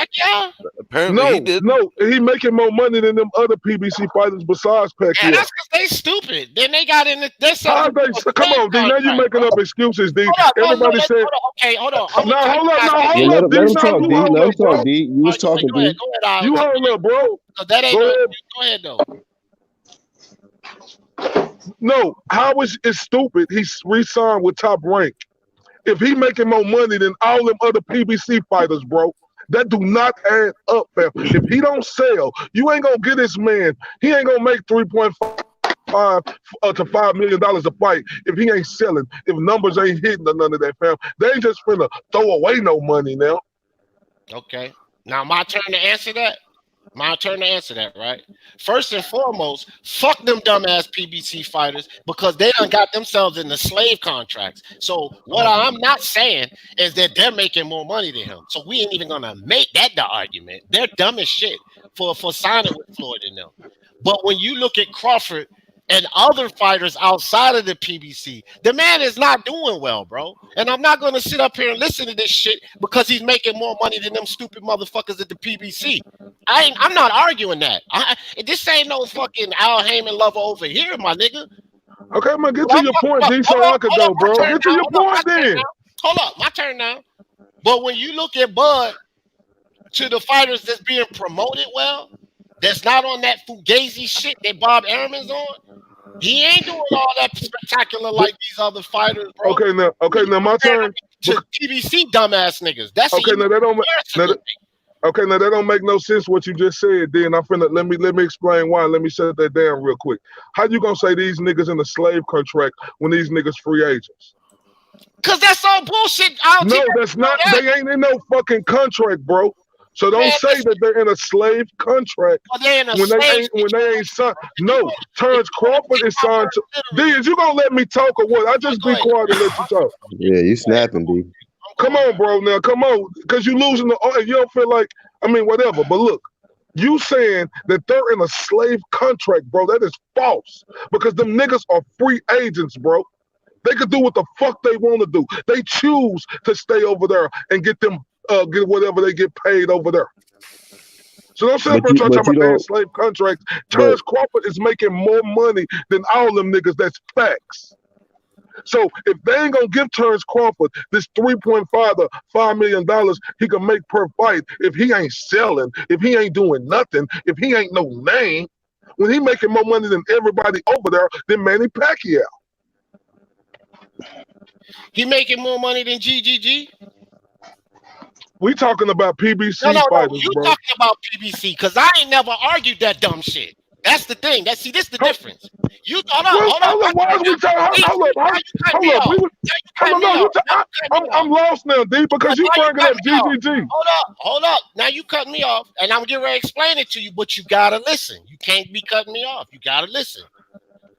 apparently he did. No, he making more money than them other PBC fighters besides Pacquiao. Yeah, that's because they stupid. Then they got in the. Come on, D. Now you making up excuses, D. Everybody said. Hold on. Now hold up, Yeah, D. let him talk, D. Let him talk, D. You was talking, Go D. ahead, You hold up, bro. That ain't Go ahead. Go ahead, though. No, how is it stupid? He's re-signed with Top Rank. If he making more money than all them other PBC fighters, bro, that do not add up, fam. If he don't sell, you ain't gonna get this man. He ain't gonna make 3.5 to $5 million a fight if he ain't selling. If numbers ain't hitting or none of that, fam. They ain't just finna throw away no money now. Okay. Now my turn to answer that. My turn to answer that, right? First and foremost, fuck them dumbass PBC fighters because they done got themselves in the slave contracts. So what I'm not saying is that they're making more money than him. So we ain't even gonna make that the argument. They're dumb as shit for signing with Floyd and them. But when you look at Crawford and other fighters outside of the PBC, the man is not doing well, bro. And I'm not gonna sit up here and listen to this shit because he's making more money than them stupid motherfuckers at the PBC. I'm not arguing that. This ain't no fucking Al Heyman lover over here, my nigga. Okay, man, get to your point, D, so I could go, bro. Get to your point then. Hold up, my turn now. But when you look at Bud, to the fighters that's being promoted well, that's not on that Fugazi shit that Bob Aram's on, he ain't doing all that spectacular like these other fighters, bro. Okay, now my turn. To PBC dumbass niggas. That's okay. Now that don't now that don't make no sense what you just said. Then I'm finna let me explain why. Let me shut that down real quick. How you gonna say these niggas in a slave contract when these niggas free agents? Cause that's all bullshit. No, that's not. They ain't in no fucking contract, bro. So don't say that they're in a slave contract when they ain't signed. No, Terrence Crawford is signed to. D, is you gonna let me talk or what? I just be quiet and let you talk. Yeah, you snapping, D. Come on, bro. Now, come on, because you losing the. You don't feel like. I mean, whatever. But look, you saying that they're in a slave contract, bro? That is false. Because them niggas are free agents, bro. They could do what the fuck they want to do. They choose to stay over there and get them. Get whatever they get paid over there. So don't say about their slave contracts. Terrence Crawford is making more money than all them niggas. That's facts. So if they ain't gonna give Terrence Crawford this $3.5 to $5 million he can make per fight, if he ain't selling, if he ain't doing nothing, if he ain't no name, when he making more money than everybody over there, than Manny Pacquiao. He making more money than GGG? We talking about PBC fighters, you bro. talking about PBC because I ain't never argued that dumb shit. That's the thing. This is the difference. You hold up. Why are we talking? Hold up. I'm lost now, D, because you bringing up GGG. Hold up. Now you cut me off, and I'm getting ready to explain it to you, but you gotta listen. You can't be cutting me off. You gotta listen.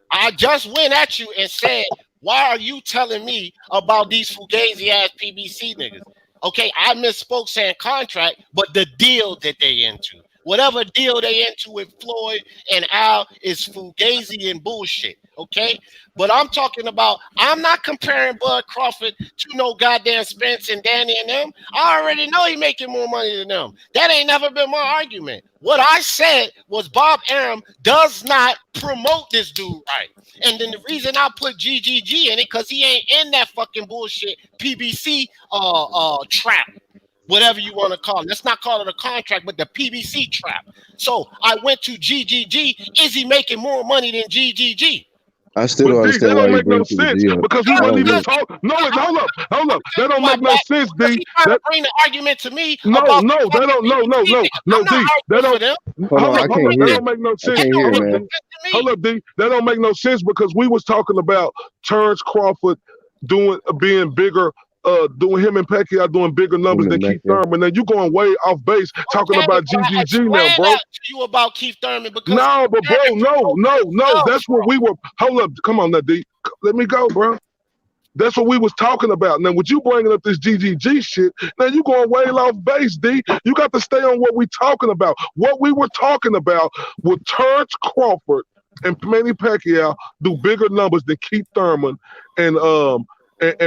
I just went at you and said, why are you telling me about these fugazi ass PBC niggas? Okay, I misspoke saying contract, but the deal that they into. Whatever deal they into with Floyd and Al is fugazi and bullshit, okay? But I'm talking about, I'm not comparing Bud Crawford to no goddamn Spence and Danny and them. I already know he making more money than them. That ain't never been my argument. What I said was Bob Arum does not promote this dude right. And then the reason I put GGG in it, because he ain't in that fucking bullshit PBC trap. Whatever you want to call it. Let's not call it a contract, but the PBC trap. So I went to GGG. Is he making more money than GGG? I still don't understand why you bring up the because we wouldn't even talk. No, hold up. That don't make no sense, D. He's trying to bring the argument to me. No, D. That don't make no sense. Hold up, D. That don't make no sense because we was talking about Terrence Crawford being bigger. Doing him and Pacquiao doing bigger numbers than Keith Thurman. Now you going way off base talking about GGG now, bro. You about Keith Thurman because no, but bro, no. That's what we were. Hold up, come on, now, D. Let me go, bro. That's what we was talking about. Now, with you bringing up this GGG shit, now you going way off base, D. You got to stay on what we talking about. What we were talking about was Terrence Crawford and Manny Pacquiao do bigger numbers than Keith Thurman and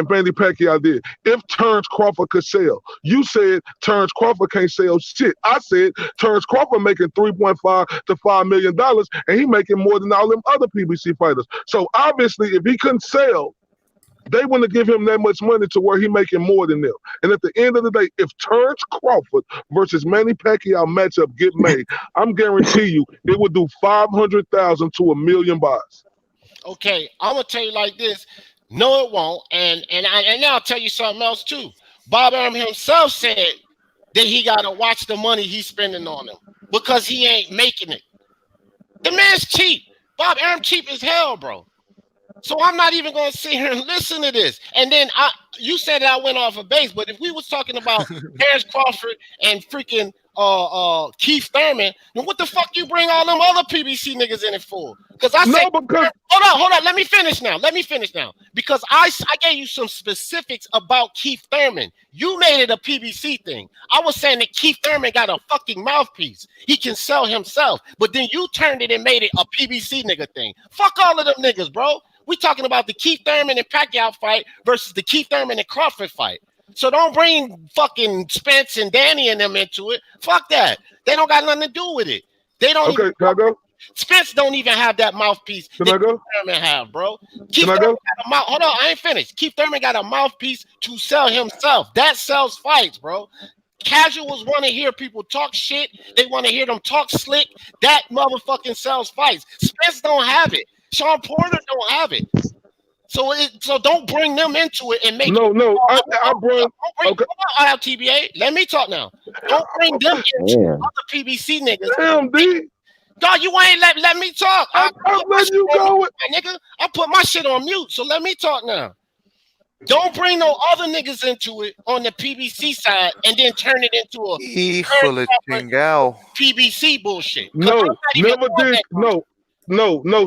Manny Pacquiao did. If Terrence Crawford could sell, you said Terrence Crawford can't sell shit. I said Terrence Crawford making $3.5 to $5 million, and he making more than all them other PBC fighters. So obviously, if he couldn't sell, they wouldn't give him that much money to where he making more than them. And at the end of the day, if Terrence Crawford versus Manny Pacquiao matchup get made, I'm guarantee you it would do 500,000 to 1 million buys. Okay, I'm gonna tell you like this. No, it won't. And I'll tell you something else too. Bob Arum himself said that he gotta watch the money he's spending on him because he ain't making it. The man's cheap. Bob Arum cheap as hell, bro. So I'm not even gonna sit here and listen to this. And then you said that I went off a base, but if we was talking about Terrence Crawford and freaking Keith Thurman, then what the fuck you bring all them other PBC niggas in it for? Because I said, hold on, let me finish now. Because I gave you some specifics about Keith Thurman. You made it a PBC thing. I was saying that Keith Thurman got a fucking mouthpiece. He can sell himself. But then you turned it and made it a PBC nigga thing. Fuck all of them niggas, bro. We talking about the Keith Thurman and Pacquiao fight versus the Keith Thurman and Crawford fight. So don't bring fucking Spence and Danny and them into it. Fuck that. They don't got nothing to do with it. They don't. Okay, can I go? Spence don't even have that mouthpiece. Can I go? Keith Thurman have, bro. Keith Thurman got a hold on, I ain't finished. Keith Thurman got a mouthpiece to sell himself. That sells fights, bro. Casuals want to hear people talk shit. They want to hear them talk slick. That motherfucking sells fights. Spence don't have it. Sean Porter don't have it. So don't bring them into it and make I bring okay. TBA. Let me talk now. Don't bring them into other PBC niggas. Damn, D. Dog, you ain't let me talk. I'm letting you go. Nigga, I put my shit on mute, so let me talk now. Don't bring no other niggas into it on the PBC side and then turn it into a PBC bullshit. No, never did. No.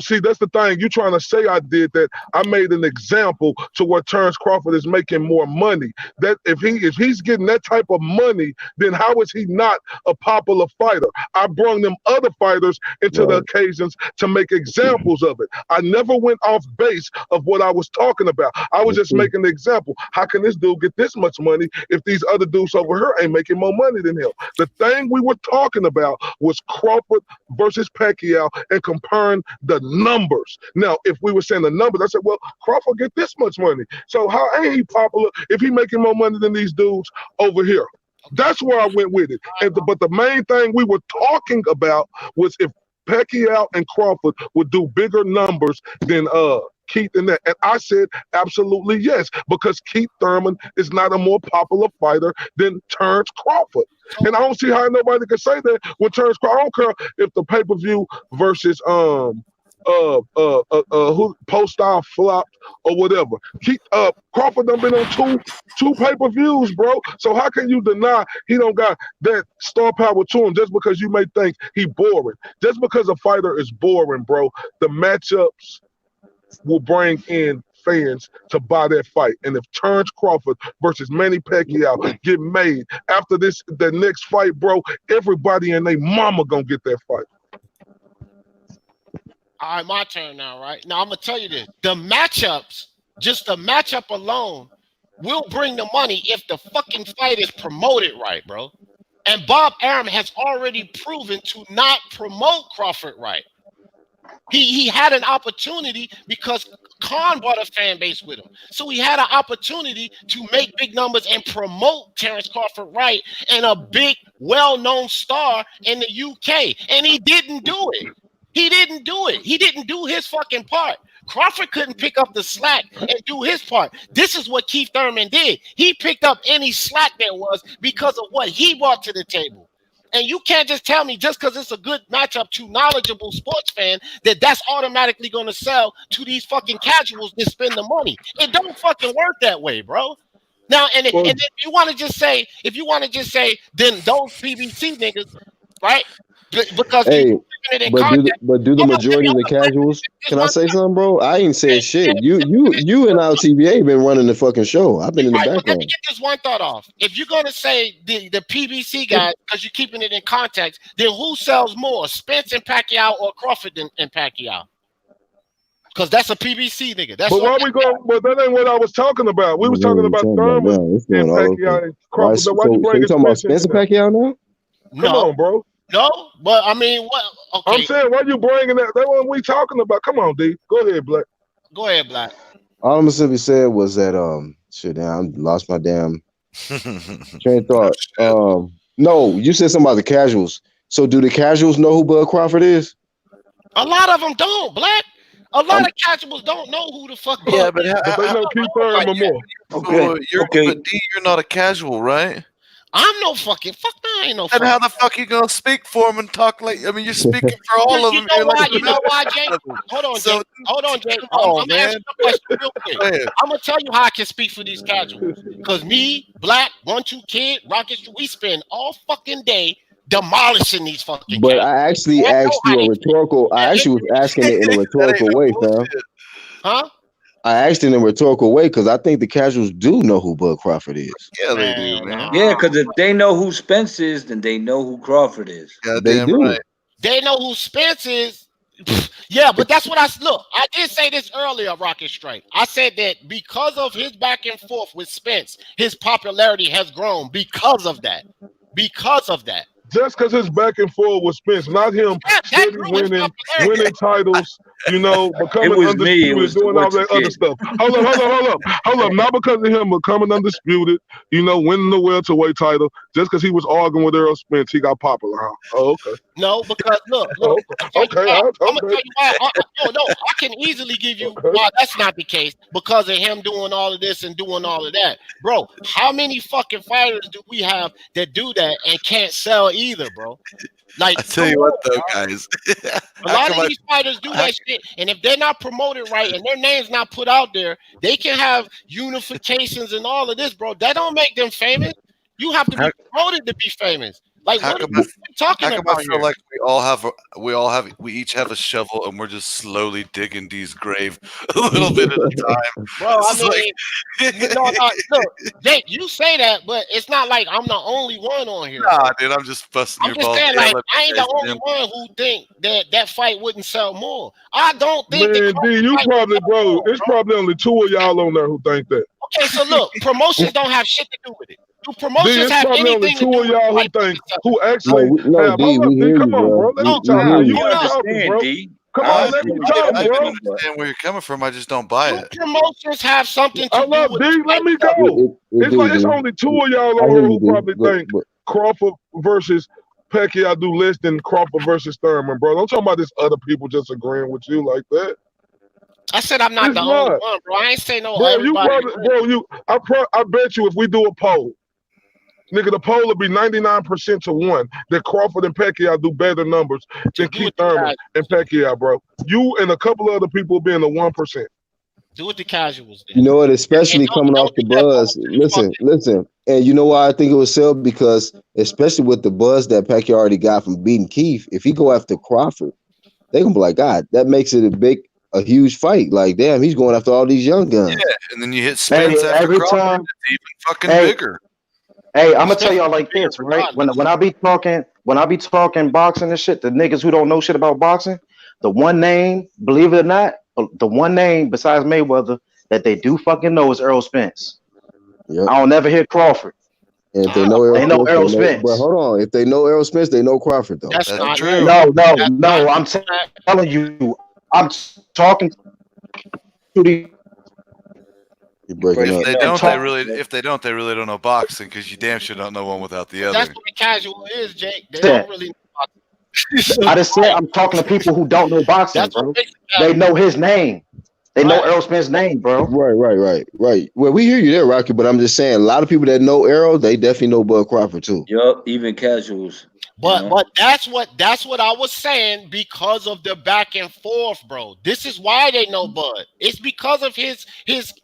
See, that's the thing. You trying to say I did that? I made an example to where Terrence Crawford is making more money. That if he's getting that type of money, then how is he not a popular fighter? I brought them other fighters into the occasions to make examples of it. I never went off base of what I was talking about. I was just making an example. How can this dude get this much money if these other dudes over here ain't making more money than him? The thing we were talking about was Crawford versus Pacquiao and comparing the numbers. Now, if we were saying the numbers, I said, well, Crawford get this much money. So how ain't he popular if he making more money than these dudes over here? That's where I went with it. But the main thing we were talking about was if Pacquiao and Crawford would do bigger numbers than Keith and that. And I said absolutely yes, because Keith Thurman is not a more popular fighter than Terrence Crawford. And I don't see how nobody can say that with Terrence Crawford. I don't care if the pay-per-view versus who post-style flopped or whatever. Crawford done been on two pay-per-views, bro. So how can you deny he don't got that star power to him just because you may think he boring? Just because a fighter is boring, bro, the matchups will bring in fans to buy that fight. And if Terrence Crawford versus Manny Pacquiao get made after the next fight, bro, everybody and their mama gonna get that fight. All right, my turn now, right? Now I'm gonna tell you this. The matchups, just the matchup alone, will bring the money if the fucking fight is promoted right, bro. And Bob Arum has already proven to not promote Crawford right. He had an opportunity because Khan bought a fan base with him. So he had an opportunity to make big numbers and promote Terrence Crawford right and a big, well-known star in the UK. And he didn't do it. He didn't do it. He didn't do his fucking part. Crawford couldn't pick up the slack and do his part. This is what Keith Thurman did. He picked up any slack there was because of what he brought to the table. And you can't just tell me just because it's a good matchup to knowledgeable sports fan that that's automatically going to sell to these fucking casuals that spend the money. It don't fucking work that way, bro. Now, and if you want to just say, then those PBC niggas, right? Because but do the majority of the casuals? Can I say something, bro? I ain't saying shit. You and our TBA been running the fucking show. I've been in the background. Let me get this one thought off. If you're gonna say the PBC guys, because you're keeping it in context, then who sells more, Spence and Pacquiao or Crawford and Pacquiao? Because that's a PBC nigga. That's but why we go? But that ain't what I was talking about. We was talking about Thurman and Pacquiao and Crawford. So why you talking about Spence and Pacquiao now? Come on, bro. No, but I mean, what? Okay. I'm saying, why you bringing that? That's what we talking about. Come on, D. Go ahead, Black. Go ahead, Black. All I'm simply said was that shit. Damn, I lost my damn train of thought. No, you said something about the casuals. So do the casuals know who Bud Crawford is? A lot of them don't, Black. A lot of casuals don't know who the fuck Bud Yeah, but is. But they know Keith Thurman more. Okay, okay. But D, you're not a casual, right? I'm no fucking fuck. No, I ain't no And fucking. how the fuck you gonna speak for him and talk like? I mean, you're speaking for all of You them. know You're like why? the You know why, best Jay? of them. Hold on, So Jay. Hold on, Jay. come I'm on, gonna answer man. the question real quick. Go ahead. I'm gonna tell you how I can speak for these casuals. Cause me, Black, 1-2 Kid, Rocket, we spend all fucking day demolishing these fucking But casuals. I actually I know asked how you a they rhetorical. I feel. actually was asking it in a That ain't rhetorical no way, fam. bullshit. Huh? I asked it in a rhetorical way because I think the casuals do know who Bud Crawford is. Yeah, they do, Man, man. Yeah, because if they know who Spence is, then they know who Crawford is. They Goddamn do. right. they know who Spence is. Yeah, but that's what look. I did say this earlier, Rocket Strike. I said that because of his back and forth with Spence, his popularity has grown because of that. Because of that. Just because his back and forth with Spence, not him Yeah, that steady grew his winning popularity. titles, It becoming was me. It undisputed, was doing all What's a that other Kid. stuff. Hold up. Not because of him becoming undisputed, winning the welterweight title, just because he was arguing with Earl Spence, he got popular. Huh? Oh, okay. No, because look, Oh, okay. I'm gonna Okay. tell you why. No, I can easily give you Okay. why that's not the case because of him doing all of this and doing all of that, bro. How many fucking fighters do we have that do that and can't sell either, bro? Like, I tell come you what, on, though, bro. guys. A How lot come of I? these fighters do How, that shit, and if they're not promoted right and their name's not put out there, they can have unifications and all of this, bro. That don't make them famous. You have to how, be promoted to be famous. Like, how what are come we talking How come I about feel here? like we each have a shovel and we're just slowly digging D's grave a little bit at a time. Bro, This I is mean, like, no, look, Jake, you say that, but it's not like I'm the only one on here. Bro. nah, dude, I'm just busting I'm your just balls. saying, Yeah, like, let I you ain't the guys only in. one who think that fight wouldn't sell more. I don't think the Man, D, Crawford you fight would probably, sell bro, more, it's bro. probably only two of y'all on there who think that. Okay, so look, promotions don't have shit to do with it. Do D, promotions it's have probably only anything to two do of with the y'all who fight think, being sold? who No, actually no, have. D, Hold we up, D, hear you, come on, bro. bro. Let me We talk. hear Nah, You you. we ain't talking, understand, bro. D. Come I on, let me understand what talk, you're I even bro. saying, but understand where you're coming from. I just don't buy Do it. promotions have something to Hold do up, with D, the let fight me selling? It, go. it, it It's do, like it's D. only two of y'all I on hear here you, who D. probably But, think Crawford versus Pacquiao do less than Crawford versus Thurman, bro. I'm talking about this other people just agreeing with you like that. I said I'm not It's the only not, one, bro. I ain't say no bro. You everybody probably, agree. I bet you if we do a poll, nigga, the poll will be 99% to 1 that Crawford and Pacquiao do better numbers So than do Keith what the Thurman and casuals do. Pacquiao, bro. You and a couple other people will be in the 1%. Do what the casuals you then. know what? And Especially coming don't off the do that buzz. bullshit Listen, fucking. listen. And you know why I think it was sell? Because especially with the buzz that Pacquiao already got from beating Keith, if he go after Crawford, they gonna be like, God, that makes it a huge fight. Like, damn, he's going after all these young guns. Yeah, and then you hit Hey, Spence after every Crawford. time. It's even fucking Hey, bigger. hey, I'm gonna tell Spence y'all is like bigger this, right? regardless. When I be talking boxing and shit, the niggas who don't know shit about boxing, the one name, believe it or not, the one name besides Mayweather that they do fucking know is Earl Spence. Yep. I don't never hear Crawford. And if they Ah, know Errol They know Spence, they Earl know. But Spence. hold on, if they know Errol Spence, they know Crawford though. that's That's not true. true. No, That's not I'm true. telling you, I'm talking to these You're you're breaking If up. breaking they up, and don't, talk. they really don't know boxing because you damn sure don't know one without the But that's other. what the casual is, Jake. They don't Said, really know about it. So, I just said right. I'm talking to people who don't know boxing, That's what bro. makes it They casual. know his name. They know Right. Earl Spence's name, bro. Right. Well, we hear you there, Rocky. But I'm just saying, a lot of people that know Errol, they definitely know Bud Crawford too. Yup, even casuals, you know. But that's what I was saying because of the back and forth, bro. This is why they know Bud. It's because of his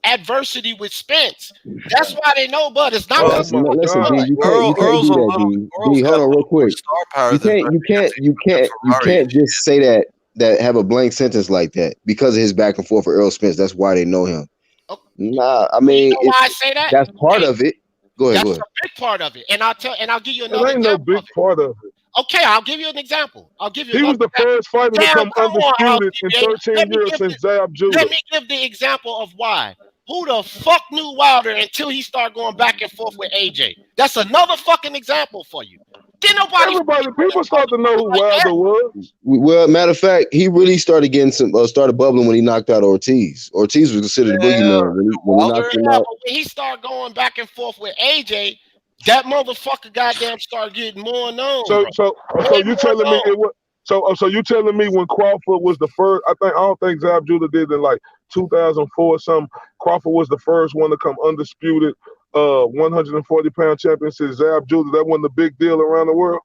adversity with Spence. That's why they know Bud. It's not Oh because That's of my fucking listen, God, D. Bud. You bro. can't Earl's do a that, little. D. Earl's D. got Hold a on, real little more quick. star power You than can't Bud you because can't he you went can't to you Ferrari. can't just say that have a blank sentence like that because of his back and forth for Earl Spence. That's why they know him. Oh, Nah, I you mean know why I say that? that's part Hey, of it. Go ahead, go that's ahead. a big part of it. And I'll give you It another ain't no example big of it. part of it. Okay, I'll give you an example. I'll give you He was another the example. first fighter to Damn, come come on, undisputed in LTJ. 13 years since Zab Judah. Let me give the example of why. Who the fuck knew Wilder until he started going back and forth with AJ? That's another fucking example for you. Didn't nobody Everybody, fucking people start to know who like that. Wilder was. Well, matter of fact, he really started getting started bubbling when he knocked out Ortiz. Ortiz was considered the Yeah, boogeyman when he knocked Wilder. him Yeah, out. but when he started going back and forth with AJ, that motherfucker goddamn started getting more known, So, bro. so, Way so you more telling me known. So you telling me when Crawford was the first? I don't think Zab Judah did in like 2004 or something. Crawford was the first one to come undisputed 140-pound champion since Zab Judah. That wasn't a big deal around the world.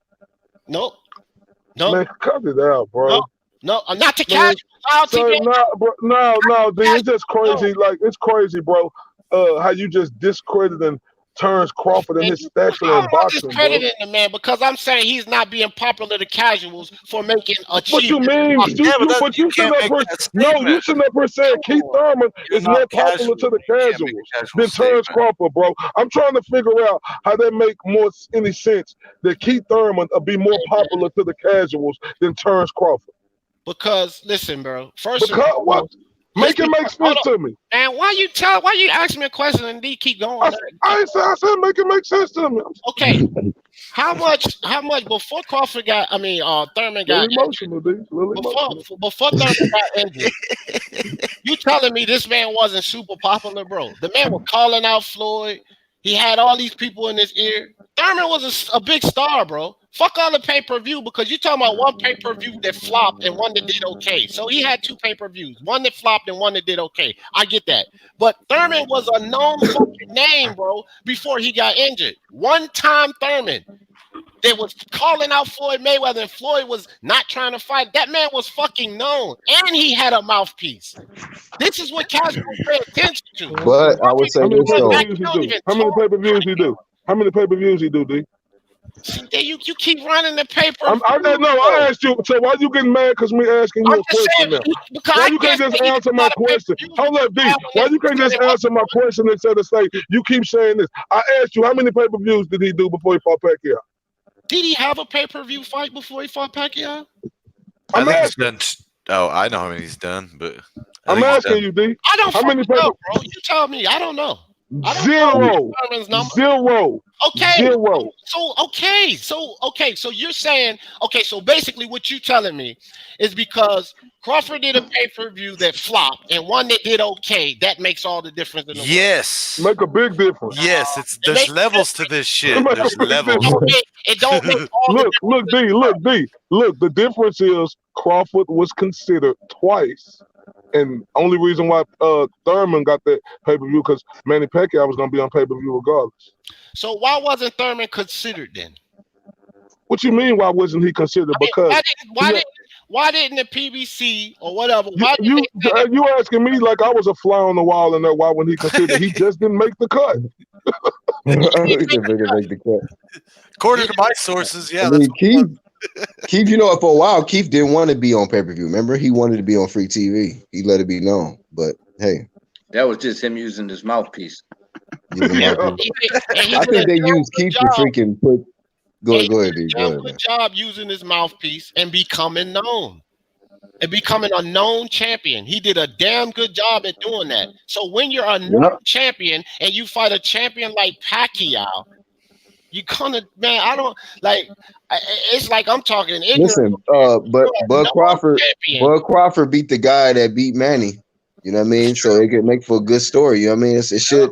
Nope. Man, cut it out, bro. No, not to catch. No, dude, it's just crazy. Like, it's crazy, bro. How you just discrediting Terrence Crawford and his stature in boxing, bro. Discrediting the man because I'm saying he's not being popular to casuals for making achievements. What you mean? You shouldn't have said Keith Thurman is more popular to the casuals than Terrence Crawford, bro. I'm trying to figure out how that make any sense that Keith Thurman will be more popular to the casuals than Terrence Crawford. Because listen, bro. What? Make it make sense to me. Man, why you ask me a question and D keep going? I said make it make sense to me. Okay. How much before Crawford Thurman got emotional, before Thurman got injured? You telling me this man wasn't super popular, bro? The man was calling out Floyd. He had all these people in his ear. Thurman was a big star, bro. Fuck all the pay-per-view because you're talking about one pay-per-view that flopped and one that did okay. So he had two pay-per-views, one that flopped and one that did okay. I get that. But Thurman was a known fucking name, bro, before he got injured. One-time Thurman that was calling out Floyd Mayweather and Floyd was not trying to fight. That man was fucking known. And he had a mouthpiece. This is what casuals pay attention to. But I would say this though. How many pay-per-views he do? How many pay-per-views he do, D? See, you keep running the paper. I asked you. So why you getting mad because me asking you a question now? Why you can't just answer my question? Hold up, D. Why you can't just answer my question instead of say you keep saying this? I asked you how many pay-per-views did he do before he fought Pacquiao? Did he have a pay-per-view fight before he fought Pacquiao? I think he's done. Oh, I know how many he's done, but I'm asking you, D. I don't know, bro. You tell me. I don't know. Zero. Okay. Zero. So you're saying, so basically what you telling me is because Crawford did a pay-per-view that flopped and one that did okay, that makes all the difference in the world. Yes. Make a big difference. Yes, there's levels to this shit. There's levels. It don't make all look, D. Look, the difference is Crawford was considered twice. And only reason why Thurman got that pay-per-view because Manny Pacquiao was going to be on pay-per-view regardless. So why wasn't Thurman considered then? What you mean? Why wasn't he considered? Because why didn't the PBC or whatever? You asking me like I was a fly on the wall in there? Why wasn't he considered? He just didn't make the cut. He didn't make the cut. According to my sources, yeah. I mean, Keith, for a while, Keith didn't want to be on pay-per-view. Remember, he wanted to be on free TV. He let it be known. But hey, that was just him using his mouthpiece. I think they used Keith to freaking put. Go ahead, D. Go ahead. Good job using his mouthpiece and becoming known. And becoming a known champion. He did a damn good job at doing that. So when you're a known champion and you fight a champion like Pacquiao, you gonna, man, I don't like. It's like I'm talking. Listen, but Bud Crawford beat the guy that beat Manny. You know what I mean? So it could make for a good story. You know what I mean? So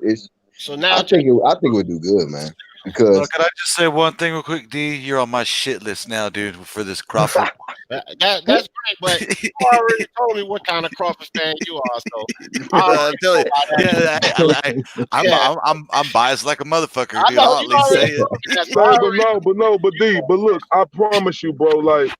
now I think it would do good, man. Because can I just say one thing real quick, D? You're on my shit list now, dude, for this Crawford. That's great, but you already told me what kind of Crawford fan you are. So I'm telling you, I'm biased like a motherfucker, dude. I'll at least say it. But look, I promise you, bro, like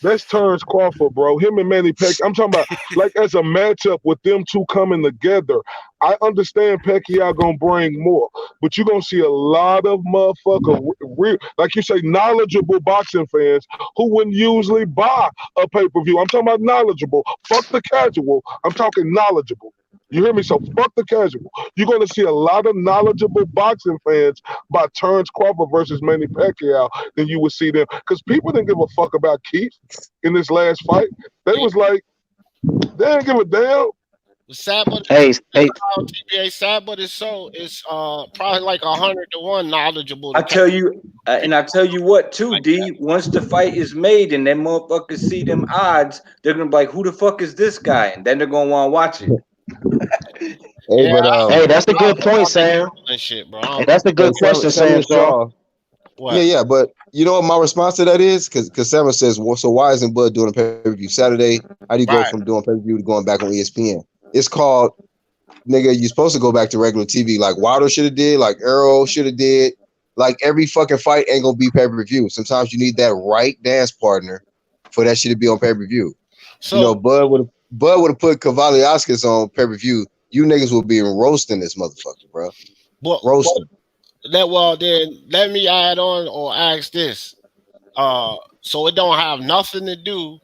that's Terrence Crawford, bro. Him and Manny Pacquiao. I'm talking about like as a matchup with them two coming together. I understand Pacquiao gonna bring more, but you're gonna see a lot of motherfucker, real, like you say, knowledgeable boxing fans who wouldn't usually buy a pay-per-view. I'm talking about knowledgeable. Fuck the casual. I'm talking knowledgeable. You hear me? So fuck the casual. You're gonna see a lot of knowledgeable boxing fans by Terrence Crawford versus Manny Pacquiao than you would see them, because people didn't give a fuck about Keith in this last fight. They was like, they didn't give a damn. Sad, but it's probably like 100 to 1 knowledgeable. I tell you what too, D. Once the fight is made and them motherfuckers see them odds, they're gonna be like, "Who the fuck is this guy?" And then they're gonna want to watch it. Hey, that's a good point, Sam. Shit, bro. Hey, that's a good question, Sam. What? Yeah. But you know what my response to that is? Because Sam says, well, so why isn't Bud doing a pay-per-view Saturday? How do you go Right. from doing pay-per-view to going back on ESPN? It's called, nigga, you're supposed to go back to regular TV like Wilder should have did, like Earl should have did. Like every fucking fight ain't gonna be pay-per-view. Sometimes you need that right dance partner for that shit to be on pay-per-view. So You know, Bud would have put Cavalli Oscars on pay-per-view. You niggas would be roasting this motherfucker, bro. Roasting. Then let me add on or ask this. So it don't have nothing to do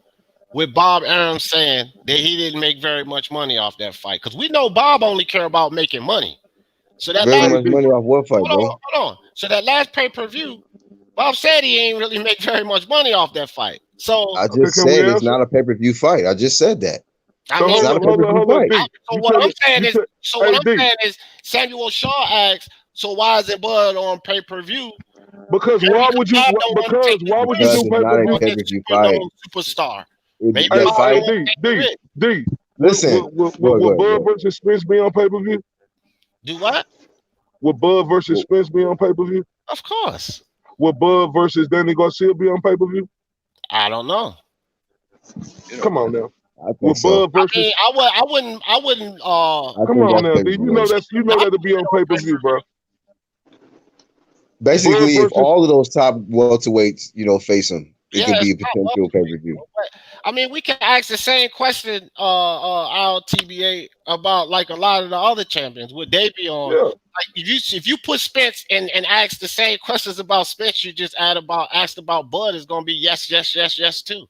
with Bob Arum saying that he didn't make very much money off that fight. Because we know Bob only care about making money. So that Very much money off what fight, bro? hold on. So that last pay-per-view, Bob said he ain't really make very much money off that fight. So I just said it's not a pay-per-view fight. I just said that. I mean, it's not a pay-per-view fight. So what I'm saying is Samuel Shaw asks, so why isn't Bud on pay-per-view? Because why would you? Because why would you do pay-per-view fight? Superstar. Maybe D. Listen, will Bud versus Spence be on pay-per-view? Do what? Will Bud versus Spence be on pay-per-view? Of course. Will Bud versus Danny Garcia be on pay-per-view? I don't know. Come on now. Will Bud versus? I mean, I wouldn't. Come on now, D. You know that'll be on pay-per-view, bro. Basically, if all of those top welterweights, face him, it could be a potential pay-per-view. I mean, we can ask the same question, our TBA, about like a lot of the other champions. Would they be on? Yeah. Like if you put Spence and ask the same questions about Spence, you just asked about Bud, is going to be yes too.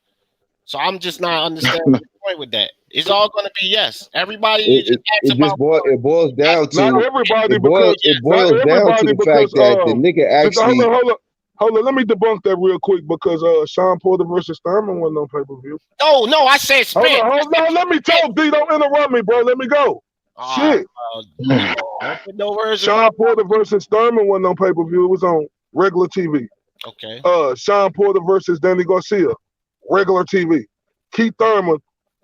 So I'm just not understanding the point with that. It's all going to be yes. Everybody it boils down to not everybody it boils down to the fact that the nigga actually. Hold on, let me debunk that real quick because Sean Porter versus Thurman wasn't on pay-per-view. No, I said Spence. Hold on, let me talk, D. Don't interrupt me, bro. Let me go. Shit. No words. Sean Porter versus Thurman wasn't on pay-per-view. It was on regular TV. Okay. Sean Porter versus Danny Garcia, regular TV. Keith Thurman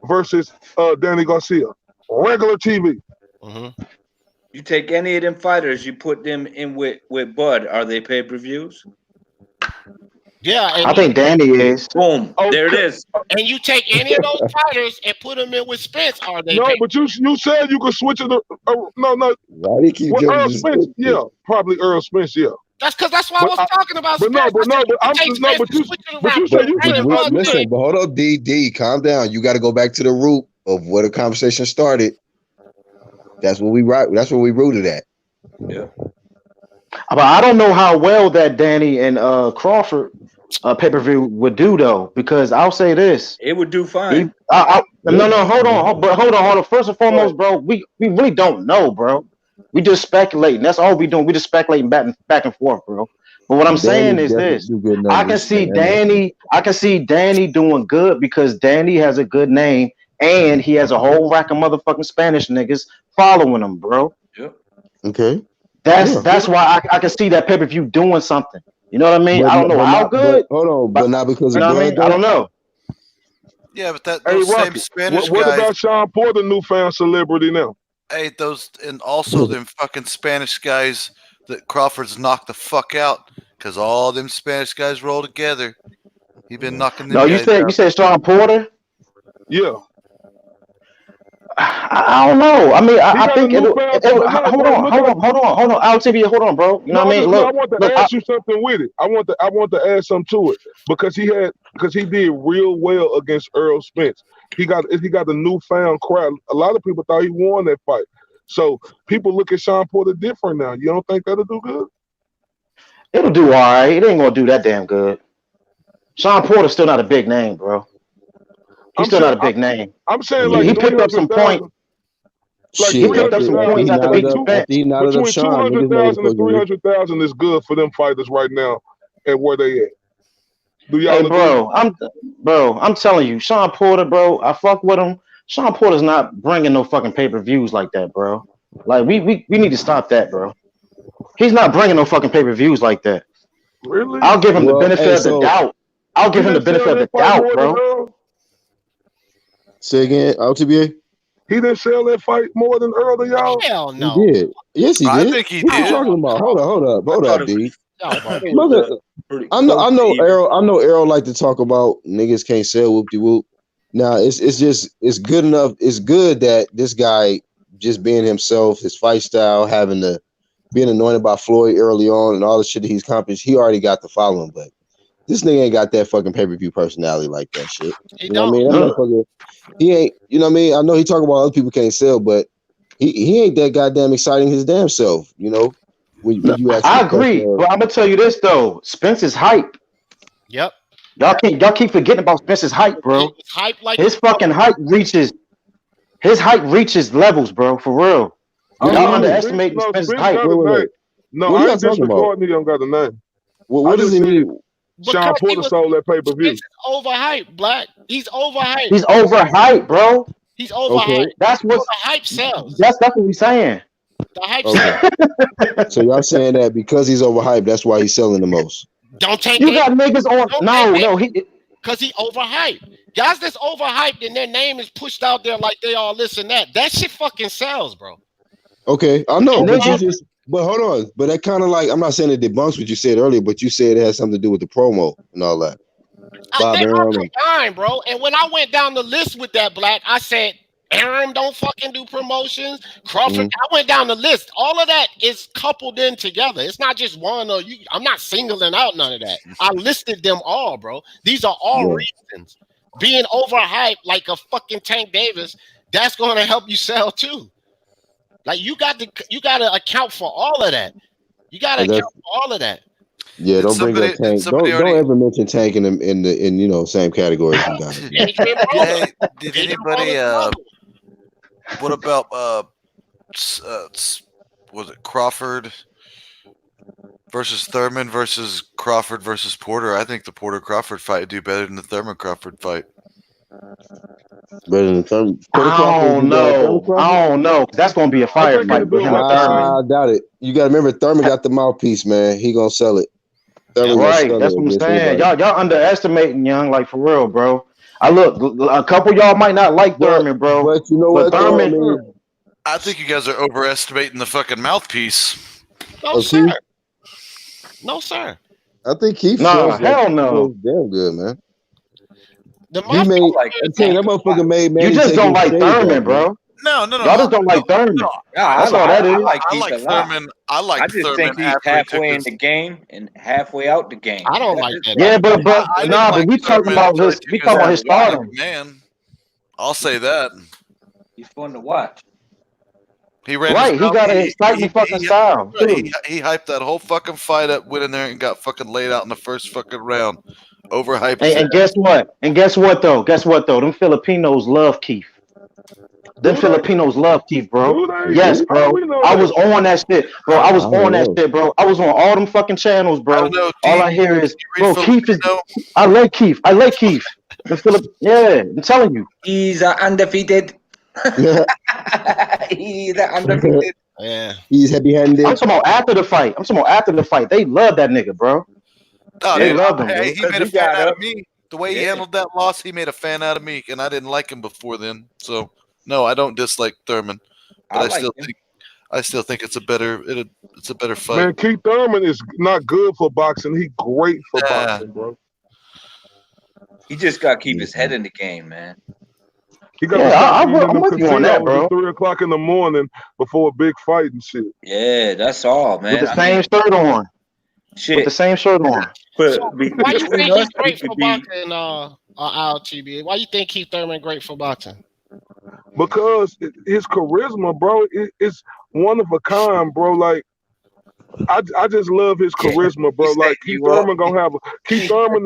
versus Danny Garcia, regular TV. Mm-hmm. You take any of them fighters, you put them in with Bud. Are they pay-per-views? Yeah, I think Danny is. Boom, there it is. And you take any of those fighters and put them in with Spence. Are they? No, but you said you could switch it. No. Why do you keep Earl Spence? Yeah, probably Earl Spence. Yeah. That's why I was talking about. Listen, but hold up, D, calm down. You got to go back to the root of where the conversation started. That's what we rooted at. Yeah. But I don't know how well that Danny and Crawford pay-per-view would do though, because I'll say this: it would do fine. No, hold on. First and foremost, bro, we really don't know, bro. We just speculating. That's all we doing. We just speculating back and forth, bro. But what I'm saying is this: I can see Danny doing good because Danny has a good name and he has a whole rack of motherfucking Spanish niggas following him, bro. Yep. Okay. That's why I can see that pay-per-view doing something. You know what I mean? I don't know how good. Hold on, but not because of Bud. I don't know. Yeah, but those same Spanish what guys. What about Sean Porter, newfound celebrity now? Hey, and also them fucking Spanish guys that Crawford's knocked the fuck out because all them Spanish guys roll together. He been knocking them. No, you said Sean Porter. Yeah. I don't know. I mean, I think hold on. LTV, hold on, bro. You know what I mean? Look, I want to ask you something with it. I want to add something to it because he did real well against Earl Spence. He got a newfound crowd. A lot of people thought he won that fight. So people look at Sean Porter different now. You don't think that'll do good? It'll do all right. It ain't gonna do that damn good. Sean Porter's still not a big name, bro. He's still not a big name. I'm saying he picked up some points. He picked up some points after beating Spence. Between 200,000 and 300,000 is good for them fighters right now at where they at. Hey, bro, I'm telling you, Sean Porter, bro, I fuck with him. Sean Porter's not bringing no fucking pay-per-views like that, bro. Like, we need to stop that, bro. He's not bringing no fucking pay-per-views like that. Really? I'll give him the benefit of the doubt. I'll give him the benefit of the doubt, bro. Say again, LTBA? He didn't sell that fight more than Earl to y'all? Hell no. He did. Yes, he did. I think he what did. you talking about? Hold up, D. I know Errol like to talk about niggas can't sell whoop de whoop. Now it's good enough. It's good that this guy just being himself, his fight style, being anointed by Floyd early on, and all the shit that he's accomplished. He already got the following, but this nigga ain't got that fucking pay-per-view personality like that shit. You know what I mean? That motherfucker, he ain't. You know what I mean? I know he talking about other people can't sell, but he ain't that goddamn exciting his damn self. You know? When you actually I agree. Well, I'm gonna tell you this though. Spence's hype. Yep. Y'all keep forgetting about Spence's hype, bro. Hype like his fucking hype reaches levels, bro. For real. Y'all underestimating Spence's hype. Wait. No, what I ain't disregarding he don't got a name. What does he mean? Sean Porter sold that pay-per-view. Overhyped, Black. He's overhyped. He's overhyped, bro. He's overhyped. Okay. That's what the hype sells. That's what we saying. The hype sells. So y'all saying that because he's overhyped, that's why he's selling the most. Don't take you got niggas on. No, because he overhyped. Guys that's overhyped and their name is pushed out there like they all this and that. That shit fucking sells, bro. Okay, I know, but hold on. But that kind of like, I'm not saying it debunks what you said earlier, but you said it has something to do with the promo and all that. They are combined, bro. And when I went down the list with that, Black, I said Aram don't fucking do promotions. Crawford, I went down the list. All of that is coupled in together. It's not just one or you. I'm not singling out none of that. I listed them all, bro. These are all reasons. Being overhyped like a fucking Tank Davis, that's going to help you sell too. Like you got to account for all of that. You got to account for all of that. Yeah, don't bring up Tank. Don't ever mention Tank in you know same category as you guys. Did anybody? What about was it Crawford versus Thurman versus Crawford versus Porter? I think the Porter Crawford fight would do better than the Thurman Crawford fight. Better than Thurman. I don't know. That's gonna be a firefight with him and Thurman. I doubt it. You gotta remember Thurman got the mouthpiece, man. He gonna sell it. Right, that's what I'm saying. Y'all underestimating Young, like for real, bro. I look, a couple of y'all might not like Thurman, bro. But you know what? Thurman, I think you guys are overestimating the fucking mouthpiece. No, sir. No, sir. I think Keith. Nah, hell no. Damn good, man. That motherfucker made. You just don't like Thurman, bro. No. Y'all just don't like Thurman. That's all that is. I like Thurman. I just think he's halfway in the game and halfway out the game. I don't like that. Yeah, but we talking about his. We talking about his stardom. Man, I'll say that. He's fun to watch. He ran right. He got an exciting fucking style. He hyped that whole fucking fight up, went in there and got fucking laid out in the first fucking round. Overhyped. And guess what? Guess what though? Them Filipinos love Keith. Them Filipinos love Keith, bro. Yes, bro. I was on that shit, bro. I was on that shit, bro. I was on all them fucking channels, bro. All I hear is, bro, Keith is. I like Keith. Yeah, I'm telling you. He's undefeated. He's undefeated. Yeah. He's heavy-handed. I'm talking about after the fight. They love that nigga, bro. Oh, they love him. Hey, he made a fan out of me. The way he handled that loss, he made a fan out of me, and I didn't like him before then. So. No, I don't dislike Thurman, but I still think it's a better fight. Man, Keith Thurman is not good for boxing. He's great for boxing, bro. He just got to keep his head in the game, man. He got I'm with you on that, bro. 3:00 in the morning before a big fight and shit. Yeah, that's all, man. With the same shirt on. Shit. With the same shirt on. So why you think he's great for boxing, RTB? Why you think Keith Thurman great for boxing? Because his charisma, bro, it's one of a kind, bro. Like I just love his charisma, bro. Like Keith Thurman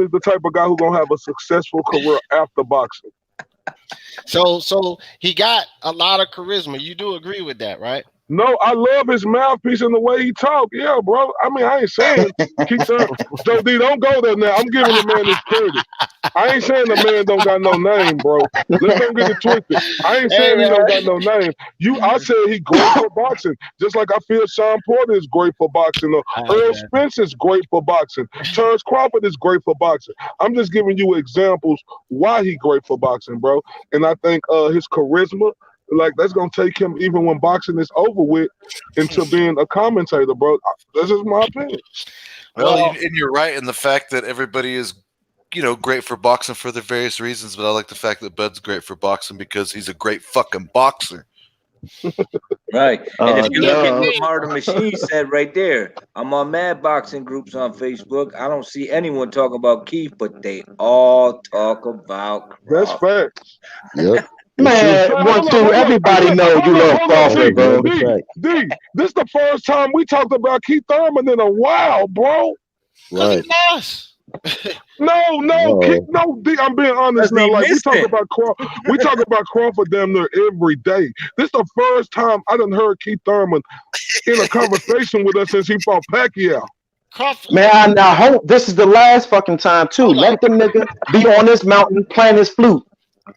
is the type of guy who's gonna have a successful career after boxing. So he got a lot of charisma. You do agree with that, right? No, I love his mouthpiece and the way he talk. Yeah, bro. I mean, I ain't saying Keith Thurman. Joe D, don't go there now. I'm giving the man his credit. I ain't saying the man don't got no name, bro. Let's don't get it twisted. I ain't saying he don't got no name. I said he great for boxing. Just like I feel Sean Porter is great for boxing. Earl Spence is great for boxing. Terrence Crawford is great for boxing. I'm just giving you examples why he great for boxing, bro. And I think his charisma Like that's gonna take him even when boxing is over with into being a commentator, bro. That's just my opinion. Well, Well, and you're right in the fact that everybody is, great for boxing for their various reasons. But I like the fact that Bud's great for boxing because he's a great fucking boxer. Right. And if you look at Duh. what Martin Machine said right there, I'm on mad boxing groups on Facebook. I don't see anyone talking about Keith, but they all talk about That's Crawford. facts. Yep. Man, Hold up, everybody know you love Crawford, bro. That's right. D. This the first time we talked about Keith Thurman in a while, bro. because Right. he lost. No, D. I'm being honest now. Like we talk about Crawford damn near every day. This the first time I done heard Keith Thurman in a conversation with us since he fought Pacquiao. Crawford, Man, I hope this is the last fucking time too. Hold Let the nigga be on this mountain playing his flute.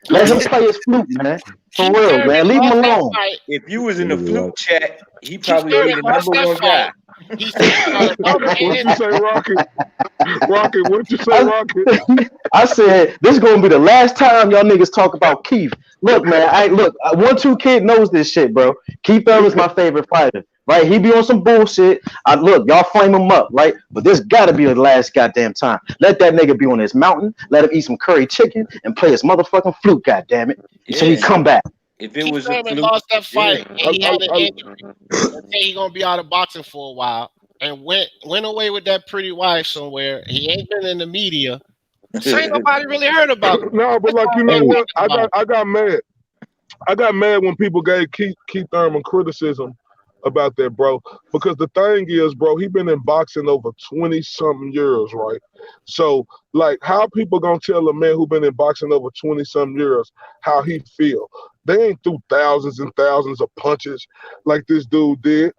Let him play his flute, man. For Keith real, Thurman man. Leave him lost that alone. fight. If you was in the Niggas flute like- chat, he Keith probably Thurman be the lost number that one fight. guy. He said he got another What man. you say, Rocket? Rocket, what you say, Rocket? I said this is gonna be the last time y'all niggas talk about Keith. Look, man. 1-2 Kid knows this shit, bro. Keith Thurman's my favorite fighter. Right? He be on some bullshit. Look, y'all flame him up, right? But this gotta be the last goddamn time. Let that nigga be on his mountain. Let him eat some curry chicken and play his motherfucking flute. Goddamn it! So he Yeah. come back. If it Keith was a Thurman flute, lost that fight, yeah. and he had an injury. They say he gonna be out of boxing for a while, and went away with that pretty wife somewhere. He ain't been in the media, so ain't nobody really heard about him. No, but like you know what? I got mad. I got mad when people gave Keith Thurman criticism about that, bro. Because the thing is, bro, he been in boxing over 20-something years, right? So, like, how people gonna tell a man who been in boxing over 20-something years how he feel? They ain't threw thousands and thousands of punches like this dude did.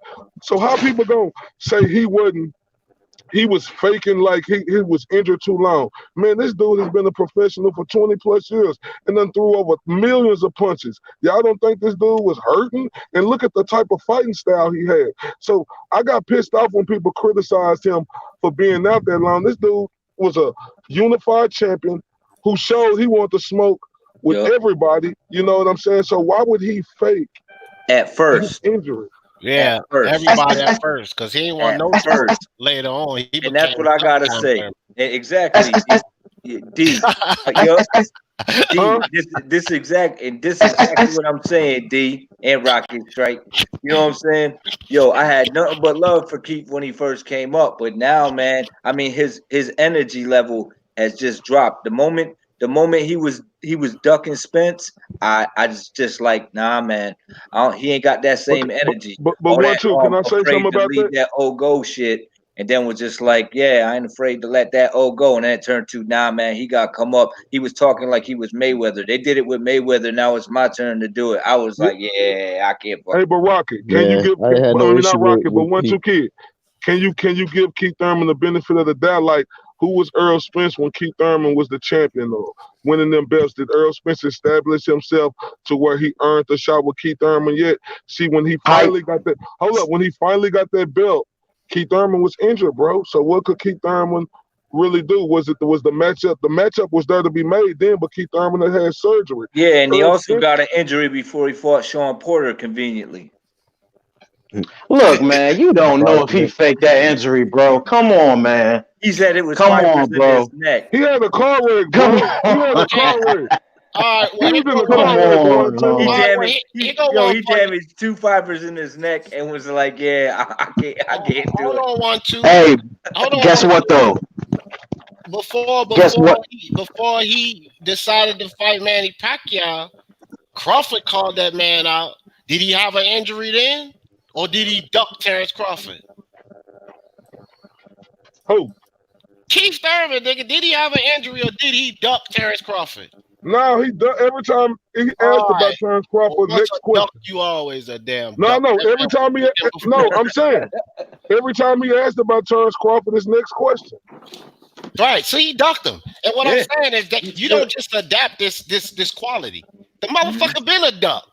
So how people gonna say he was faking like he was injured too long? Man, this dude has been a professional for 20 plus years and then threw over millions of punches. Y'all don't think this dude was hurting? And look at the type of fighting style he had. So I got pissed off when people criticized him for being out that long. This dude was a unified champion who showed he wanted to smoke with everybody. You know what I'm saying? So why would he fake at first his injury? Yeah, everybody at first, because he ain't want no smoke later on. And that's what I gotta say. Exactly. D. This is exactly what I'm saying, D and Rocket Strike. You know what I'm saying? Yo, I had nothing but love for Keith when he first came up, but now, man, I mean his energy level has just dropped. The moment he was ducking Spence, I just like, nah, man, he ain't got that same energy. But one, too, can I say something about that old go shit, and then was just like, yeah, I ain't afraid to let that old go. And then it turned to, nah, man, he got come up. He was talking like he was Mayweather. They did it with Mayweather. Now it's my turn to do it. I was like, yeah, I can't. Hey, but Rocket, can you give? Not Rocket, but 1-2 Kid. Can you give Keith Thurman the benefit of the doubt? Like, who was Earl Spence when Keith Thurman was the champion, or winning them belts? Did Earl Spence establish himself to where he earned the shot with Keith Thurman yet? See, when he finally got that, when he finally got that belt, Keith Thurman was injured, bro. So what could Keith Thurman really do? Was the matchup? The matchup was there to be made then, but Keith Thurman had surgery. Yeah, and he Earl also Spence got an injury before he fought Sean Porter conveniently. Look, man, you don't know if he faked that injury, bro. Come on, man. He said it was Come fibers on, in bro. his neck. He had a car wreck, bro. He had a car wreck. All right, He was in a car wreck. He damaged 2 fibers in his neck and was like, yeah, I can't do it. Hold on, 1-2. Hey, hold on, guess what though? Before he decided to fight Manny Pacquiao, Crawford called that man out. Did he have an injury then, or did he duck Terrence Crawford? Who? Keith Thurman, nigga. Did he have an injury, or did he duck Terrence Crawford? No, every time he asked about Terrence Crawford, next question. You always a damn. No, every time I'm saying every time he asked about Terrence Crawford, his next question. Right, so he ducked him. And what I'm saying is that you don't just adapt this quality. The motherfucker been a duck.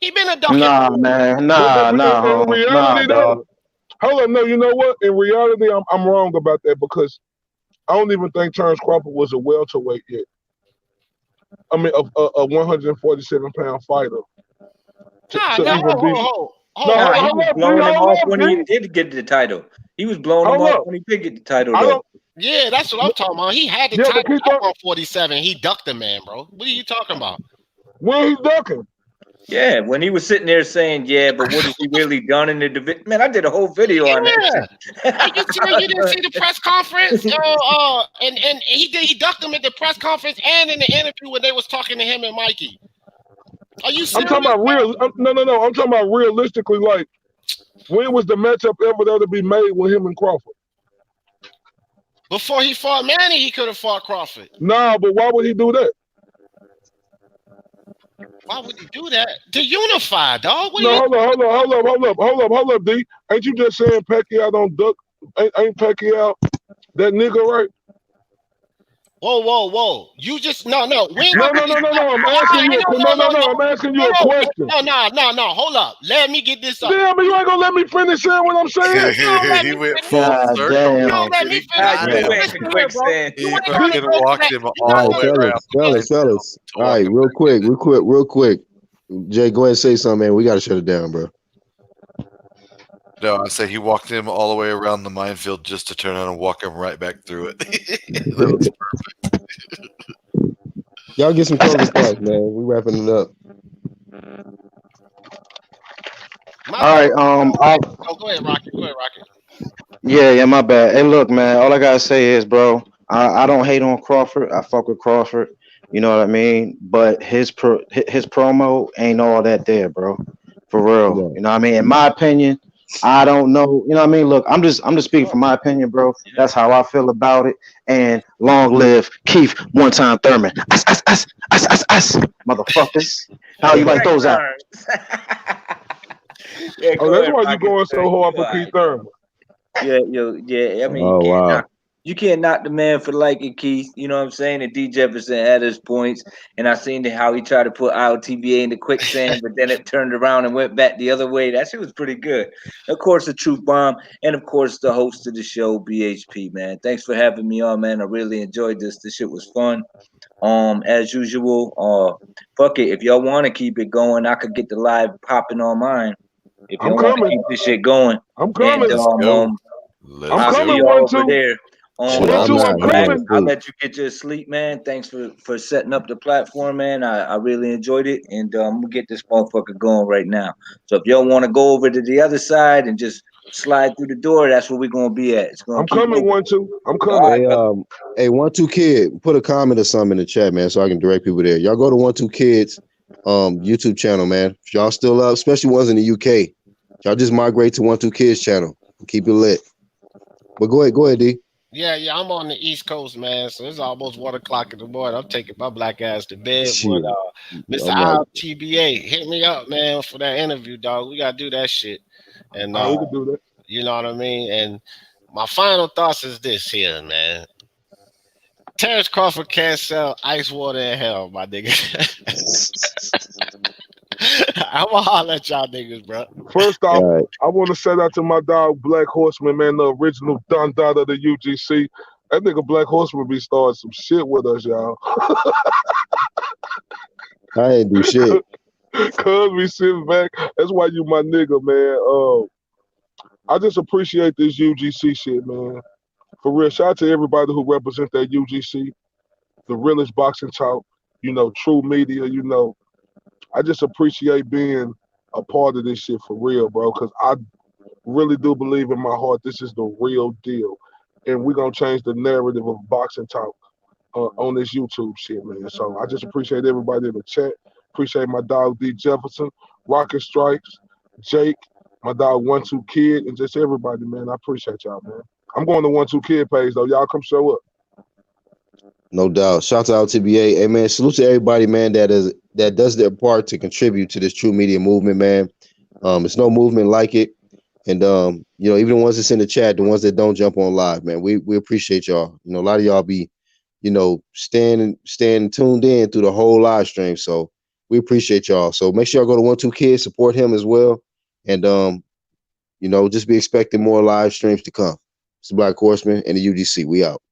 He been a duck. Nah, man. In reality, though, hold on. No, you know what? In reality, I'm wrong about that because I don't even think Terrence Crawford was a welterweight yet. I mean, a 147-pound fighter. Nah, to no, even be. hold No, Nah, he hold was up, D. blowing him Hold off up, when he D. did get the title. He was blowing him Hold off up. when he did get the title, I though. don't. yeah, that's what I'm talking about. He had the Yeah, but title keep at up. 147. He ducked the man, bro. What are you talking about? When he ducking? Yeah, when he was sitting there saying, "Yeah, but what has he really done in the division?" Man, I did a whole video on that Yeah. shit. Are you serious? You didn't see the press conference? And he ducked him at the press conference and in the interview when they was talking to him and Mikey. Are you I'm serious? talking about real. No. I'm talking about realistically. Like, when was the matchup ever there to be made with him and Crawford? Before he fought Manny, he could have fought Crawford. Nah, but why would he do that? Why would he do that? To unify, dog. What are No, you? hold up, D. Ain't you just saying Pacquiao don't duck? Ain't Pacquiao that nigga, right? Whoa. You just no. We No. not. I'm asking you. I'm asking you a question. No. Hold up. Let me get this up. Damn, you ain't gonna let me finish saying what I'm saying. He went full God circle. damn. Don't let me He finish. got You him. went to quicksand. He fucking walked him all the way around. Fellas. All right, real quick. Jay, go ahead and say something, man. We gotta shut it down, bro. No, I say he walked him all the way around the minefield just to turn around and walk him right back through it. That was perfect. Y'all get some closing thoughts, man. We wrapping it up. All right. Go ahead, Rocky. Yeah, my bad. Hey, look, man. All I gotta say is, bro, I don't hate on Crawford. I fuck with Crawford. You know what I mean? But his promo ain't all that there, bro. For real. Yeah. You know what I mean? In my opinion, I don't know. You know what I mean? Look, I'm just speaking from my opinion, bro. That's how I feel about it. And long live Keith One Time Thurman. Us, motherfuckers. How you like those out? Yeah, Oh, go that's ahead, why you Rocky. going so hard for All Keith right. Thurman. Yeah. I mean, Oh wow. you can't knock the man for liking Keith. You know what I'm saying? And D Jefferson had his points, and I seen how he tried to put IOTBA into quicksand, but then it turned around and went back the other way. That shit was pretty good. Of course, the Truth Bomb, and of course, the host of the show, BHP. Man, thanks for having me on, man. I really enjoyed this. This shit was fun. As usual. Fuck it. If y'all want to keep it going, I could get the live popping on mine. If I'm y'all want to coming. keep this shit going, I'm coming. and Let's go. I'm I'll see coming. y'all 1, over 2. there. Shit, I'm not. I'm going to I'll sleep. let you get your sleep, man. Thanks for setting up the platform, man. I really enjoyed it, and I'm gonna get this motherfucker going right now. So if y'all want to go over to the other side and just slide through the door, that's where we're gonna be at. It's gonna I'm keep coming. moving. 1, 2. I'm All coming. right, brother. Hey, 1-2 Kid, put a comment or something in the chat, man, so I can direct people there. Y'all go to 1-2 Kids YouTube channel, man. If y'all still up, especially ones in the UK, y'all just migrate to 1-2 Kids channel. Keep it lit. But go ahead, D. Yeah, I'm on the East Coast, man. So it's almost 1 o'clock in the morning. I'm taking my black ass to bed. Shit. But Mr. I'm like, TBA, hit me up, man, for that interview, dog. We gotta do that shit. And We can do that. you know what I mean? And my final thoughts is this here, man. Terrence Crawford can't sell ice water in hell, my nigga. I'm gonna holler at y'all niggas, bro. First off, all right. I want to shout out to my dog Black Horseman, man, the original Don Dot of the UGC. That nigga Black Horseman be starting some shit with us, y'all. I ain't do shit. Cuz we sitting back. That's why you my nigga, man. I just appreciate this UGC shit, man. For real, shout out to everybody who represent that UGC, the realest boxing talk, true media, I just appreciate being a part of this shit for real, bro, because I really do believe in my heart this is the real deal. And we're going to change the narrative of boxing talk on this YouTube shit, man. So I just appreciate everybody in the chat. Appreciate my dog D Jefferson, Rocket Strikes, Jake, my dog 1-2 Kid, and just everybody, man. I appreciate y'all, man. I'm going to 1-2 Kid page, though. Y'all come show up. No doubt. Shout out to TBA. Hey, man, salute to everybody, man, that does their part to contribute to this true media movement, man. It's no movement like it. And even the ones that's in the chat, the ones that don't jump on live, man, we appreciate y'all. A lot of y'all be, staying tuned in through the whole live stream. So we appreciate y'all. So make sure y'all go to 1-2 Kids, support him as well. And just be expecting more live streams to come. It's the Black Horseman and the UGC. We out.